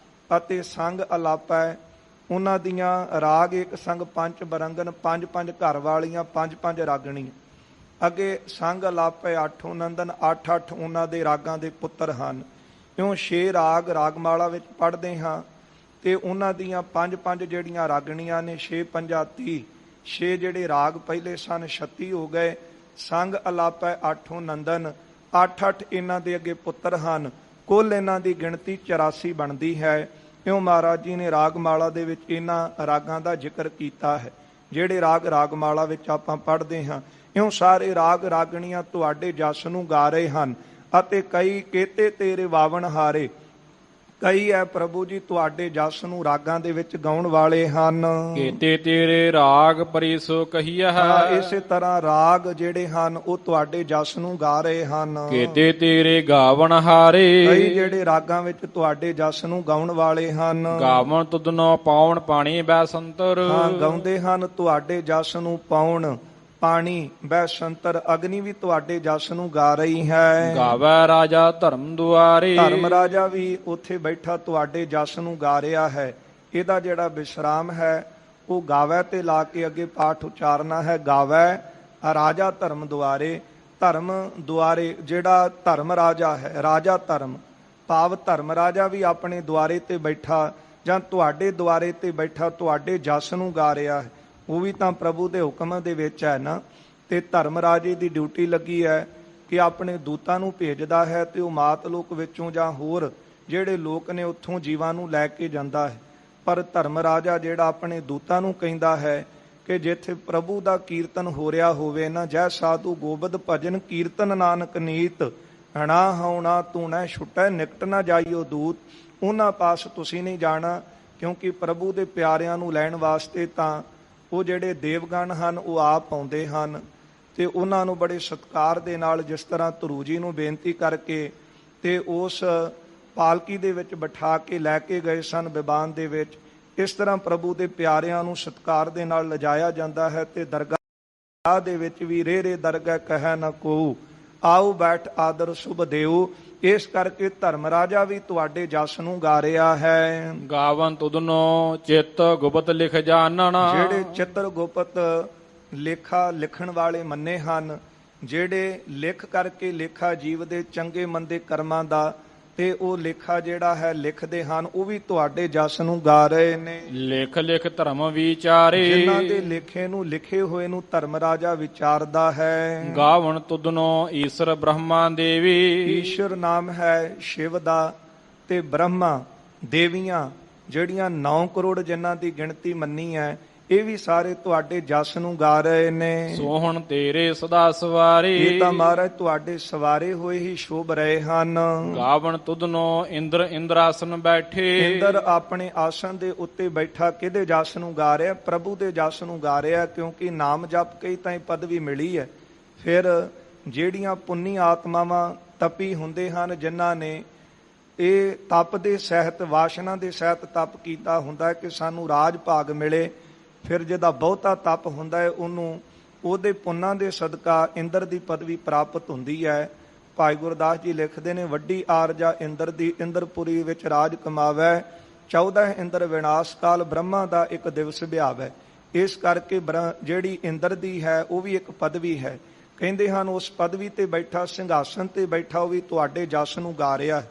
ਅਤੇ ਸੰਗ ਅਲਾਪੈ ਉਹਨਾਂ ਦੀਆਂ ਰਾਗ ਏਕ ਸੰਗ ਪੰਜ ਬਰੰਗਨ, ਪੰਜ ਪੰਜ ਘਰ ਵਾਲੀਆਂ, ਪੰਜ ਪੰਜ ਰਾਗਣੀਆਂ। ਅੱਗੇ ਸੰਗ ਅਲਾਪੈ ਆਠੋਂ ਨੰਦਨ, ਅੱਠ ਅੱਠ ਉਹਨਾਂ ਦੇ ਰਾਗਾਂ ਦੇ ਪੁੱਤਰ ਹਨ। ਇਉਂ 6 ਰਾਗ ਰਾਗਮਾਲਾ ਵਿੱਚ ਪੜ੍ਹਦੇ ਹਾਂ ਤੇ ਉਹਨਾਂ ਦੀਆਂ ਪੰਜ ਪੰਜ ਜਿਹੜੀਆਂ ਰਾਗਣੀਆਂ ਨੇ, 6 ਪੰਜਾ 30, 6 ਜਿਹੜੇ ਰਾਗ ਪਹਿਲੇ ਸਨ 36 ਹੋ ਗਏ। ਸੰਗ ਅਲਾਪੈ ਆਠੋਂ ਨੰਦਨ, ਅੱਠ ਅੱਠ ਇਹਨਾਂ ਦੇ ਅੱਗੇ ਪੁੱਤਰ ਹਨ। ਕੁੱਲ ਇਹਨਾਂ ਦੀ ਗਿਣਤੀ 84 ਬਣਦੀ ਹੈ। ਇਉਂ ਮਹਾਰਾਜ ਜੀ ਨੇ ਰਾਗਮਾਲਾ ਦੇ ਵਿੱਚ ਇਹਨਾਂ ਰਾਗਾਂ ਦਾ ਜ਼ਿਕਰ ਕੀਤਾ ਹੈ ਜਿਹੜੇ ਰਾਗ ਰਾਗਮਾਲਾ ਵਿੱਚ ਆਪਾਂ ਪੜ੍ਹਦੇ ਹਾਂ। ਇਉਂ ਸਾਰੇ ਰਾਗ ਰਾਗਣੀਆਂ ਤੁਹਾਡੇ ਜਸ ਨੂੰ ਗਾ ਰਹੇ ਹਨ ਅਤੇ ਕਈ ਕੇਤੇ ਤੇਰੇ ਵਾਵਣ ਹਾਰੇ, ਕਈ ਹੈ ਪ੍ਰਭੂ ਜੀ ਤੁਹਾਡੇ ਜਸ ਨੂੰ ਰਾਗਾਂ ਦੇ ਵਿੱਚ ਗਾਉਣ ਵਾਲੇ ਹਨ। ਕੀਤੇ ਤੇਰੇ ਰਾਗ ਪਰਿਸੋ ਕਹੀਆ ਹੈ। ਇਸੇ ਤਰ੍ਹਾਂ ਰਾਗ ਜਿਹੜੇ ਹਨ ਉਹ ਤੁਹਾਡੇ ਜਸ ਨੂੰ ਗਾ ਰਹੇ ਹਨ। ਕੀਤੇ ਤੇਰੇ ਗਾਵਣ ਹਾਰੇ। ਕਈ ਜਿਹੜੇ ਰਾਗਾਂ ਵਿੱਚ ਤੁਹਾਡੇ ਜਸ ਨੂੰ ਗਾਉਣ ਵਾਲੇ ਹਨ। ਗਾਵਣ ਤੁਧਨੋ ਪਾਉਣ ਪਾਣੀ ਬੈ ਸੰਤਰ। ਗਾਉਂਦੇ ਹਨ ਤੁਹਾਡੇ ਜਸ ਨੂੰ ਪਾਉਣ ਪਾਣੀ ਬੈ ਸੰਤਰ। ਅਗਨੀ ਵੀ ਤੁਹਾਡੇ ਜਸ ਨੂੰ ਗਾ ਰਹੀ ਹੈ। ਗਾਵੈ ਰਾਜਾ ਧਰਮ ਦੁਆਰੇ। ਧਰਮ ਰਾਜਾ ਵੀ ਉੱਥੇ ਬੈਠਾ ਤੁਹਾਡੇ ਜਸ ਨੂੰ ਗਾ ਰਿਹਾ ਹੈ। ਇਹਦਾ ਜਿਹੜਾ ਵਿਸ਼ਰਾਮ ਹੈ ਉਹ ਗਾਵੈ ਤੇ ਲਾ ਕੇ ਅੱਗੇ ਪਾਠ ਉਚਾਰਨਾ ਹੈ। ਗਾਵੈ ਰਾਜਾ ਧਰਮ ਦੁਆਰੇ। ਧਰਮ ਦੁਆਰੇ ਜਿਹੜਾ ਧਰਮ ਰਾਜਾ ਹੈ, ਰਾਜਾ ਧਰਮ ਭਾਵ ਧਰਮ ਰਾਜਾ ਵੀ ਆਪਣੇ ਦੁਆਰੇ ਤੇ ਬੈਠਾ ਜਾਂ ਤੁਹਾਡੇ ਦੁਆਰੇ ਤੇ ਬੈਠਾ ਤੁਹਾਡੇ ਜਸ ਨੂੰ ਗਾ ਰਿਹਾ ਹੈ। ਉਹ ਵੀ ਤਾਂ ਪ੍ਰਭੂ ਦੇ ਹੁਕਮ ਦੇ ਵਿੱਚ ਹੈ ਨਾ। ਤੇ ਧਰਮ ਰਾਜੇ ਦੀ ਡਿਊਟੀ ਲੱਗੀ ਹੈ ਕਿ ਆਪਣੇ ਦੂਤਾਂ ਨੂੰ ਭੇਜਦਾ ਹੈ ਤੇ ਉਹ ਮਾਤ ਲੋਕ ਵਿੱਚੋਂ ਜਾਂ ਹੋਰ ਜਿਹੜੇ ਲੋਕ ਨੇ ਉੱਥੋਂ ਜੀਵਾਂ ਨੂੰ ਲੈ ਕੇ ਜਾਂਦਾ ਹੈ। ਪਰ ਧਰਮ ਰਾਜਾ ਜਿਹੜਾ ਆਪਣੇ ਦੂਤਾਂ ਨੂੰ ਕਹਿੰਦਾ ਹੈ ਕਿ ਜਿੱਥੇ ਪ੍ਰਭੂ ਦਾ ਕੀਰਤਨ ਹੋ ਰਿਹਾ ਹੋਵੇ ਨਾ, ਜੈ ਸਾਧੂ ਗੋਬਿੰਦ ਭਜਨ ਕੀਰਤਨ ਨਾਨਕ ਨੀਤ, ਹਣਾ ਹਉਣਾ ਤੂੰ ਨਾ ਛੁੱਟੈ ਨਿਕਟ ਨਾ ਜਾਈਓ ਦੂਤ, ਉਹਨਾਂ ਪਾਸ ਤੁਸੀਂ ਨਹੀਂ ਜਾਣਾ। ਕਿਉਂਕਿ ਪ੍ਰਭੂ ਦੇ ਪਿਆਰਿਆਂ ਨੂੰ ਲੈਣ ਵਾਸਤੇ ਤਾਂ ਉਹ ਜਿਹੜੇ ਦੇਵਗਣ ਹਨ ਉਹ ਆਪ ਆਉਂਦੇ ਹਨ ਤੇ ਉਹਨਾਂ ਨੂੰ ਬੜੇ ਸਤਿਕਾਰ ਦੇ ਨਾਲ, ਜਿਸ ਤਰ੍ਹਾਂ ਧਰੂ ਜੀ ਨੂੰ ਬੇਨਤੀ ਕਰਕੇ ਤੇ ਉਸ ਪਾਲਕੀ ਦੇ ਵਿੱਚ ਬਿਠਾ ਕੇ ਲੈ ਕੇ ਗਏ ਸਨ ਬਿਬਾਨ ਦੇ ਵਿੱਚ, ਇਸ ਤਰ੍ਹਾਂ ਪ੍ਰਭੂ ਦੇ ਪਿਆਰਿਆਂ ਨੂੰ ਸਤਿਕਾਰ ਦੇ ਨਾਲ ਲਿਜਾਇਆ ਜਾਂਦਾ ਹੈ। ਤੇ ਦਰਗਾਹ ਦੇ ਵਿੱਚ ਵੀ ਰੇ ਦਰਗਾਹ ਕਹਿ ਨਾ ਕੋ, ਆਓ ਬੈਠ ਆਦਰ ਸੁਭ ਦੇਉ। ਇਸ ਕਰਕੇ ਧਰਮ ਰਾਜਾ ਵੀ ਤੁਹਾਡੇ ਜਸ ਨੂੰ ਗਾ ਰਿਹਾ ਹੈ। ਗਾਵਨ ਤੁਧਨੋ ਚਿੱਤ ਗੁਪਤ ਲਿਖ ਜਾਣਨਾ, ਜਿਹੜੇ ਚਿੱਤਰ ਗੁਪਤ ਲੇਖਾ ਲਿਖਣ ਵਾਲੇ ਮੰਨੇ ਹਨ, ਜਿਹੜੇ ਲਿਖ ਕਰਕੇ ਲੇਖਾ ਜੀਵ ਦੇ ਚੰਗੇ ਮੰਦੇ ਕਰਮਾਂ ਦਾ ਤੇ ਉਹ ਲੇਖਾ ਜਿਹੜਾ ਹੈ ਲਿਖਦੇ ਹਨ, ਉਹ ਵੀ ਤੁਹਾਡੇ ਜਸ ਨੂੰ ਗਾ ਰਹੇ ਨੇ। ਲਿਖ ਲਿਖ ਧਰਮ ਵਿਚਾਰੇ, ਜਿਨ੍ਹਾਂ ਦੇ ਲਿਖੇ ਨੂੰ ਲਿਖੇ ਹੋਏ ਨੂੰ ਧਰਮ ਰਾਜਾ ਵਿਚਾਰਦਾ ਹੈ। ਗਾਵਨ ਤੁਧਨੋ ਈਸ਼ਰ ਬ੍ਰਹਮਾ ਦੇਵੀ, ਈਸ਼ਰ ਨਾਮ ਹੈ ਸ਼ਿਵ ਦਾ ਤੇ ਬ੍ਰਹਮਾ ਦੇਵੀਆਂ ਜਿਹੜੀਆਂ 9 ਕਰੋੜ ਜਿਨ੍ਹਾਂ ਦੀ ਗਿਣਤੀ ਮੰਨੀ ਹੈ, ਇਹ ਵੀ ਸਾਰੇ ਤੁਹਾਡੇ ਜਸ ਨੂੰ ਗਾ ਰਹੇ ਨੇ। ਸੋਹਣ ਤੇਰੇ ਸਦਾ ਸਵਾਰੇ, ਇਹ ਤਾਂ ਮਹਾਰਾਜ ਤੁਹਾਡੇ ਸਵਾਰੇ ਹੋਏ ਹੀ ਸ਼ੋਭ ਰਹੇ ਹਨ। ਗਾਵਨ ਤੁਧਨੋ ਇੰਦਰ ਇੰਦਰਾਸਨ ਬੈਠੇ, ਇੰਦਰ ਆਪਣੇ ਆਸਣ ਦੇ ਉੱਤੇ ਬੈਠਾ ਕਿਹਦੇ ਜਸ ਨੂੰ ਗਾ ਰਿਹਾ? ਪ੍ਰਭੂ ਦੇ ਜਸ ਨੂੰ ਗਾ ਰਿਹਾ, ਕਿਉਂਕਿ ਨਾਮ ਜਪ ਕੇ ਤਾਂ ਇਹ ਪਦਵੀ ਮਿਲੀ ਹੈ। ਫਿਰ ਜਿਹੜੀਆਂ ਪੁੰਨੀ ਆਤਮਾਵਾਂ ਤਪੀ ਹੁੰਦੇ ਹਨ, ਜਿਨ੍ਹਾਂ ਨੇ ਇਹ ਤਪ ਦੇ ਸਹਿਤ ਵਾਸ਼ਨਾ ਦੇ ਸਹਿਤ ਤਪ ਕੀਤਾ ਹੁੰਦਾ ਕਿ ਸਾਨੂੰ ਰਾਜ ਭਾਗ ਮਿਲੇ, ਫਿਰ ਜਿਹਦਾ ਬਹੁਤਾ ਤਪ ਹੁੰਦਾ ਹੈ ਉਹਨੂੰ ਉਹਦੇ ਪੁੰਨਾਂ ਦੇ ਸਦਕਾ ਇੰਦਰ ਦੀ ਪਦਵੀ ਪ੍ਰਾਪਤ ਹੁੰਦੀ ਹੈ। ਭਾਈ ਗੁਰਦਾਸ ਜੀ ਲਿਖਦੇ ਨੇ, ਵੱਡੀ ਆਰਜਾ ਇੰਦਰ ਦੀ, ਇੰਦਰਪੁਰੀ ਵਿੱਚ ਰਾਜ ਕਮਾਵੈ, 14 ਇੰਦਰ ਵਿਨਾਸ਼ ਕਾਲ, ਬ੍ਰਹਮਾ ਦਾ ਇੱਕ ਦਿਵਸ ਵਿਆਵੈ। ਇਸ ਕਰਕੇ ਜਿਹੜੀ ਇੰਦਰ ਦੀ ਹੈ ਉਹ ਵੀ ਇੱਕ ਪਦਵੀ ਹੈ। ਕਹਿੰਦੇ ਹਨ ਉਸ ਪਦਵੀ ਤੇ ਬੈਠਾ, ਸਿੰਘਾਸਨ ਤੇ ਬੈਠਾ, ਉਹ ਵੀ ਤੁਹਾਡੇ ਜਸ ਨੂੰ ਗਾ ਰਿਹਾ।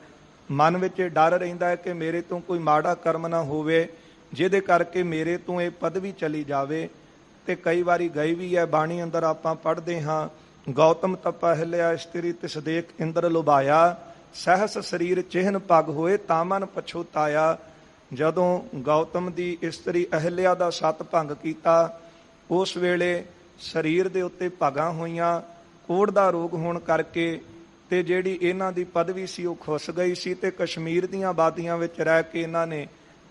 ਮਨ ਵਿੱਚ ਡਰ ਰਹਿੰਦਾ ਹੈ ਕਿ ਮੇਰੇ ਤੋਂ ਕੋਈ ਮਾੜਾ ਕਰਮ ਨਾ ਹੋਵੇ ਜਿਹਦੇ ਕਰਕੇ ਮੇਰੇ ਤੋਂ ਇਹ ਪਦਵੀ ਚਲੀ ਜਾਵੇ। ਤੇ ਕਈ ਵਾਰੀ ਗਈ ਵੀ ਹੈ, ਬਾਣੀ ਅੰਦਰ ਆਪਾਂ ਪੜ੍ਹਦੇ ਹਾਂ, ਗੌਤਮ ਤਪਾ ਹਿਲਿਆ ਇਸਤਰੀ ਤਿਸ ਦੇਖ ਇੰਦਰ ਲੁਭਾਇਆ, ਸਹਿਸ ਸਰੀਰ ਚਿਹਨ ਪਗ ਹੋਏ ਤਾਂ ਮਨ ਪਛੋਤਾਇਆ। ਜਦੋਂ ਗੌਤਮ ਦੀ ਇਸਤਰੀ ਅਹਿਲਿਆ ਦਾ ਸਤ ਭੰਗ ਕੀਤਾ, ਉਸ ਵੇਲੇ ਸਰੀਰ ਦੇ ਉੱਤੇ ਭਗਾਂ ਹੋਈਆਂ, ਕੋੜ ਦਾ ਰੋਗ ਹੋਣ ਕਰਕੇ ਤੇ ਜਿਹੜੀ ਇਹਨਾਂ ਦੀ ਪਦਵੀ ਸੀ ਉਹ ਖੁੱਸ ਗਈ ਸੀ ਤੇ ਕਸ਼ਮੀਰ ਦੀਆਂ ਬਾਦੀਆਂ ਵਿੱਚ ਰਹਿ ਕੇ ਇਹਨਾਂ ਨੇ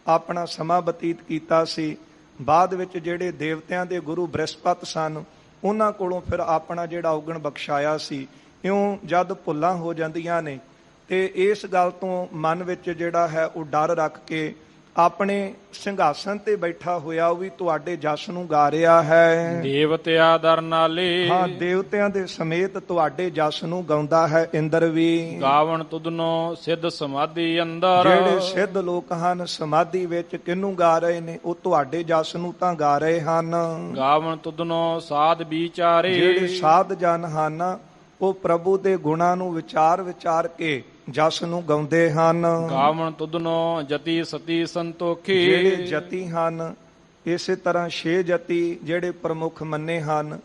ਆਪਣਾ ਸਮਾਂ ਬਤੀਤ ਕੀਤਾ ਸੀ। ਬਾਅਦ ਵਿੱਚ ਜਿਹੜੇ ਦੇਵਤਿਆਂ ਦੇ ਗੁਰੂ ਬ੍ਰਹਸਪਤ ਸਨ, ਉਹਨਾਂ ਕੋਲੋਂ ਫਿਰ ਆਪਣਾ ਜਿਹੜਾ ਔਗਣ ਬਖਸ਼ਾਇਆ ਸੀ। ਇਉਂ ਜਦ ਭੁੱਲਾਂ ਹੋ ਜਾਂਦੀਆਂ ਨੇ ਤੇ ਇਸ ਗੱਲ ਤੋਂ ਮਨ ਵਿੱਚ ਜਿਹੜਾ ਹੈ ਉਹ ਡਰ ਰੱਖ ਕੇ ਆਪਣੇ ਸਿੰਘਾਸਨ ਤੇ ਬੈਠਾ ਹੋਇਆ ਉਹ ਵੀ ਤੁਹਾਡੇ ਜਸ ਨੂੰ ਗਾ ਰਿਹਾ ਹੈ। ਦੇਵਤਿਆ ਦਰ ਨਾਲੇ, ਹਾਂ, ਦੇਵਤਿਆਂ ਦੇ ਸਮੇਤ ਤੁਹਾਡੇ ਜਸ ਨੂੰ ਗਾਉਂਦਾ ਹੈ ਇੰਦਰ ਵੀ। ਗਾਵਨ ਤੁਧਨੋ ਸਿੱਧ ਸਮਾਧੀ ਅੰਦਰ, ਜਿਹੜੇ ਸਿੱਧ ਲੋਕ ਹਨ ਸਮਾਧੀ ਵਿੱਚ ਕਿਹਨੂੰ ਗਾ ਰਹੇ ਨੇ? ਉਹ ਤੁਹਾਡੇ ਜਸ ਨੂੰ ਤਾਂ ਗਾ ਰਹੇ ਹਨ। ਗਾਵਨ ਤੁਧਨੋ ਸਾਧ ਵਿਚਾਰੇ, ਜਿਹੜੇ ਸਾਧ ਜਨ ਹਨ ਉਹ ਪ੍ਰਭੂ ਦੇ ਗੁਣਾਂ ਨੂੰ ਵਿਚਾਰ ਵਿਚਾਰ ਕੇ ਜਸ ਨੂੰ ਗਾਉਂਦੇ ਹਨ। ਗਾਵਨ ਤੁਧਨੋ ਜਤੀ ਸਤੀ ਸੰਤੋਖੀ, ਜਿਹੜੇ ਜਤੀ ਹਨ, ਇਸੇ ਤਰ੍ਹਾਂ 6 ਜਤੀ ਜਿਹੜੇ ਪ੍ਰਮੁੱਖ ਮੰਨੇ ਹਨ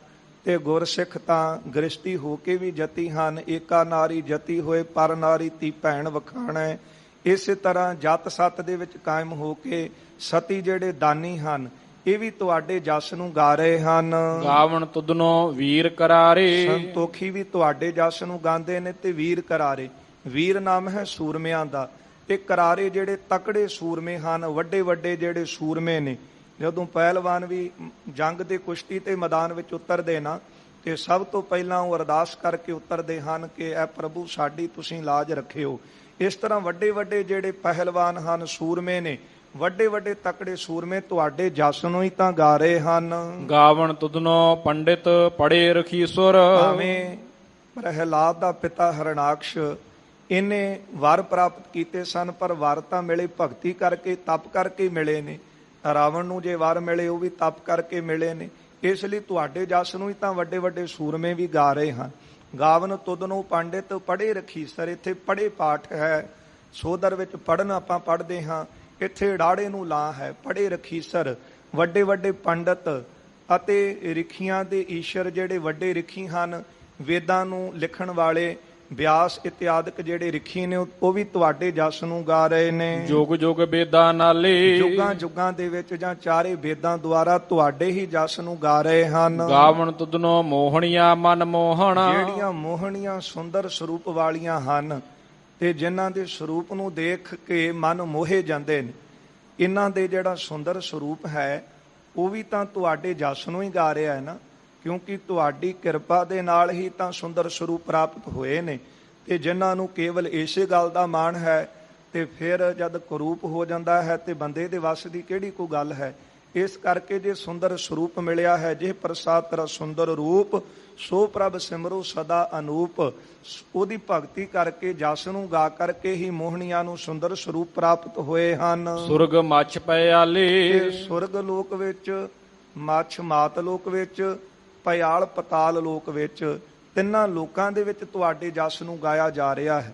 ਤੇ ਗੁਰਸਿੱਖ ਤਾਂ ਗ੍ਰਸਤੀ ਹੋ ਕੇ ਵੀ ਜਤੀ ਹਨ। ਏਕਾ ਨਾਰੀ ਜਤੀ ਹੋਏ ਪਰ ਨਾਰੀ ਤੀ ਭੈਣ ਵਖਾਣੈ। ਇਸੇ ਤਰ੍ਹਾਂ ਜਤ ਸਤ ਦੇ ਵਿੱਚ ਕਾਇਮ ਹੋ ਕੇ ਸਤੀ ਜਿਹੜੇ ਦਾਨੀ ਹਨ, ਇਹ ਵੀ ਤੁਹਾਡੇ ਜਸ ਨੂੰ ਗਾ ਰਹੇ ਹਨ। ਗਾਵਨ ਤੁਧਨੋ ਵੀਰ ਕਰਾਰੇ, ਸੰਤੋਖੀ ਵੀ ਤੁਹਾਡੇ ਜਸ ਨੂੰ ਗਾਉਂਦੇ ਨੇ ਤੇ ਵੀਰ ਕਰਾਰੇ। ਵੀਰ ਨਾਮ ਹੈ ਸੂਰਮਿਆਂ ਦਾ ਤੇ ਕਰਾਰੇ ਜਿਹੜੇ ਤਕੜੇ ਸੂਰਮੇ ਹਨ, ਵੱਡੇ ਵੱਡੇ ਜਿਹੜੇ ਸੂਰਮੇ ਨੇ। ਜਦੋਂ ਪਹਿਲਵਾਨ ਵੀ ਜੰਗ ਦੇ ਕੁਸ਼ਤੀ ਤੇ ਮੈਦਾਨ ਵਿੱਚ ਉਤਰਦੇ ਨਾ ਤੇ ਸਭ ਤੋਂ ਪਹਿਲਾਂ ਉਹ ਅਰਦਾਸ ਕਰਕੇ ਉਤਰਦੇ ਹਨ ਕਿ ਐ ਪ੍ਰਭੂ ਸਾਡੀ ਤੁਸੀਂ ਲਾਜ ਰੱਖਿਓ। ਇਸ ਤਰ੍ਹਾਂ ਵੱਡੇ ਵੱਡੇ ਜਿਹੜੇ ਪਹਿਲਵਾਨ ਹਨ, ਸੂਰਮੇ ਨੇ, ਵੱਡੇ ਵੱਡੇ ਤਕੜੇ ਸੂਰਮੇ ਤੁਹਾਡੇ ਜਸ ਨੂੰ ਹੀ ਤਾਂ ਗਾ ਰਹੇ ਹਨ। ਗਾਵਨ ਤੁਧਨੋ ਪੰਡਿਤ ਪੜੇ ਰਖੀਸੁਰ, ਭਾਵੇਂ ਪ੍ਰਹਿਲਾਦ ਦਾ ਪਿਤਾ ਹਰਨਾਕਸ਼ ਇਹਨੇ ਵਰ ਪ੍ਰਾਪਤ ਕੀਤੇ ਸਨ, ਪਰ ਵਰ ਤਾਂ ਮਿਲੇ ਭਗਤੀ ਕਰਕੇ, ਤਪ ਕਰਕੇ ਮਿਲੇ ਨੇ। ਰਾਵਣ ਨੂੰ ਜੇ ਵਰ ਮਿਲੇ ਉਹ ਵੀ ਤਪ ਕਰਕੇ ਮਿਲੇ ਨੇ। ਇਸ ਲਈ ਤੁਹਾਡੇ ਜਸ ਨੂੰ ਹੀ ਤਾਂ ਵੱਡੇ ਵੱਡੇ ਸੂਰਮੇ ਵੀ ਗਾ ਰਹੇ ਹਨ। ਗਾਵਨ ਤੁਧਨੋ ਪੰਡਿਤ ਪੜੇ ਰਖੀਸਰ, ਇੱਥੇ ਪੜੇ ਪਾਠ ਹੈ, ਸੋਦਰ ਵਿੱਚ ਪੜਨ ਆਪਾਂ ਪੜ੍ਹਦੇ ਹਾਂ, ਇੱਥੇ ੜਾੜੇ ਨੂੰ ਲਾ ਹੈ। ਪੜੇ ਰਖੀਸਰ, ਵੱਡੇ ਵੱਡੇ ਪੰਡਤ ਅਤੇ ਰਿਖੀਆਂ ਦੇ ਈਸ਼ਰ ਜਿਹੜੇ ਵੱਡੇ ਰਿਖੀ ਹਨ, ਵੇਦਾਂ ਨੂੰ ਲਿਖਣ ਵਾਲੇ ਵਿਆਸ ਇਤਿਆਦਿਕ ਜਿਹੜੇ ਰਿਖੀ ਨੇ ਉਹ ਵੀ ਤੁਹਾਡੇ ਜਸ ਨੂੰ ਗਾ ਰਹੇ ਨੇ। ਜੁਗ ਜੁਗ ਬੇਦਾਂ ਨਾਲੇ ਜੁਗਾਂ ਜੁਗਾਂ ਦੇ ਵਿੱਚ ਜਾਂ ਚਾਰੇ ਵੇਦਾਂ ਦੁਆਰਾ ਤੁਹਾਡੇ ਹੀ ਜਸ ਨੂੰ ਗਾ ਰਹੇ ਹਨ। ਗਾਵਣ ਤੁਧਨੋ ਮੋਹਣੀਆਂ ਮਨ ਮੋਹਣ, ਜਿਹੜੀਆਂ ਮੋਹਣੀਆਂ ਸੁੰਦਰ ਸਰੂਪ ਵਾਲੀਆਂ ਹਨ ਤੇ ਜਿਨ੍ਹਾਂ ਦੇ ਸਰੂਪ ਨੂੰ ਦੇਖ ਕੇ ਮਨ ਮੋਹੇ ਜਾਂਦੇ ਨੇ, ਇਹਨਾਂ ਦੇ ਜਿਹੜਾ ਸੁੰਦਰ ਸਰੂਪ ਹੈ ਉਹ ਵੀ ਤਾਂ ਤੁਹਾਡੇ ਜਸ ਨੂੰ ਹੀ ਗਾ ਰਿਹਾ ਹੈ ਨਾ, ਕਿਉਂਕਿ ਤੁਹਾਡੀ ਕਿਰਪਾ ਦੇ ਨਾਲ ਹੀ ਤਾਂ ਸੁੰਦਰ ਸਰੂਪ ਪ੍ਰਾਪਤ ਹੋਏ ਨੇ। ਤੇ ਜਿਨ੍ਹਾਂ ਨੂੰ ਕੇਵਲ ਇਸੇ ਗੱਲ ਦਾ ਮਾਣ ਹੈ ਤੇ ਫਿਰ ਜਦ ਕਰੂਪ ਹੋ ਜਾਂਦਾ ਹੈ ਤੇ ਬੰਦੇ ਦੇ ਵੱਸ ਦੀ ਕਿਹੜੀ ਕੋਈ ਗੱਲ ਹੈ। ਇਸ ਕਰਕੇ ਜੇ ਸੁੰਦਰ ਸਰੂਪ ਮਿਲਿਆ ਹੈ, ਜੇ ਪ੍ਰਸਾਦ ਤੇਰਾ ਸੁੰਦਰ ਰੂਪ, ਸੋ ਪ੍ਰਭ ਸਿਮਰੋ ਸਦਾ ਅਨੂਪ। ਉਹਦੀ ਭਗਤੀ ਕਰਕੇ ਜਸ ਨੂੰ ਗਾ ਕਰਕੇ ਹੀ ਮੋਹਣੀਆਂ ਨੂੰ ਸੁੰਦਰ ਸਰੂਪ ਪ੍ਰਾਪਤ ਹੋਏ ਹਨ। ਸੁਰਗ ਮੱਛ ਪਿਆਲੇ, ਤੇ ਸੁਰਗ ਲੋਕ ਵਿੱਚ, ਮੱਛ ਮਾਤ ਲੋਕ ਵਿੱਚ, ਪਿਆਲ ਪਤਾਲ ਲੋਕ ਵਿੱਚ, ਤਿੰਨਾਂ ਲੋਕਾਂ ਦੇ ਵਿੱਚ ਤੁਹਾਡੇ ਜਸ ਨੂੰ ਗਾਇਆ ਜਾ ਰਿਹਾ ਹੈ।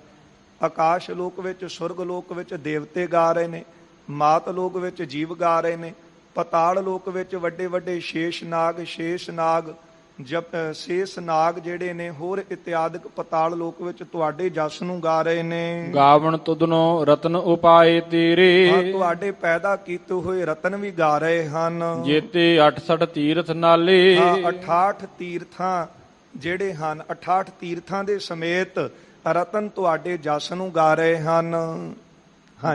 ਆਕਾਸ਼ ਲੋਕ ਵਿੱਚ, ਸੁਰਗ ਲੋਕ ਵਿੱਚ ਦੇਵਤੇ ਗਾ ਰਹੇ ਨੇ, ਮਾਤ ਲੋਕ ਵਿੱਚ ਜੀਵ ਗਾ ਰਹੇ ਨੇ, ਪਤਾਲ ਲੋਕ ਵਿੱਚ ਵੱਡੇ ਵੱਡੇ ਸ਼ੇਸ਼ ਨਾਗ, ਸ਼ੇਸ਼ ਨਾਗ, ਸ਼ੇਸ਼ ਨਾਗ ਜਿਹੜੇ ਨੇ, ਹੋਰ ਇਤਿਆਦਿਕ ਪਤਾਲ ਲੋਕ ਵਿੱਚ ਤੁਹਾਡੇ ਜਸ ਨੂੰ ਗਾ ਰਹੇ ਨੇ। ਗਾਵਣ ਤੁਧਨੋ ਰਤਨ ਉਪਾਏ ਤੇਰੇ, ਤੁਹਾਡੇ ਪੈਦਾ ਕੀਤੇ ਹੋਏ ਰਤਨ ਵੀ ਗਾ ਰਹੇ ਹਨ। ਜੇਤੇ 68 ਤੀਰਥ ਨਾਲੇ, 68 ਤੀਰਥਾਂ ਜਿਹੜੇ ਹਨ, 68 ਤੀਰਥਾਂ ਦੇ ਸਮੇਤ ਰਤਨ ਤੁਹਾਡੇ ਜਸ ਨੂੰ ਗਾ ਰਹੇ ਹਨ।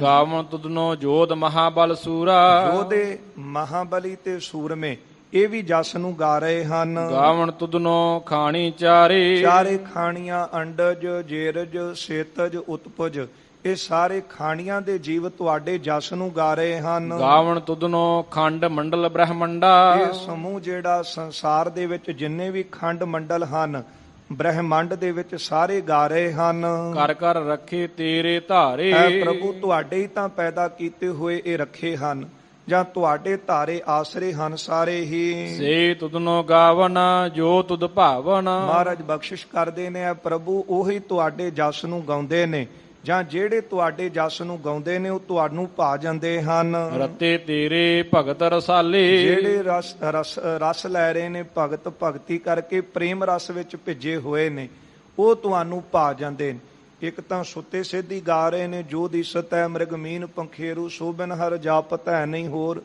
ਗਾਵਣ ਤੁਧਨੋ ਜੋਧ ਮਹਾਬਲ ਸੂਰਾ, ਜੋਧੇ ਮਹਾਬਲੀ ਤੇ ਸੂਰਮੇ ਇਹ ਵੀ ਜਸ ਨੂੰ ਗਾ ਰਹੇ ਹਨ। ਗਾਵਣ ਤੁਧਨੋ ਖਾਣੀ ਚਾਰੇ, ਚਾਰੇ ਖਾਣੀਆਂ, ਅੰਡਜ, ਜੇਰਜ, ਸੇਤਜ, ਉਤਪਜ, ਇਹ ਸਾਰੇ ਖਾਣੀਆਂ ਦੇ ਜੀਵ ਤੁਹਾਡੇ ਜਸ ਨੂੰ ਗਾ ਰਹੇ ਹਨ। ਗਾਵਣ ਤੁਧਨੋ ਖੰਡ ਮੰਡਲ ਬ੍ਰਹਮੰਡਾ, ਇਹ ਸਮੂਹ ਜਿਹੜਾ ਸੰਸਾਰ ਦੇ ਵਿੱਚ ਜਿੰਨੇ ਵੀ ਖੰਡ ਮੰਡਲ ਹਨ, ਬ੍ਰਹਮੰਡ ਦੇ ਵਿੱਚ ਸਾਰੇ ਗਾ ਰਹੇ ਹਨ। ਕਰ ਕਰ ਰੱਖੇ ਤੇਰੇ ਧਾਰੇ, ਐ ਪ੍ਰਭੂ ਤੁਹਾਡੇ ਹੀ ਤਾਂ ਪੈਦਾ ਕੀਤੇ ਹੋਏ ਇਹ ਰੱਖੇ ਹਨ, ਜਾਂ ਤੁਹਾਡੇ ਧਾਰੇ ਆਸਰੇ ਹਨ ਸਾਰੇ ਹੀ। ਸੇ ਤੁਧਨੋ ਗਾਵਨ ਜੋ ਤੁਧ ਭਾਵਨ, ਮਹਾਰਾਜ ਬਖਸ਼ਿਸ਼ ਕਰਦੇ ਨੇ, ਐ ਪ੍ਰਭੂ ਉਹੀ ਤੁਹਾਡੇ ਜਸ ਨੂੰ ਗਾਉਂਦੇ ਨੇ, ਜਾਂ ਜਿਹੜੇ ਤੁਹਾਡੇ ਜਸ ਨੂੰ ਗਾਉਂਦੇ ਨੇ ਉਹ ਤੁਹਾਨੂੰ ਭਾ ਜਾਂਦੇ ਹਨ। ਰਤੇ ਤੇਰੇ ਭਗਤ ਰਸਾਲੇ, ਜਿਹੜੇ ਰਸ ਲੈ ਰਹੇ ਨੇ, ਭਗਤ ਭਗਤੀ ਕਰਕੇ ਪ੍ਰੇਮ ਰਸ ਵਿੱਚ ਭਿੱਜੇ ਹੋਏ ਨੇ, ਉਹ ਤੁਹਾਨੂੰ ਭਾ ਜਾਂਦੇ ਨੇ। ਇੱਕ ਤਾਂ ਸੁੱਤੇ ਸਿੱਧੀ ਗਾ ਰਹੇ ਨੇ, ਜੋ ਦਿਸਤ ਹੈ ਮ੍ਰਿਗ ਮੀਨ ਪੰਖੇਰੂ, ਸੋਬਨ ਹਰ ਜਾਪਤ ਹੈ ਨਹੀਂ ਹੋਰ।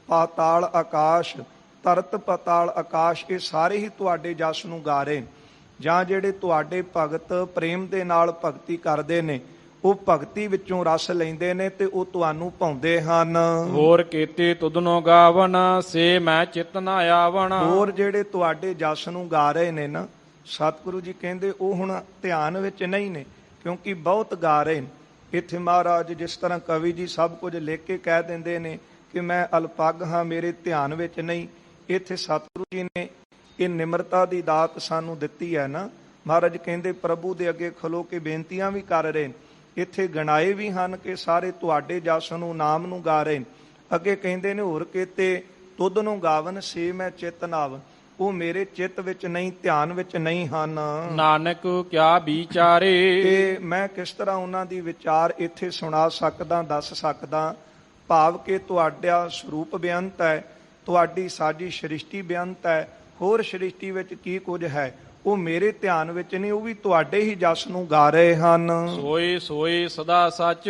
ਪਾਤਾਲ ਆਕਾਸ਼, ਤਰਤ ਪਤਾਲ ਆਕਾਸ਼, ਇਹ ਸਾਰੇ ਹੀ ਤੁਹਾਡੇ ਜਸ ਨੂੰ ਗਾ ਰਹੇ। ਜਾਂ ਜਿਹੜੇ ਤੁਹਾਡੇ ਭਗਤ ਪ੍ਰੇਮ ਦੇ ਨਾਲ ਭਗਤੀ ਕਰਦੇ ਨੇ, ਉਹ ਭਗਤੀ ਵਿੱਚੋਂ ਰਸ ਲੈਂਦੇ ਨੇ ਤੇ ਉਹ ਤੁਹਾਨੂੰ ਭਾਉਂਦੇ ਹਨ। ਹੋਰ ਕੀਤੇ ਤੁਧਨੋ ਗਾਵਨ, ਸੇ ਮੈਂ ਚਿਤ ਨਾ ਆਵਣ। ਹੋਰ ਜਿਹੜੇ ਤੁਹਾਡੇ ਜਸ ਨੂੰ ਗਾ ਰਹੇ ਨੇ ਨਾ, ਸਤਿਗੁਰੂ ਜੀ ਕਹਿੰਦੇ ਉਹ ਹੁਣ ਧਿਆਨ ਵਿੱਚ ਨਹੀਂ ਨੇ, ਕਿਉਂਕਿ ਬਹੁਤ ਗਾ ਰਹੇ ਨੇ। ਇੱਥੇ ਮਹਾਰਾਜ ਜਿਸ ਤਰ੍ਹਾਂ ਕਵੀ ਜੀ ਸਭ ਕੁਝ ਲਿਖ ਕੇ ਕਹਿ ਦਿੰਦੇ ਨੇ ਕਿ ਮੈਂ ਅਲਪੱਗ ਹਾਂ, ਮੇਰੇ ਧਿਆਨ ਵਿੱਚ ਨਹੀਂ, ਇੱਥੇ ਸਤਿਗੁਰੂ ਜੀ ਨੇ ਇਹ ਨਿਮਰਤਾ ਦੀ ਦਾਤ ਸਾਨੂੰ ਦਿੱਤੀ ਹੈ ਨਾ। ਮਹਾਰਾਜ ਕਹਿੰਦੇ ਪ੍ਰਭੂ ਦੇ ਅੱਗੇ ਖਲੋ ਕੇ ਬੇਨਤੀਆਂ ਵੀ ਕਰ ਰਹੇ ਨੇ, ਇੱਥੇ ਗਣਾਏ ਵੀ ਹਨ ਕਿ ਸਾਰੇ ਤੁਹਾਡੇ ਜਸ ਨੂੰ, ਨਾਮ ਨੂੰ ਗਾ ਰਹੇ ਨੇ। ਅੱਗੇ ਕਹਿੰਦੇ ਨੇ ਹੋਰ ਕੀਤੇ ਤੁਧ ਨੂੰ ਗਾਵਨ, ਸੇ ਮੈਂ ਚਿਤ ਨਾਵ, ਉਹ ਮੇਰੇ ਚਿੱਤ ਵਿੱਚ ਨਹੀਂ, ਧਿਆਨ ਵਿੱਚ ਨਹੀਂ ਹਨ। ਨਾਨਕ ਕਿਆ ਵਿਚਾਰੇ, ਤੇ ਮੈਂ ਕਿਸ ਤਰ੍ਹਾਂ ਉਹਨਾਂ ਦੀ ਵਿਚਾਰ ਇੱਥੇ ਸੁਣਾ ਸਕਦਾ, ਦੱਸ ਸਕਦਾ। ਭਾਵ ਕਿ ਤੁਹਾਡਾ ਸਰੂਪ ਬੇਅੰਤ ਹੈ, ਤੁਹਾਡੀ ਸਾਜੀ ਸ੍ਰਿਸ਼ਟੀ ਬੇਅੰਤ ਹੈ, ਹੋਰ ਸ੍ਰਿਸ਼ਟੀ ਵਿੱਚ ਕੀ ਕੁਝ ਹੈ ਉਹ ਮੇਰੇ ਧਿਆਨ ਵਿੱਚ ਨਹੀਂ, ਉਹ ਵੀ ਤੁਹਾਡੇ ਹੀ ਜਸ ਨੂੰ ਗਾ ਰਹੇ ਹਨ। ਸੋਈ ਸੋਈ ਸਦਾ ਸੱਚ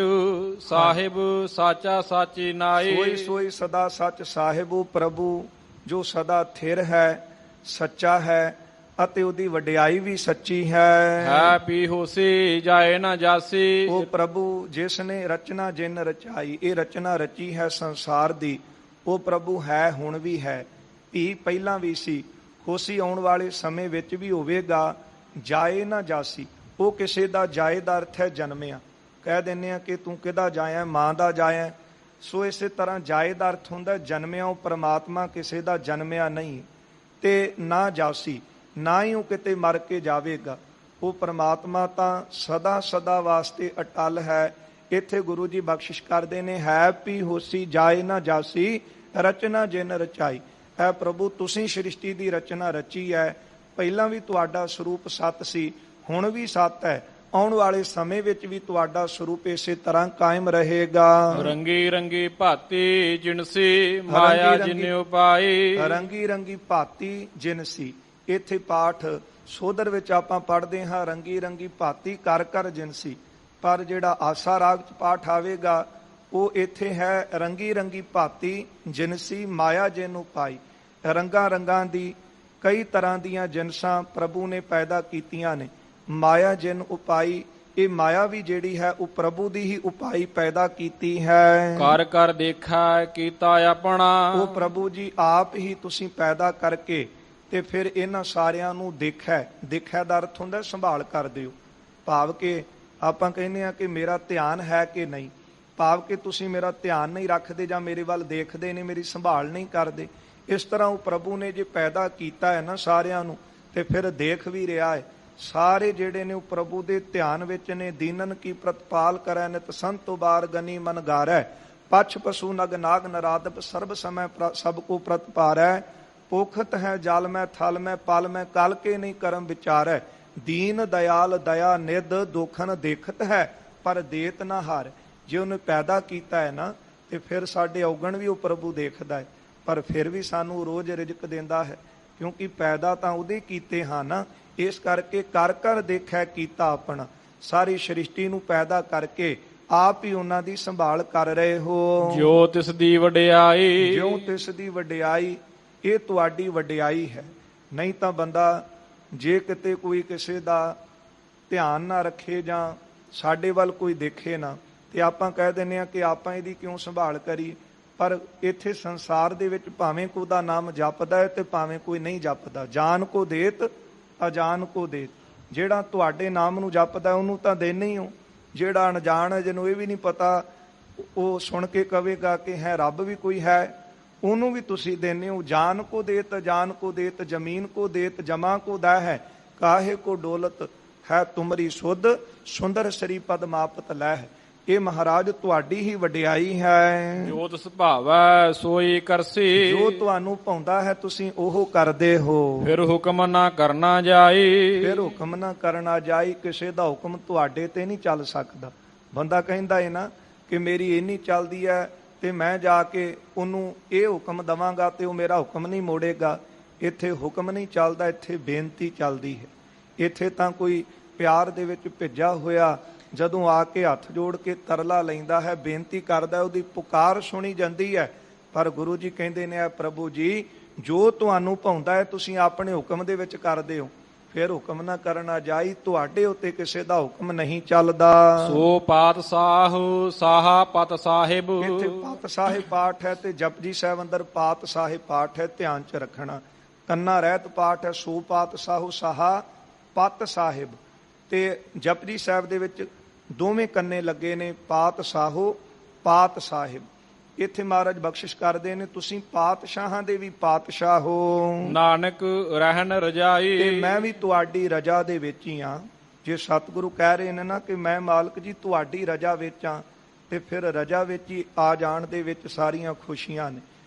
ਸਾਹਿਬ, ਸਾਚਾ ਸਾਚੀ ਨਾਏ। ਸੋਈ ਸੋਈ ਸਦਾ ਸੱਚ ਸਾਹਿਬ, ਉਹ ਪ੍ਰਭੂ ਜੋ ਸਦਾ ਥਿਰ ਹੈ, ਸੱਚਾ ਹੈ, ਅਤੇ ਉਹਦੀ ਵਡਿਆਈ ਵੀ ਸੱਚੀ ਹੈ। ਹੈ ਪੀ ਹੋਸੀ ਜਾਏ ਨਾ ਜਾਸੀ, ਉਹ ਪ੍ਰਭੂ ਜਿਸ ਨੇ ਰਚਨਾ ਜਿਨ ਰਚਾਈ, ਇਹ ਰਚਨਾ ਰਚੀ ਹੈ ਸੰਸਾਰ ਦੀ, ਉਹ ਪ੍ਰਭੂ ਹੈ, ਹੁਣ ਵੀ ਹੈ, ਵੀ ਪਹਿਲਾਂ ਵੀ ਸੀ, ਹੋਸੀ ਆਉਣ ਵਾਲੇ ਸਮੇਂ ਵਿੱਚ ਵੀ ਹੋਵੇਗਾ। ਜਾਏ ਨਾ ਜਾਸੀ, ਉਹ ਕਿਸੇ ਦਾ ਜਾਏ ਦਾ ਅਰਥ ਹੈ ਜਨਮਿਆ। ਕਹਿ ਦਿੰਦੇ ਆ ਕਿ ਤੂੰ ਕਿਹਦਾ ਜਾਇਆ, ਮਾਂ ਦਾ ਜਾਇਆ। ਸੋ ਇਸੇ ਤਰ੍ਹਾਂ ਜਾਏ ਦਾ ਅਰਥ ਹੁੰਦਾ ਜਨਮਿਆ। ਉਹ ਪਰਮਾਤਮਾ ਕਿਸੇ ਦਾ ਜਨਮਿਆ ਨਹੀਂ, ਤੇ ਨਾ ਜਾਸੀ, ਨਾ ਹੀ ਉਹ ਕਿਤੇ ਮਰ ਕੇ ਜਾਵੇਗਾ। ਉਹ ਪਰਮਾਤਮਾ ਤਾਂ ਸਦਾ ਸਦਾ ਵਾਸਤੇ ਅਟਲ ਹੈ। ਇੱਥੇ ਗੁਰੂ ਜੀ ਬਖਸ਼ਿਸ਼ ਕਰਦੇ ਨੇ, ਹੈ ਪੀ ਹੋਸੀ ਜਾਏ ਨਾ ਜਾਸੀ, ਰਚਨਾ ਜਿਨ ਰਚਾਈ। ਹੈ ਪ੍ਰਭੂ ਤੁਸੀਂ ਸ੍ਰਿਸ਼ਟੀ ਦੀ ਰਚਨਾ ਰਚੀ ਹੈ, ਪਹਿਲਾਂ ਵੀ ਤੁਹਾਡਾ ਸਰੂਪ ਸਤ ਸੀ, ਹੁਣ ਵੀ ਸਤ ਹੈ, ਆਉਣ ਵਾਲੇ ਸਮੇਂ ਵਿੱਚ ਵੀ ਤੁਹਾਡਾ ਸਰੂਪ ਇਸੇ ਤਰ੍ਹਾਂ ਕਾਇਮ ਰਹੇਗਾ। ਰੰਗੀ ਰੰਗੀ ਭਾਤੀ ਜਿਨਸੀ, ਮਾਇਆ ਜਿਨ ਉਪਾਈ। ਰੰਗੀ ਰੰਗੀ ਭਾਤੀ ਜਿਨਸੀ, ਇੱਥੇ ਪਾਠ ਸੋਦਰ ਵਿੱਚ ਆਪਾਂ ਪੜ੍ਹਦੇ ਹਾਂ ਰੰਗੀ ਰੰਗੀ ਭਾਤੀ ਕਰ ਕਰ ਜਿਨਸੀ, ਪਰ ਜਿਹੜਾ ਆਸਾ ਰਾਗ ਚ ਪਾਠ ਆਵੇਗਾ ਉਹ ਇੱਥੇ ਹੈ ਰੰਗੀ ਰੰਗੀ ਭਾਤੀ ਜਿਨਸੀ ਮਾਇਆ ਜਿਹਨੂੰ ਪਾਈ। ਰੰਗਾਂ ਰੰਗਾਂ ਦੀ ਕਈ ਤਰ੍ਹਾਂ ਦੀਆਂ ਜਿਨਸਾਂ ਪ੍ਰਭੂ ਨੇ ਪੈਦਾ ਕੀਤੀਆਂ ਨੇ। ਮਾਇਆ ਜਿਨ ਉਪਾਈ, ਇਹ ਮਾਇਆ ਵੀ ਜਿਹੜੀ ਹੈ ਉਹ ਪ੍ਰਭੂ ਦੀ ਹੀ ਉਪਾਈ ਪੈਦਾ ਕੀਤੀ ਹੈ। ਕਰ ਕਰ ਦੇਖਾ ਕੀਤਾ ਆਪਣਾ, ਉਹ ਪ੍ਰਭੂ ਜੀ ਆਪ ਹੀ ਤੁਸੀਂ ਪੈਦਾ ਕਰਕੇ ਤੇ ਫਿਰ ਇਹਨਾਂ ਸਾਰਿਆਂ ਨੂੰ ਦੇਖਿਆ ਦਾ ਅਰਥ ਹੁੰਦਾ ਸੰਭਾਲ ਕਰਦੇ ਹੋ। ਭਾਵ ਕਿ ਆਪਾਂ ਕਹਿੰਦੇ ਆ ਕਿ ਮੇਰਾ ਧਿਆਨ ਹੈ ਕਿ ਨਹੀਂ, ਭਾਵ ਕਿ ਤੁਸੀਂ ਮੇਰਾ ਧਿਆਨ ਨਹੀਂ ਰੱਖਦੇ ਜਾਂ ਮੇਰੇ ਵੱਲ ਦੇਖਦੇ ਨੇ, ਮੇਰੀ ਸੰਭਾਲ ਨਹੀਂ ਕਰਦੇ। ਇਸ ਤਰ੍ਹਾਂ ਉਹ ਪ੍ਰਭੂ ਨੇ ਜੇ ਪੈਦਾ ਕੀਤਾ ਹੈ ਨਾ ਸਾਰਿਆਂ ਨੂੰ, ਤੇ ਫਿਰ ਦੇਖ ਵੀ ਰਿਹਾ ਹੈ। ਸਾਰੇ ਜਿਹੜੇ ਨੇ ਉਹ ਪ੍ਰਭੂ ਦੇ ਧਿਆਨ ਵਿੱਚ ਨੇ। ਦੀਨਨ ਕੀ ਪ੍ਰਤਪਾਲ ਕਰੈ ਨਿਤ ਸੰਤੋ ਬਾਰ ਗਨੀ ਮਨ ਗਾਰੈ, ਪਛ ਪਸ਼ੂ ਨਗ ਨਾਗ ਨਰਾਦਪ ਸਰਬ ਸਮੈ ਸਭ ਕੋ ਪ੍ਰਤਪਾਰੈ। पोखत है जल में थल में पल में कल के नहीं कर्म विचारै, दीन दयाल दया निध दोखन देखत है पर देत ना हार। जे उन्हें पैदा किया है ना तो फिर साडे औगण भी वो प्रभु देखता है, पर फिर भी सानू रोज रिजक देंदा है, क्योंकि पैदा तो उहदे कीते हाँ ना। इस करके कर कर देखै कीता अपना, सारी सृष्टि नू पैदा करके आप ही उन्हां दी संभाल कर रहे हो। जो तिस दी वडियाई, जो तिस दी वडियाई, ये तुहाडी वडियाई है। नहीं तो बंदा जे किते कोई किसी दा ध्यान ना रखे जां साडे वल कोई देखे ना, ते आपां कह दिंदे आ कि आपां इहदी क्यों संभाल करिए। पर इत्थे संसार दे विच भावें कोई दा नाम जपदा है ते भावें कोई नहीं जपदा, जान को देत अजान को देत। जिहड़ा तुहाडे नाम नूं जपदा उहनूं तां देने ही हो, जिहड़ा अणजाण है जिहनूं इह भी नहीं पता वो सुन के कहेगा कि है रब भी कोई है, ਉਹਨੂੰ ਵੀ ਤੁਸੀਂ ਦੇने हो। जान को देत जान को देत जमीन को देत जमा को दा है, काहे को डोलत है तुमरी सुध सुंदर श्री पदमापत लह। ਇਹ ਮਹਾਰਾਜ ਤੁਹਾਡੀ ਹੀ ਵਡਿਆਈ ਹੈ। ਜੋ ਤਿਸ ਭਾਵੈ ਸੋਈ ਕਰਸੀ, ਜੋ ਤੁਹਾਨੂੰ ਭਾਉਂਦਾ ਹੈ ਤੁਸੀਂ ਉਹ ਕਰਦੇ ਹੋ। ਫਿਰ ਹੁਕਮ ਨਾ ਕਰਨਾ ਜਾਈ, ਫਿਰ ਹੁਕਮ ਨਾ ਕਰਨਾ ਜਾਈ। ਕਿਸੇ ਦਾ ਹੁਕਮ ਤੁਹਾਡੇ ਤੇ ਨਹੀਂ ਚੱਲ ਸਕਦਾ। ਬੰਦਾ ਕਹਿੰਦਾ ਹੈ ਨਾ ਕਿ ਮੇਰੀ ਇੰਨੀ ਚੱਲਦੀ ਹੈ ਤੇ ਮੈਂ ਜਾ ਕੇ ਉਹਨੂੰ ਇਹ ਹੁਕਮ ਦਵਾਂਗਾ ਤੇ ਉਹ ਮੇਰਾ ਹੁਕਮ ਨਹੀਂ ਮੋੜੇਗਾ। ਇੱਥੇ ਹੁਕਮ ਨਹੀਂ ਚੱਲਦਾ, ਇੱਥੇ ਬੇਨਤੀ ਚੱਲਦੀ ਹੈ। ਇੱਥੇ ਤਾਂ ਕੋਈ ਪਿਆਰ ਦੇ ਵਿੱਚ ਭਿੱਜਾ ਹੋਇਆ ਜਦੋਂ ਆ ਕੇ ਹੱਥ ਜੋੜ ਕੇ ਤਰਲਾ ਲੈਂਦਾ ਹੈ, ਬੇਨਤੀ ਕਰਦਾ, ਉਹਦੀ ਪੁਕਾਰ ਸੁਣੀ ਜਾਂਦੀ ਹੈ। ਪਰ ਗੁਰੂ ਜੀ ਕਹਿੰਦੇ ਨੇ ਪ੍ਰਭੂ ਜੀ ਜੋ ਤੁਹਾਨੂੰ ਭਾਉਂਦਾ ਹੈ ਤੁਸੀਂ ਆਪਣੇ ਹੁਕਮ ਦੇ ਵਿੱਚ ਕਰਦੇ ਹੋ, ਫਿਰ ਹੁਕਮ ਨਾ ਕਰਨਾ ਜਾਈ। ਤੁਹਾਡੇ ਉੱਤੇ ਕਿਸੇ ਦਾ ਹੁਕਮ ਨਹੀਂ ਚੱਲਦਾ। ਸੋ ਪਾਤ ਸਾਹੁ ਸਾਹਾ ਪਤ ਸਾਹਿਬ, ਇੱਥੇ ਪਤ ਸਾਹਿਬ ਪਾਠ ਹੈ ਤੇ ਜਪਜੀ ਸਾਹਿਬ ਅੰਦਰ ਪਾਤ ਸਾਹਿਬ ਪਾਠ ਹੈ, ਧਿਆਨ ਚ ਰੱਖਣਾ। ਕੰਨਾ ਰਹਿਤ ਪਾਠ ਹੈ ਸੋ ਪਾਤ ਸਾਹੁ ਸਾਹਾ ਪਤ ਸਾਹਿਬ, ਤੇ ਜਪਜੀ ਸਾਹਿਬ ਦੇ ਵਿੱਚ ਦੋਵੇਂ ਕੰਨੇ ਲੱਗੇ ਨੇ, ਪਾਤ ਸਾਹੋ ਪਾਤ ਸਾਹਿਬ। ਇੱਥੇ ਮਹਾਰਾਜ ਬਖਸ਼ਿਸ਼ ਕਰਦੇ ਨੇ ਤੁਸੀਂ ਪਾਤਸ਼ਾਹਾਂ ਦੇ ਵੀ ਪਾਤਸ਼ਾਹ ਹੋ। ਨਾਨਕ ਰਹਿਣ ਰਜਾਈ, ਤੇ ਮੈਂ ਵੀ ਤੁਹਾਡੀ ਰਜਾ ਦੇ ਵਿੱਚ ਹੀ ਆ। ਜੇ ਸਤਿਗੁਰੂ ਕਹਿ ਰਹੇ ਨੇ ਨਾ ਕਿ ਮੈਂ ਮਾਲਕ ਜੀ ਤੁਹਾਡੀ ਰਜਾ ਵਿੱਚ ਆ, ਤੇ ਫਿਰ ਰਜਾ ਵਿੱਚ ਹੀ ਆ ਜਾਣ ਦੇ ਵਿੱਚ ਸਾਰੀਆਂ ਖੁਸ਼ੀਆਂ ਨੇ।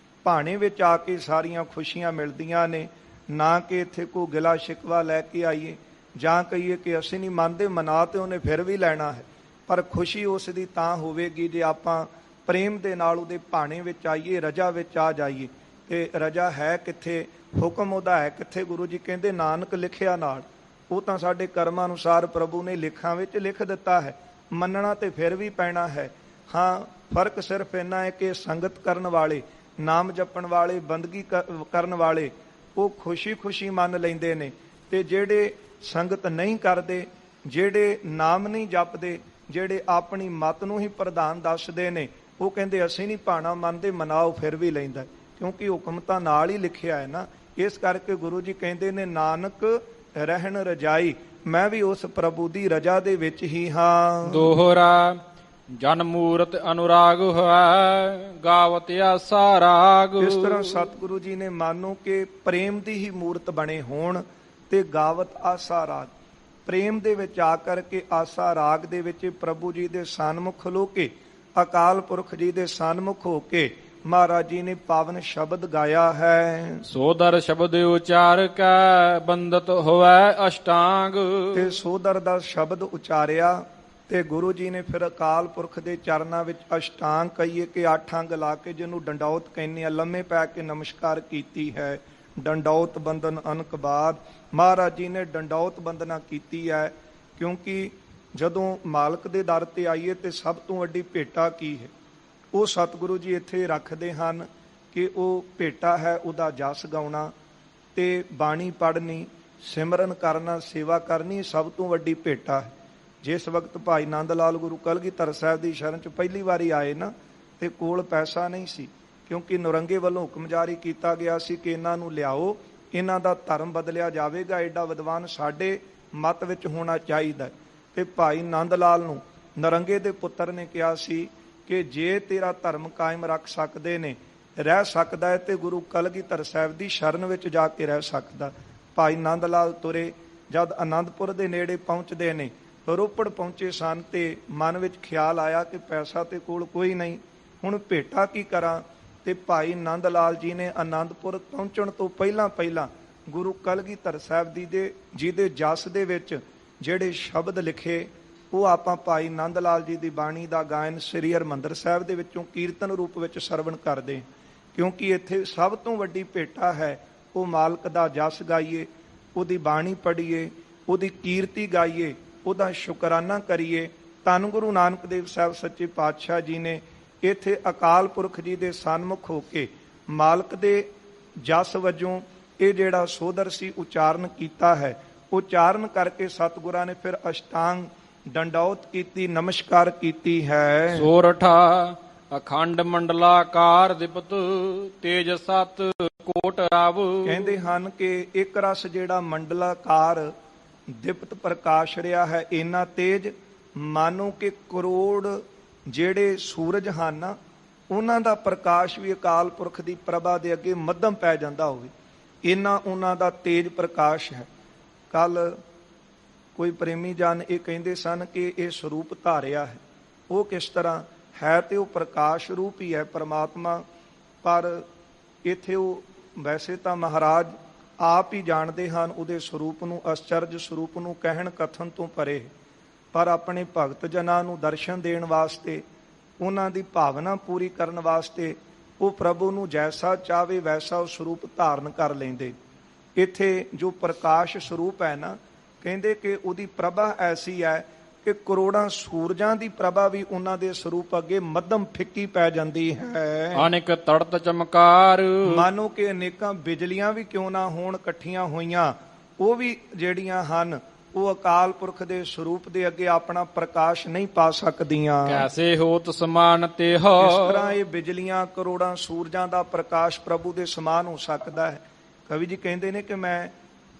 ਭਾਣੇ ਵਿੱਚ ਆ ਕੇ ਸਾਰੀਆਂ ਖੁਸ਼ੀਆਂ ਮਿਲਦੀਆਂ ਨੇ। ਨਾ ਕਿ ਇੱਥੇ ਕੋਈ ਗਿਲਾ ਸ਼ਿਕਵਾ ਲੈ ਕੇ ਆਈਏ ਜਾਂ ਕਹੀਏ ਕਿ ਅਸੀਂ ਨਹੀਂ ਮੰਨਦੇ, ਮਨਾ ਤੇ ਉਹਨੇ ਫਿਰ ਵੀ ਲੈਣਾ ਹੈ। ਪਰ ਖੁਸ਼ੀ ਉਸ ਦੀ ਤਾਂ ਹੋਵੇਗੀ ਜੇ ਆਪਾਂ ਪ੍ਰੇਮ ਦੇ ਨਾਲ ਉਹਦੇ ਭਾਣੇ ਵਿੱਚ ਆਈਏ, ਰਜਾ ਵਿੱਚ ਆ ਜਾਈਏ। ਤੇ ਰਜਾ ਹੈ ਕਿੱਥੇ, ਹੁਕਮ ਉਹਦਾ ਹੈ ਕਿੱਥੇ? ਗੁਰੂ ਜੀ ਕਹਿੰਦੇ ਨਾਨਕ ਲਿਖਿਆ ਨਾਲ। ਉਹ ਤਾਂ ਸਾਡੇ ਕਰਮਾਂ ਅਨੁਸਾਰ ਪ੍ਰਭੂ ਨੇ ਲਿਖਾਂ ਵਿੱਚ ਲਿਖ ਦਿੱਤਾ ਹੈ, ਮੰਨਣਾ ਤੇ ਫਿਰ ਵੀ ਪੈਣਾ ਹੈ। ਹਾਂ, ਫਰਕ ਸਿਰਫ ਇੰਨਾ ਹੈ ਕਿ ਸੰਗਤ ਕਰਨ ਵਾਲੇ, ਨਾਮ ਜਪਣ ਵਾਲੇ, ਬੰਦਗੀ ਕਰਨ ਵਾਲੇ ਉਹ ਖੁਸ਼ੀ ਖੁਸ਼ੀ ਮੰਨ ਲੈਂਦੇ ਨੇ, ਤੇ ਜਿਹੜੇ ਸੰਗਤ ਨਹੀਂ ਕਰਦੇ, ਜਿਹੜੇ ਨਾਮ ਨਹੀਂ ਜਪਦੇ, ਜਿਹੜੇ ਆਪਣੀ ਮਤ ਨੂੰ ਹੀ ਪ੍ਰਧਾਨ ਦੱਸਦੇ ਨੇ, ਉਹ ਕਹਿੰਦੇ ਅਸੀਂ ਨਹੀਂ ਭਾਣਾ ਮੰਨਦੇ, ਮਨਾਓ ਫਿਰ ਵੀ ਲੈਂਦਾ, ਕਿਉਂਕਿ ਹੁਕਮ ਤਾਂ ਨਾਲ ਹੀ ਲਿਖਿਆ ਹੈ ਨਾ। ਇਸ ਕਰਕੇ ਗੁਰੂ ਜੀ ਕਹਿੰਦੇ ਨੇ ਨਾਨਕ ਰਹਿਣ ਰਜਾਈ, ਮੈਂ ਵੀ ਉਸ ਪ੍ਰਭੂ ਦੀ ਰਜਾ ਦੇ ਵਿੱਚ ਹੀ ਹਾਂ। ਦੋਹਰਾ ਜਨ ਮੂਰਤ ਅਨੁਰਾਗ ਹੋਇ ਗਾਵਤ ਆਸਾ ਰਾਗ। ਇਸ ਤਰ੍ਹਾਂ ਸਤਿਗੁਰੂ ਜੀ ਨੇ ਮਾਨੋ ਕਿ ਪ੍ਰੇਮ ਦੀ ਹੀ ਮੂਰਤ ਬਣੇ ਹੋਣ ਤੇ ਗਾਵਤ ਆਸਾ ਰਾਗ, ਪ੍ਰੇਮ ਦੇ ਵਿੱਚ ਆ ਕਰਕੇ ਆਸਾ ਰਾਗ ਦੇ ਵਿੱਚ ਪ੍ਰਭੂ ਜੀ ਦੇ ਸਨਮੁਖ ਖਲੋ ਕੇ, ਅਕਾਲ ਪੁਰਖ ਜੀ ਦੇ ਸਨਮੁਖ ਹੋ ਕੇ ਮਹਾਰਾਜ ਜੀ ਨੇ ਪਾਵਨ ਸ਼ਬਦ ਗਾਇਆ ਹੈ। ਸੋਦਰ ਸ਼ਬਦ ਉਚਾਰ ਕੈ ਬੰਦਤ ਹੋਵੈ ਅਸ਼ਟਾਂਗ। ਤੇ ਸੋਦਰ ਦਾ ਸ਼ਬਦ ਉਚਾਰਿਆ ਤੇ ਗੁਰੂ ਜੀ ਨੇ ਫਿਰ ਅਕਾਲ ਪੁਰਖ ਦੇ ਚਰਨਾਂ ਵਿੱਚ ਅਸ਼ਟਾਂਗ ਕਹੀਏ ਕਿ 8 ਅੰਗ ਲਾ ਕੇ, ਜਿਹਨੂੰ ਡੰਡੌਤ ਕਹਿੰਦੇ ਆ, ਲੰਮੇ ਪੈ ਕੇ ਨਮਸਕਾਰ ਕੀਤੀ ਹੈ। ਡੰਡੌਤ ਬੰਦਨ ਅਨਕ ਬਾਦ। ਮਹਾਰਾਜ ਜੀ ਨੇ ਡੰਡੌਤ ਬੰਦਨਾ ਕੀਤੀ ਹੈ, ਕਿਉਂਕਿ ਜਦੋਂ ਮਾਲਕ ਦੇ ਦਰ ਤੇ ਆਈਏ ਤੇ ਸਭ ਤੋਂ ਵੱਡੀ ਭੇਟਾ ਕੀ ਹੈ, ਉਹ ਸਤਿਗੁਰੂ ਜੀ ਇੱਥੇ ਰੱਖਦੇ ਹਨ ਕਿ ਉਹ ਭੇਟਾ ਹੈ ਉਹਦਾ ਜਸ ਗਾਉਣਾ ਤੇ ਬਾਣੀ ਪੜ੍ਹਨੀ, ਸਿਮਰਨ ਕਰਨਾ, ਸੇਵਾ ਕਰਨੀ ਸਭ ਤੋਂ ਵੱਡੀ ਭੇਟਾ ਹੈ। ਜਿਸ ਵਕਤ ਭਾਈ ਨੰਦ ਲਾਲ ਗੁਰੂ ਕਲਗੀਧਰ ਸਾਹਿਬ ਦੀ ਸ਼ਰਨ 'ਚ ਪਹਿਲੀ ਵਾਰੀ ਆਏ ਨਾ, ਤੇ ਕੋਲ ਪੈਸਾ ਨਹੀਂ ਸੀ, ਕਿਉਂਕਿ ਨੌਰੰਗੇ ਵੱਲੋਂ ਹੁਕਮ ਜਾਰੀ ਕੀਤਾ ਗਿਆ ਸੀ ਕਿ ਇਹਨਾਂ ਨੂੰ ਲਿਆਓ, ਇਹਨਾਂ ਦਾ ਧਰਮ ਬਦਲਿਆ ਜਾਵੇਗਾ, ਐਡਾ ਵਿਦਵਾਨ ਸਾਡੇ ਮਤ ਵਿੱਚ ਹੋਣਾ ਚਾਹੀਦਾ। ਤੇ ਭਾਈ ਨੰਦ ਲਾਲ ਨੂੰ ਨੌਰੰਗੇ ਦੇ ਪੁੱਤਰ ਨੇ ਕਿਹਾ ਸੀ ਕਿ ਜੇ ਤੇਰਾ ਧਰਮ ਕਾਇਮ ਰੱਖ ਸਕਦੇ ਨੇ, ਰਹਿ ਸਕਦਾ ਹੈ, ਤੇ ਗੁਰੂ ਕਲਗੀਧਰ ਸਾਹਿਬ ਦੀ ਸ਼ਰਨ ਵਿੱਚ ਜਾ ਕੇ ਰਹਿ ਸਕਦਾ। ਭਾਈ ਨੰਦ ਲਾਲ ਤੁਰੇ, ਜਦ ਆਨੰਦਪੁਰ ਦੇ ਨੇੜੇ ਪਹੁੰਚਦੇ ਨੇ, ਰੋਪੜ ਪਹੁੰਚੇ ਸਨ ਤੇ ਮਨ ਵਿੱਚ ਖਿਆਲ ਆਇਆ ਕਿ ਪੈਸਾ ਤੇ ਕੋਲ ਕੋਈ ਨਹੀਂ, ਹੁਣ ਭੇਟਾ ਕੀ ਕਰਾਂ। ਤੇ ਭਾਈ ਨੰਦ ਲਾਲ ਜੀ ਨੇ ਆਨੰਦਪੁਰ ਪਹੁੰਚਣ ਤੋਂ ਪਹਿਲਾਂ ਗੁਰੂ ਕਲਗੀਧਰ ਸਾਹਿਬ ਜੀ ਦੇ ਜਸ ਦੇ ਵਿੱਚ ਜਿਹੜੇ ਸ਼ਬਦ ਲਿਖੇ, ਉਹ ਆਪਾਂ ਭਾਈ ਨੰਦ ਲਾਲ ਜੀ ਦੀ ਬਾਣੀ ਦਾ ਗਾਇਨ ਸ੍ਰੀ ਹਰਿਮੰਦਰ ਸਾਹਿਬ ਦੇ ਵਿੱਚੋਂ ਕੀਰਤਨ ਰੂਪ ਵਿੱਚ ਸਰਵਣ ਕਰਦੇ, ਕਿਉਂਕਿ ਇੱਥੇ ਸਭ ਤੋਂ ਵੱਡੀ ਭੇਟਾ ਹੈ ਉਹ ਮਾਲਕ ਦਾ ਜਸ ਗਾਈਏ, ਉਹਦੀ ਬਾਣੀ ਪੜ੍ਹੀਏ, ਉਹਦੀ ਕੀਰਤੀ ਗਾਈਏ, ਉਹਦਾ ਸ਼ੁਕਰਾਨਾ ਕਰੀਏ। ਧੰਨ ਗੁਰੂ ਨਾਨਕ ਦੇਵ ਸਾਹਿਬ ਸੱਚੇ ਪਾਤਸ਼ਾਹ ਜੀ ਨੇ ਇੱਥੇ ਅਕਾਲ ਪੁਰਖ ਜੀ ਦੇ ਸਨਮੁਖ ਹੋ ਕੇ ਮਾਲਕ ਦੇ ਜਸ ਵਜੋਂ ਇਹ ਜਿਹੜਾ ਸੋਦਰ ਸੀ ਉਚਾਰਨ ਕੀਤਾ ਹੈ। ਉਚਾਰਨ ਕਰਕੇ ਸਤਿਗੁਰਾਂ ਨੇ ਫਿਰ ਅਸ਼ਟਾਂਗ ਡੰਡੌਤ ਕੀਤੀ, ਨਮਸਕਾਰ ਕੀਤੀ ਹੈ। ਸੋਰਠਾ ਅਖੰਡ ਮੰਡਲਾਕਾਰ ਦਿਪਤ ਤੇਜ ਸਤ ਕੋਟ ਰਵ। ਕਹਿੰਦੇ ਹਨ ਕਿ ਇੱਕ ਰਸ ਜਿਹੜਾ ਮੰਡਲਾਕਾਰ ਦਿਪਤ ਪ੍ਰਕਾਸ਼ ਰਿਹਾ ਹੈ, ਇੰਨਾ ਤੇਜ ਮਾਨੋ ਕਿ ਕਰੋੜ ਜਿਹੜੇ ਸੂਰਜ ਹਨ ਉਹਨਾਂ ਦਾ ਪ੍ਰਕਾਸ਼ ਵੀ ਅਕਾਲ ਪੁਰਖ ਦੀ ਪ੍ਰਭਾ ਦੇ ਅੱਗੇ ਮੱਧਮ ਪੈ ਜਾਂਦਾ ਹੋਵੇ, ਇੰਨਾ ਉਹਨਾਂ ਦਾ ਤੇਜ ਪ੍ਰਕਾਸ਼ ਹੈ। ਕੱਲ ਕੋਈ ਪ੍ਰੇਮੀ ਜਨ ਇਹ ਕਹਿੰਦੇ ਸਨ ਕਿ ਇਹ ਸਰੂਪ ਧਾਰਿਆ ਹੈ, ਉਹ ਕਿਸ ਤਰ੍ਹਾਂ ਹੈ? ਤੇ ਉਹ ਪ੍ਰਕਾਸ਼ ਰੂਪ ਹੀ ਹੈ ਪਰਮਾਤਮਾ, ਪਰ ਇੱਥੇ ਉਹ ਵੈਸੇ ਤਾਂ ਮਹਾਰਾਜ ਆਪ ਹੀ ਜਾਣਦੇ ਹਨ ਉਹਦੇ ਸਰੂਪ ਨੂੰ, ਅਸਚਰਜ ਸਰੂਪ ਨੂੰ ਕਹਿਣ ਕਥਨ ਤੋਂ ਪਰੇ, ਪਰ ਆਪਣੇ ਭਗਤ ਜਨਾਂ ਨੂੰ ਦਰਸ਼ਨ ਦੇਣ ਵਾਸਤੇ, ਉਹਨਾਂ ਦੀ ਭਾਵਨਾ ਪੂਰੀ ਕਰਨ ਵਾਸਤੇ ਉਹ ਪ੍ਰਭੂ ਨੂੰ ਜੈਸਾ ਚਾਹਵੇ ਵੈਸਾ ਉਹ ਸਰੂਪ ਧਾਰਨ ਕਰ ਲੈਂਦੇ। ਇੱਥੇ ਜੋ ਪ੍ਰਕਾਸ਼ ਸਰੂਪ ਹੈ ਨਾ, ਕਹਿੰਦੇ ਕਿ ਉਹਦੀ ਪ੍ਰਭਾ ਐਸੀ ਹੈ ਕਿ ਕਰੋੜਾਂ ਸੂਰਜਾਂ ਦੀ ਪ੍ਰਭਾ ਵੀ ਉਹਨਾਂ ਦੇ ਸਰੂਪ ਅੱਗੇ ਮੱਧਮ ਫਿੱਕੀ ਪੈ ਜਾਂਦੀ ਹੈ। ਅਨੇਕ ਤੜਤ ਚਮਕਾਰ, ਮਾਨੋ ਕਿ ਅਨੇਕਾਂ ਬਿਜਲੀਆਂ ਵੀ ਕਿਉਂ ਨਾ ਹੋਣ ਇਕੱਠੀਆਂ ਹੋਈਆਂ, ਉਹ ਵੀ ਜਿਹੜੀਆਂ ਹਨ ਉਹ ਅਕਾਲ ਪੁਰਖ ਦੇ ਸਰੂਪ ਦੇ ਅੱਗੇ ਆਪਣਾ ਪ੍ਰਕਾਸ਼ ਨਹੀਂ ਪਾ ਸਕਦੀਆਂ। ਕੈਸੇ ਹੋਤ ਸਮਾਨ ਤੇਹ, ਇਸ ਤਰ੍ਹਾਂ ਇਹ ਬਿਜਲੀਆਂ ਕਰੋੜਾਂ ਸੂਰਜਾਂ ਦਾ ਪ੍ਰਕਾਸ਼ ਪ੍ਰਭੂ ਦੇ ਸਮਾਨ ਹੋ ਸਕਦਾ ਹੈ। ਕਵੀ ਜੀ ਕਹਿੰਦੇ ਨੇ ਕਿ ਮੈਂ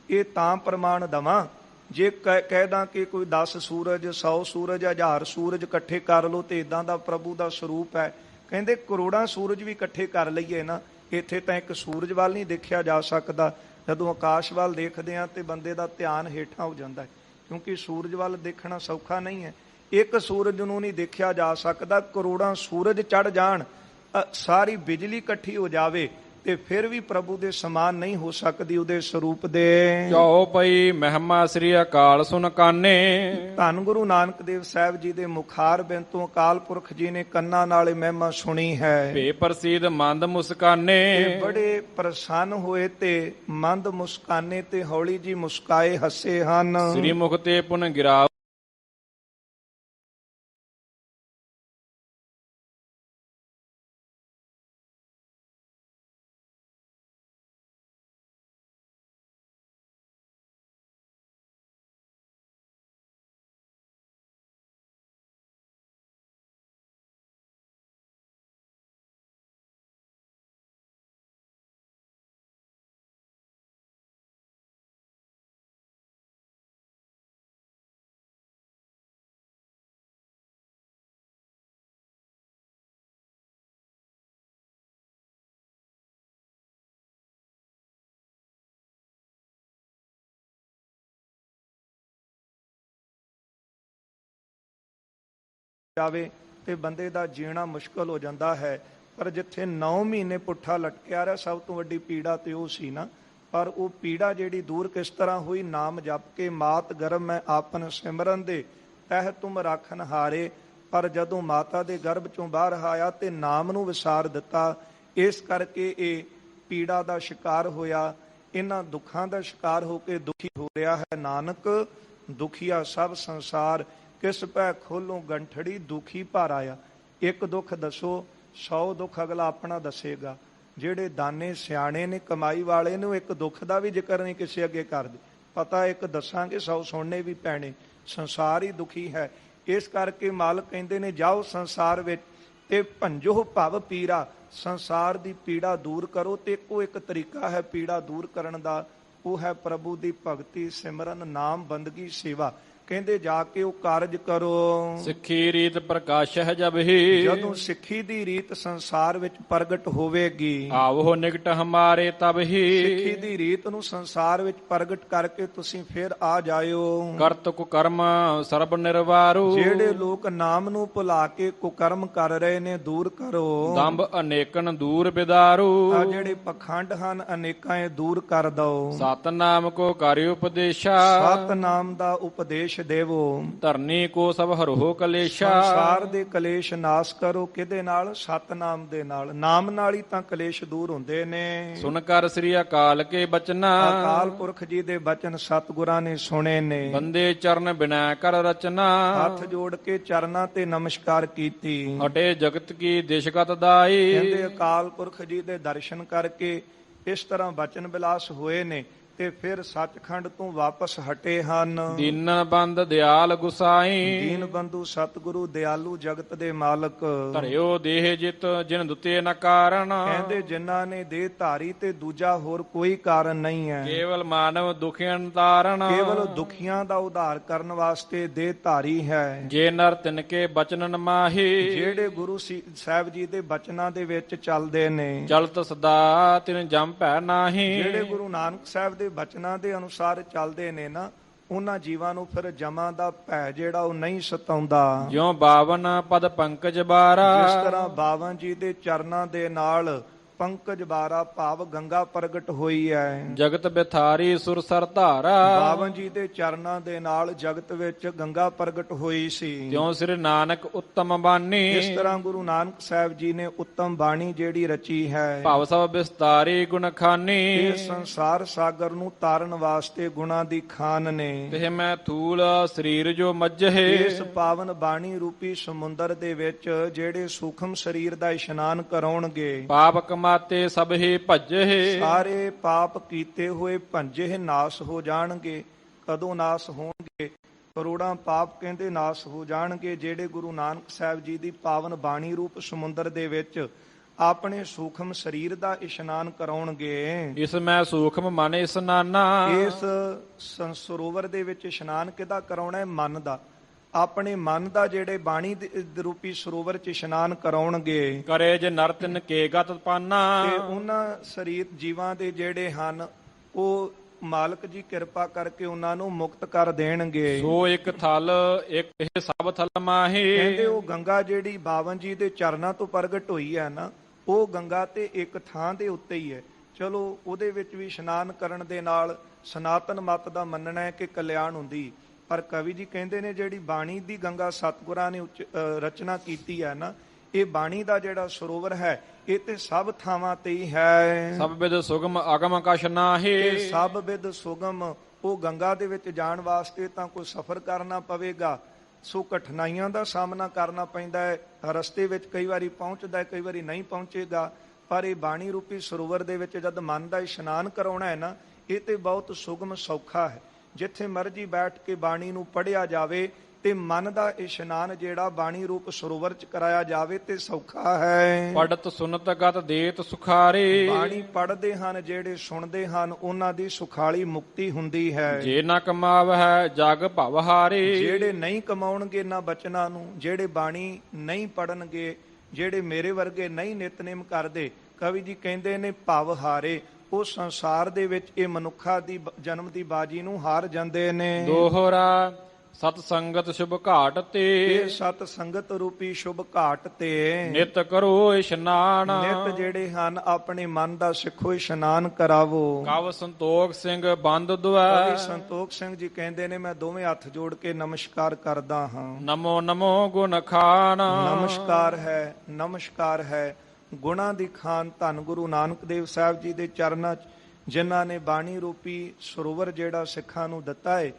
ਇਹ ਤਾਂ ਪ੍ਰਮਾਣ ਦਵਾਂ ਜੇ ਕਹਿ ਦਾਂ ਕਿ ਕੋਈ 10 ਸੂਰਜ 100 ਸੂਰਜ 1000 ਸੂਰਜ ਇਕੱਠੇ ਕਰ ਲਓ ਤੇ ਇਦਾਂ ਦਾ ਪ੍ਰਭੂ ਦਾ ਸਰੂਪ ਹੈ। ਕਹਿੰਦੇ ਕਰੋੜਾਂ ਸੂਰਜ ਵੀ ਇਕੱਠੇ ਕਰ ਲਈਏ ਨਾ, ਇੱਥੇ ਤਾਂ ਇੱਕ ਸੂਰਜ ਵੱਲ ਨਹੀਂ ਦੇਖਿਆ ਜਾ ਸਕਦਾ। ਜਦੋਂ ਆਕਾਸ਼ ਵੱਲ ਦੇਖਦੇ ਹਾਂ ਤੇ ਬੰਦੇ ਦਾ ਧਿਆਨ ਹੇਠਾਂ ਹੋ ਜਾਂਦਾ ਹੈ, ਕਿਉਂਕਿ ਸੂਰਜ ਵੱਲ ਦੇਖਣਾ ਸੌਖਾ ਨਹੀਂ ਹੈ। ਇੱਕ ਸੂਰਜ ਨੂੰ ਨਹੀਂ ਦੇਖਿਆ ਜਾ ਸਕਦਾ, ਕਰੋੜਾਂ ਸੂਰਜ ਚੜ ਜਾਣ, ਸਾਰੀ ਬਿਜਲੀ ਇਕੱਠੀ ਹੋ ਜਾਵੇ ਤੇ ਫਿਰ ਵੀ ਪ੍ਰਭੂ ਦੇ ਸਮਾਨ ਨਹੀਂ ਹੋ ਸਕਦੀ ਉਹਦੇ ਸਰੂਪ ਦੇ। ਚੌ ਪਈ ਮਹਿਮਾ ਸ੍ਰੀ ਅਕਾਲ ਸੁਨ ਕਾਨੇ, ਧੰਨ ਗੁਰੂ ਨਾਨਕ ਦੇਵ ਸਾਹਿਬ ਜੀ ਦੇ ਮੁਖਾਰ ਬਿਨ ਤੋਂ ਅਕਾਲ ਪੁਰਖ ਜੀ ਨੇ ਕੰਨਾਂ ਨਾਲ ਮਹਿਮਾ ਸੁਣੀ ਹੈ। ਭੇ ਪ੍ਰਸੀਦ ਮੰਦ ਮੁਸਕਾਨੇ, ਬੜੇ ਪ੍ਰਸੰਨ ਹੋਏ ਤੇ ਮੰਦ ਮੁਸਕਾਨੇ ਤੇ ਹੌਲੀ ਜੀ ਮੁਸਕਾਏ ਹੱਸੇ ਹਨ। ਸ੍ਰੀ ਮੁਖ ਤੇ ਪੁਨ ਗਿਰਾ, ਜਾਵੇ ਤੇ ਬੰਦੇ ਦਾ ਜੀਣਾ ਮੁਸ਼ਕਲ ਹੋ ਜਾਂਦਾ ਹੈ। ਪਰ ਜਿੱਥੇ 9 ਮਹੀਨੇ ਪੁੱਠਾ ਲਟਕਿਆ ਰਿਹਾ, ਸਭ ਤੋਂ ਵੱਡੀ ਪੀੜਾ ਤੇ ਉਹ ਸੀ ਨਾ, ਪਰ ਉਹ ਪੀੜਾ ਜਿਹੜੀ ਦੂਰ ਕਿਸ ਤਰ੍ਹਾਂ ਹੋਈ? ਨਾਮ ਜਪ ਕੇ ਮਾਤ ਗਰਭ ਮੈਂ ਆਪਨ ਸਿਮਰਨ ਦੇ ਤਹਿ ਤੁਮ ਰਾਖਨ ਹਾਰੇ। ਪਰ ਜਦੋਂ ਮਾਤਾ ਦੇ ਗਰਭ ਚੋਂ ਬਾਹਰ ਆਇਆ ਤੇ ਨਾਮ ਨੂੰ ਵਿਸਾਰ ਦਿੱਤਾ, ਇਸ ਕਰਕੇ ਇਹ ਪੀੜਾ ਦਾ ਸ਼ਿਕਾਰ ਹੋਇਆ। ਇਹਨਾਂ ਦੁੱਖਾਂ ਦਾ ਸ਼ਿਕਾਰ ਹੋ ਕੇ ਦੁਖੀ ਹੋ ਰਿਹਾ ਹੈ। ਨਾਨਕ ਦੁਖੀਆ ਸਭ ਸੰਸਾਰ, ਕਿਸ ਪੈ ਖੋਲੋਂ ਗੰਠੜੀ, ਦੁਖੀ ਭਰ ਆਇਆ। ਇੱਕ ਦੁੱਖ ਦੱਸੋ, 100 ਦੁੱਖ ਅਗਲਾ ਆਪਣਾ ਦੱਸੇਗਾ। ਜਿਹੜੇ ਦਾਨੇ ਸਿਆਣੇ ਨੇ, ਕਮਾਈ ਵਾਲੇ ਨੇ, ਉਹ ਇੱਕ ਦੁੱਖ ਦਾ ਵੀ ਜ਼ਿਕਰ ਨਹੀਂ ਕਿਸੇ ਅੱਗੇ ਕਰਦੇ। ਪਤਾ ਇੱਕ ਦੱਸਾਂਗੇ 100 ਸੁਣਨੇ ਵੀ ਪੈਣੇ। ਸੰਸਾਰ ਹੀ ਦੁਖੀ ਹੈ। ਇਸ ਕਰਕੇ ਮਾਲਕ ਕਹਿੰਦੇ ਨੇ, ਜਾਓ ਸੰਸਾਰ ਵਿੱਚ ਤੇ ਭੰਜੋ ਭਵ ਪੀਰਾ, ਸੰਸਾਰ ਦੀ ਪੀੜਾ ਦੂਰ ਕਰੋ। ਤੇ ਇੱਕੋ ਇੱਕ ਤਰੀਕਾ ਹੈ ਪੀੜਾ ਦੂਰ ਕਰਨ ਦਾ, ਉਹ ਹੈ ਪ੍ਰਭੂ ਦੀ ਭਗਤੀ, ਸਿਮਰਨ, ਨਾਮ, ਬੰਦਗੀ, ਸੇਵਾ। ਕਹਿੰਦੇ ਜਾ ਕੇ ਉਹ ਕਾਰਜ ਕਰੋ। ਸਿੱਖੀ ਰੀਤ ਪ੍ਰਕਾਸ਼ ਹੈ ਜਬ ਹੀ, ਜਦੋਂ ਸਿੱਖੀ ਦੀ ਰੀਤ ਸੰਸਾਰ ਵਿੱਚ ਪ੍ਰਗਟ ਹੋਵੇਗੀ, ਆਵੋ ਨਿਕਟ ਹਮਾਰੇ ਤਬ ਹੀ, ਸਿੱਖੀ ਦੀ ਰੀਤ ਨੂੰ ਸੰਸਾਰ ਵਿੱਚ ਪ੍ਰਗਟ ਕਰਕੇ ਤੁਸੀਂ ਫਿਰ ਆ ਜਾਇਓ। ਕਰਤ ਕੁਕਰਮ ਸਰਬ ਨਿਰਵਾਰੂ, ਜਿਹੜੇ ਲੋਕ ਨਾਮ ਨੂੰ ਭੁਲਾ ਕੇ ਕੁਕਰਮ ਕਰ ਰਹੇ ਨੇ, ਦੂਰ ਕਰੋ। ਦੰਭ ਅਨੇਕਨ ਦੂਰ ਬਿਦਾਰੂ, ਆ ਜਿਹੜੇ ਪਖੰਡ ਹਨ ਅਨੇਕਾਂ ਇਹ ਦੂਰ ਕਰ ਦਓ। ਸਤਨਾਮ ਕੋ ਕਰਿ ਉਪਦੇਸ਼ਾ, ਸਤਨਾਮ ਦਾ ਉਪਦੇਸ਼ ਦੇਵੋ। ਧਰਨੀ ਕੋ ਸਭ ਹਰੋ ਕਲੇਸ਼ਾ, ਸੰਸਾਰ ਦੇ ਕਲੇਸ਼ ਨਾਸ਼ ਕਰੋ। ਕਿਹਦੇ ਨਾਲ? ਸਤਨਾਮ ਦੇ ਨਾਲ। ਨਾਮ ਨਾਲ ਹੀ ਤਾਂ ਕਲੇਸ਼ ਦੂਰ ਹੁੰਦੇ ਨੇ। ਸੁਨ ਕਰ ਸ੍ਰੀ ਅਕਾਲ ਕੇ ਬਚਨਾ, ਅਕਾਲ ਪੁਰਖ ਜੀ ਦੇ ਬਚਨ ਸਤਿਗੁਰਾਂ ਨੇ ਸੁਣੇ ਨੇ। ਬੰਦੇ ਚਰਨ ਬਿਨੈ ਕਰ ਰਚਨਾ, ਹੱਥ ਜੋੜ ਕੇ ਚਰਨਾਂ ਤੇ ਨਮਸਕਾਰ ਕੀਤੀ। ਹਟੇ ਜਗਤ ਕੀ ਦਿਸ਼ਕਤ ਦਾਈ, ਕਹਿੰਦੇ ਅਕਾਲ ਪੁਰਖ ਜੀ ਦੇ ਦਰਸ਼ਨ ਕਰਕੇ ਇਸ ਤਰ੍ਹਾਂ ਬਚਨ ਵਿਲਾਸ ਹੋਏ ਨੇ ਤੇ ਫਿਰ ਸੱਚਖੰਡ ਤੋਂ ਵਾਪਸ ਹਟੇ ਹਨ। ਦੀਨ ਬੰਦ ਦਿਆਲ ਗੁਸਾਈ, ਦੀਨ ਬੰਧੂ ਸਤਿਗੁਰੂ ਦਿਆਲੂ ਜਗਤ ਦੇ ਮਾਲਕ। ਧਰਿਓ ਦੇਹ ਜਿਤ ਜਿਨ ਦੁਤੇ ਨ ਕਾਰਨ, ਕਹਿੰਦੇ ਜਿਨ੍ਹਾਂ ਨੇ ਦੇਹ ਧਾਰੀ ਤੇ ਦੂਜਾ ਹੋਰ ਕੋਈ ਕਾਰਨ ਨਹੀਂ ਹੈ। ਕੇਵਲ ਮਾਨਵ ਦੁਖੀਆਂ ਤਾਰਨ, ਕੇਵਲ ਦੁਖੀਆਂ ਦਾ ਉਧਾਰ ਕਰਨ ਵਾਸਤੇ ਦੇਹ ਧਾਰੀ ਹੈ। ਜੇ ਨਰ ਤਿਨਕੇ ਬਚਨ ਮਾਹੀ, ਜਿਹੜੇ ਗੁਰੂ ਸਾਹਿਬ ਜੀ ਦੇ ਬਚਨਾਂ ਦੇ ਵਿੱਚ ਚੱਲਦੇ ਨੇ, ਚਲਤ ਸਦਾ ਤਿਨ ਜਮ ਭੈ ਨਾਹੀ। ਜਿਹੜੇ ਗੁਰੂ ਨਾਨਕ ਸਾਹਿਬ ਦੇ ਬਚਨਾਂ ਦੇ ਅਨੁਸਾਰ ਚੱਲਦੇ ਨੇ ਨਾ, ਉਹਨਾਂ ਜੀਵਾਂ ਨੂੰ ਫਿਰ ਜਮਾਂ ਦਾ ਭੈ ਜਿਹੜਾ ਉਹ ਨਹੀਂ ਸਤਾਉਂਦਾ। ਜਿਉ 52 ਪਦ ਪੰਕਜ ਬਾਰਾ, ਜਿਸ ਤਰ੍ਹਾਂ 52 ਜੀ ਦੇ ਚਰਨਾਂ ਦੇ ਨਾਲ ਪੰਕਜ ਬਾਰਾ ਭਾਵ ਗੰਗਾ ਪ੍ਰਗਟ ਹੋਈ ਹੈ। ਜਗਤ ਬਿਥਾਰੀ ਸੁਰ ਸਰ ਧਾਰਾ, 52 ਜੀ ਦੇ ਚਰਨਾਂ ਦੇ ਨਾਲ ਜਗਤ ਵਿੱਚ ਗੰਗਾ ਪ੍ਰਗਟ ਹੋਈ ਸੀ। ਜਿਉ ਸ੍ਰੀ ਨਾਨਕ ਉੱਤਮ ਬਾਣੀ, ਇਸ ਤਰ੍ਹਾਂ ਗੁਰੂ ਨਾਨਕ ਸਾਹਿਬ ਜੀ ਨੇ ਉੱਤਮ ਬਾਣੀ ਜਿਹੜੀ ਰਚੀ ਹੈ। ਭਵ ਸਭ ਬਿਸਤਾਰੀ ਗੁਣ ਖਾਨੀ, ਇਹ ਸੰਸਾਰ ਸਾਗਰ ਨੂੰ ਤਾਰਨ ਵਾਸਤੇ ਗੁਣਾ ਦੀ ਖਾਨ ਨੇ। ਤੇ ਮੈਂ ਥੂਲ ਸਰੀਰ ਜੋ ਮੱਝੇ, ਇਸ ਪਾਵਨ ਬਾਣੀ ਰੂਪੀ ਸਮੁੰਦਰ ਦੇ ਵਿੱਚ ਜਿਹੜੇ ਸੂਖਮ ਸਰੀਰ ਦਾ ਇਸ਼ਨਾਨ ਕਰਾਉਣਗੇ, ਪਾਪ ਕਮਾਤੇ ਸਭ ਹੀ ਭੱਜੇ, ਸਾਰੇ ਪਾਪ ਕੀਤੇ ਹੋਏ ਭੰਜੇ ਨਾਸ ਹੋ ਜਾਣਗੇ। ਕਦੋਂ ਨਾਸ ਹੋਣਗੇ? ਕਰੋੜਾਂ ਪਾਪ ਕਹਿੰਦੇ ਨਾਸ ਹੋ ਜਾਣਗੇ ਜਿਹੜੇ ਗੁਰੂ ਨਾਨਕ ਸਾਹਿਬ ਜੀ ਦੀ ਪਾਵਨ ਬਾਣੀ ਰੂਪ ਸਮੁੰਦਰ ਦੇ ਵਿੱਚ ਆਪਣੇ ਸੂਖਮ ਸਰੀਰ ਦਾ ਇਸ਼ਨਾਨ ਕਰਾਉਣਗੇ। ਇਸ ਮੈਂ ਸੂਖਮ ਮਨ ਇਸਨਾਨਾ, ਇਸ ਸਰੋਵਰ ਦੇ ਵਿੱਚ ਇਸ਼ਨਾਨ ਕਿਹਦਾ ਕਰਾਉਣਾ ਹੈ? ਮਨ ਦਾ। ਆਪਣੇ ਮਨ ਦਾ ਜਿਹੜੇ ਬਾਣੀ ਦੇ ਰੂਪੀ ਸਰੋਵਰ ਚ ਇਸ਼ਨਾਨ ਕਰਾਉਣਗੇ। ਕਰੇ ਜੇ ਨਰ ਤਿਨ ਕੇ ਗਤ ਪਾਨਾ, ਤੇ ਉਹਨਾਂ ਸਰੀਰ ਜੀਵਾਂ ਦੇ ਜਿਹੜੇ ਹਨ ਉਹ ਮਾਲਕ ਜੀ ਕਿਰਪਾ ਕਰਕੇ ਉਹਨਾਂ ਨੂੰ ਮੁਕਤ ਕਰ ਦੇਣਗੇ। ਸੋ ਇੱਕ ਥਲ ਇੱਕ ਇਹ ਸਭ ਥਲ ਮਾਹੀ, ਕਹਿੰਦੇ ਉਹ ਗੰਗਾ ਜਿਹੜੀ 52 ਜੀ ਦੇ ਚਰਨਾਂ ਤੋਂ ਪ੍ਰਗਟ ਹੋਈ ਹੈ ਨਾ, ਉਹ ਗੰਗਾ ਤੇ ਇੱਕ ਥਾਂ ਦੇ ਉੱਤੇ ਹੀ ਹੈ। ਚਲੋ ਉਹਦੇ ਵਿੱਚ ਵੀ ਇਸ਼ਨਾਨ ਕਰਨ ਦੇ ਨਾਲ ਸਨਾਤਨ ਮਤ ਦਾ ਮੰਨਣਾ ਹੈ ਕਿ ਕਲਿਆਣ ਹੁੰਦੀ। ਪਰ ਕਵੀ ਜੀ ਕਹਿੰਦੇ ਨੇ ਜਿਹੜੀ ਬਾਣੀ ਦੀ ਗੰਗਾ ਸਤਿਗੁਰਾਂ ਨੇ ਰਚਨਾ ਕੀਤੀ ਹੈ ਨਾ, ਇਹ ਬਾਣੀ ਦਾ ਜਿਹੜਾ ਸਰੋਵਰ ਹੈ ਇਹ ਤੇ ਸਭ ਥਾਵਾਂ ਤੇ ਹੀ ਹੈ। ਸਭ ਵਿਦ ਸੁਗਮ ਅਗਮ ਕਛ ਨਾਹੀ, ਇਹ ਸਭ ਵਿਦ ਸੁਗਮ, ਉਹ ਗੰਗਾ ਦੇ ਵਿੱਚ ਜਾਣ ਵਾਸਤੇ ਤਾਂ ਕੋਈ ਸਫ਼ਰ ਕਰਨਾ ਪਵੇਗਾ, ਸੋ ਕਠਿਨਾਈਆਂ ਦਾ ਸਾਹਮਣਾ ਕਰਨਾ ਪੈਂਦਾ ਹੈ। ਰਸਤੇ ਵਿੱਚ ਕਈ ਵਾਰੀ ਪਹੁੰਚਦਾ ਹੈ, ਕਈ ਵਾਰੀ ਨਹੀਂ ਪਹੁੰਚੇਗਾ। ਪਰ ਇਹ ਬਾਣੀ ਰੂਪੀ ਸਰੋਵਰ ਦੇ ਵਿੱਚ ਜਦ ਮਨ ਦਾ ਇਸ਼ਨਾਨ ਕਰਾਉਣਾ ਹੈ ਨਾ, ਇਹ ਤੇ ਬਹੁਤ ਸੁਗਮ ਸੌਖਾ ਹੈ। ਜਿੱਥੇ ਮਰਜੀ ਬੈਠ ਕੇ ਬਾਣੀ ਨੂੰ ਪੜ੍ਹਿਆ ਜਾਵੇ ਤੇ ਮਨ ਦਾ ਇਸ਼ਨਾਨ ਜਿਹੜਾ ਬਾਣੀ ਰੂਪ ਸਰੋਵਰ ਚ ਕਰਾਇਆ ਜਾਵੇ ਤੇ ਸੌਖਾ ਹੈ। ਪੜਤ ਸੁਨਤ ਗਤ ਦੇਤ ਸੁਖਾਰੇ, ਬਾਣੀ ਪੜ੍ਹਦੇ ਹਨ ਜਿਹੜੇ ਸੁਣਦੇ ਹਨ ਉਹਨਾਂ ਦੀ ਸੁਖਾਲੀ ਮੁਕਤੀ ਹੁੰਦੀ ਹੈ। ਜੇ ਨਾ ਕਮਾਵ ਹੈ ਜਗ ਭਵ ਹਾਰੇ, ਜਿਹੜੇ ਨਹੀਂ ਕਮਾਉਣਗੇ ਨਾ ਬਚਨਾਂ ਨੂੰ, ਜਿਹੜੇ ਬਾਣੀ ਨਹੀਂ ਪੜਨਗੇ, ਜਿਹੜੇ ਮੇਰੇ ਵਰਗੇ ਨਹੀਂ ਨਿਤਨੇਮ ਕਰਦੇ, ਕਵੀ ਜੀ ਕਹਿੰਦੇ ਨੇ ਭਵ ਹਾਰੇ, ਉਹ ਸੰਸਾਰ ਦੇ ਵਿੱਚ ਇਹ ਮਨੁੱਖਾ ਦੀ ਜਨਮ ਦੀ ਬਾਜੀ ਨੂੰ ਹਾਰ ਜਾਂਦੇ ਨੇ। ਦੋਹਰਾ ਸਤ ਸੰਗਤ ਸ਼ੁਭ ਘਾਟ ਤੇ, ਇਹ ਸਤ ਸੰਗਤ ਰੂਪੀ ਸ਼ੁਭ ਘਾਟ ਤੇ ਨਿਤ ਕਰੋ ਇਸ਼ਨਾਨ, ਨਿਤ ਜਿਹੜੇ ਹਨ ਆਪਣੇ ਮਨ ਦਾ ਸਿੱਖੋ ਇਸ਼ਨਾਨ ਕਰਾਵੋ। ਕਵ ਸੰਤੋਖ ਸਿੰਘ ਬੰਦ ਦੁਆ, ਕਵੀ ਸੰਤੋਖ ਸਿੰਘ ਜੀ ਕਹਿੰਦੇ ਨੇ ਮੈਂ ਦੋਵੇਂ ਹੱਥ ਜੋੜ ਕੇ ਨਮਸਕਾਰ ਕਰਦਾ ਹਾਂ। ਨਮੋ ਨਮੋ ਗੁਣ ਖਾਨ, ਨਮਸਕਾਰ ਹੈ, ਨਮਸਕਾਰ ਹੈ। ਗੁਣਾ ਦੀ ਖਾਨ ਧੰਨ ਗੁਰੂ ਨਾਨਕ ਦੇਵ ਸਾਹਿਬ ਜੀ ਦੇ ਚਰਨਾਂ 'ਚ ਜਿਨ੍ਹਾਂ ਨੇ ਬਾਣੀ ਰੂਪੀ ਸਰੋਵਰ ਜਿਹੜਾ ਸਿੱਖਾਂ ਨੂੰ ਦਿੱਤਾ ਹੈ,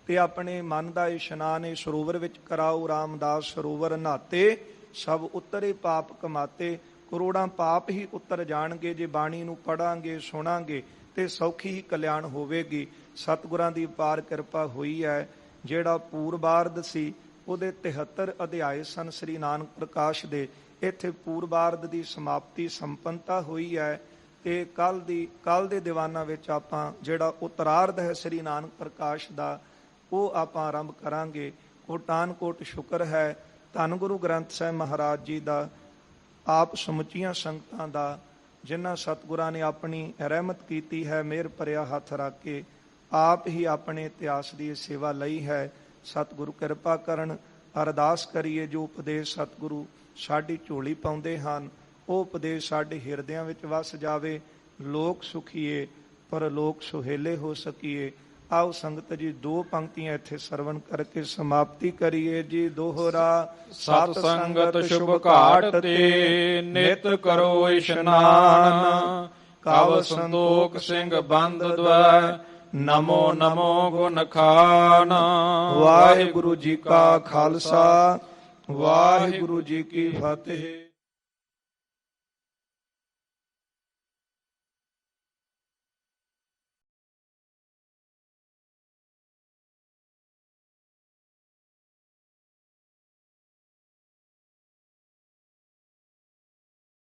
ਤੇ ਆਪਣੇ ਮਨ ਦਾ ਇਸ਼ਨਾਨ ਇਹ ਸਰੋਵਰ ਵਿੱਚ ਕਰਾਓ। ਰਾਮਦਾਸ ਸਰੋਵਰ ਨਹਾਤੇ, ਸਭ ਉਤਰੇ ਪਾਪ ਕਮਾਤੇ। ਕਰੋੜਾਂ ਪਾਪ ਹੀ ਉਤਰ ਜਾਣਗੇ ਜੇ ਬਾਣੀ ਨੂੰ ਪੜਾਂਗੇ, ਸੁਣਾਂਗੇ, ਤੇ ਸੌਖੀ ਹੀ ਕਲਿਆਣ ਹੋਵੇਗੀ। ਸਤਿਗੁਰਾਂ ਦੀ ਅਪਾਰ ਕਿਰਪਾ ਹੋਈ ਹੈ। ਜਿਹੜਾ ਪੂਰਬਾਰਦ ਸੀ ਉਹਦੇ 73 ਅਧਿਆਏ ਸਨ ਸ੍ਰੀ ਨਾਨਕ ਪ੍ਰਕਾਸ਼ ਦੇ। ਇੱਥੇ ਪੂਰਬਾਰਦ ਦੀ ਸਮਾਪਤੀ ਸੰਪੰਨਤਾ ਹੋਈ ਹੈ। ਤੇ ਕੱਲ ਦੇ ਦੀਵਾਨਾਂ ਵਿੱਚ ਆਪਾਂ ਜਿਹੜਾ ਉਤਰਾਰਧ ਹੈ ਸ੍ਰੀ ਨਾਨਕ ਪ੍ਰਕਾਸ਼ ਦਾ, ਉਹ ਆਪਾਂ ਆਰੰਭ ਕਰਾਂਗੇ। ਕੋਟਾਨ ਕੋਟ ਸ਼ੁਕਰ ਹੈ ਧੰਨ ਗੁਰੂ ਗ੍ਰੰਥ ਸਾਹਿਬ ਮਹਾਰਾਜ ਜੀ ਦਾ, ਆਪ ਸਮੁੱਚੀਆਂ ਸੰਗਤਾਂ ਦਾ, ਜਿਨ੍ਹਾਂ ਸਤਿਗੁਰਾਂ ਨੇ ਆਪਣੀ ਰਹਿਮਤ ਕੀਤੀ ਹੈ, ਮਿਹਰ ਭਰਿਆ ਹੱਥ ਰੱਖ ਕੇ ਆਪ ਹੀ ਆਪਣੇ ਇਤਿਹਾਸ ਦੀ ਸੇਵਾ ਲਈ ਹੈ। ਸਤਿਗੁਰੂ ਕਿਰਪਾ ਕਰਨ। ਅਰਦਾਸ ਕਰੀਏ ਜੋ ਉਪਦੇਸ਼ ਸਤਿਗੁਰੂ ਸਾਡੀ ਝੋਲੀ ਪਾਉਂਦੇ ਹਨ, ਉਹ ਉਪਦੇਸ਼ ਸਾਡੇ ਹਿਰਦਿਆਂ ਵਿੱਚ ਵਸ ਜਾਵੇ। ਲੋਕ ਸੁਖੀਏ ਪਰ ਲੋਕ ਸੁਹੇਲੇ ਹੋ ਸਕੀਏ। ਆਓ ਸੰਗਤ ਜੀ 2 ਪੰਕਤੀਆਂ ਇੱਥੇ ਸਰਵਣ ਕਰਕੇ ਸਮਾਪਤੀ ਕਰੀਏ ਜੀ। ਦੋਹਰਾ। ਸਤ ਸੰਗਤ ਸ਼ੁਭ ਘਾਟ ਤੇ ਨਿਤ ਕਰੋ ਇਸ਼ਨਾਨ, ਕਵ ਸੰਤੋਖ ਸਿੰਘ ਬੰਦ ਦਵੈ ਨਮੋ ਨਮੋ ਗੁਣ ਖਾਨ। ਵਾਹਿਗੁਰੂ ਜੀ ਕਾ ਖਾਲਸਾ, ਵਾਹਿਗੁਰੂ ਜੀ ਕੀ ਫਤਿਹ।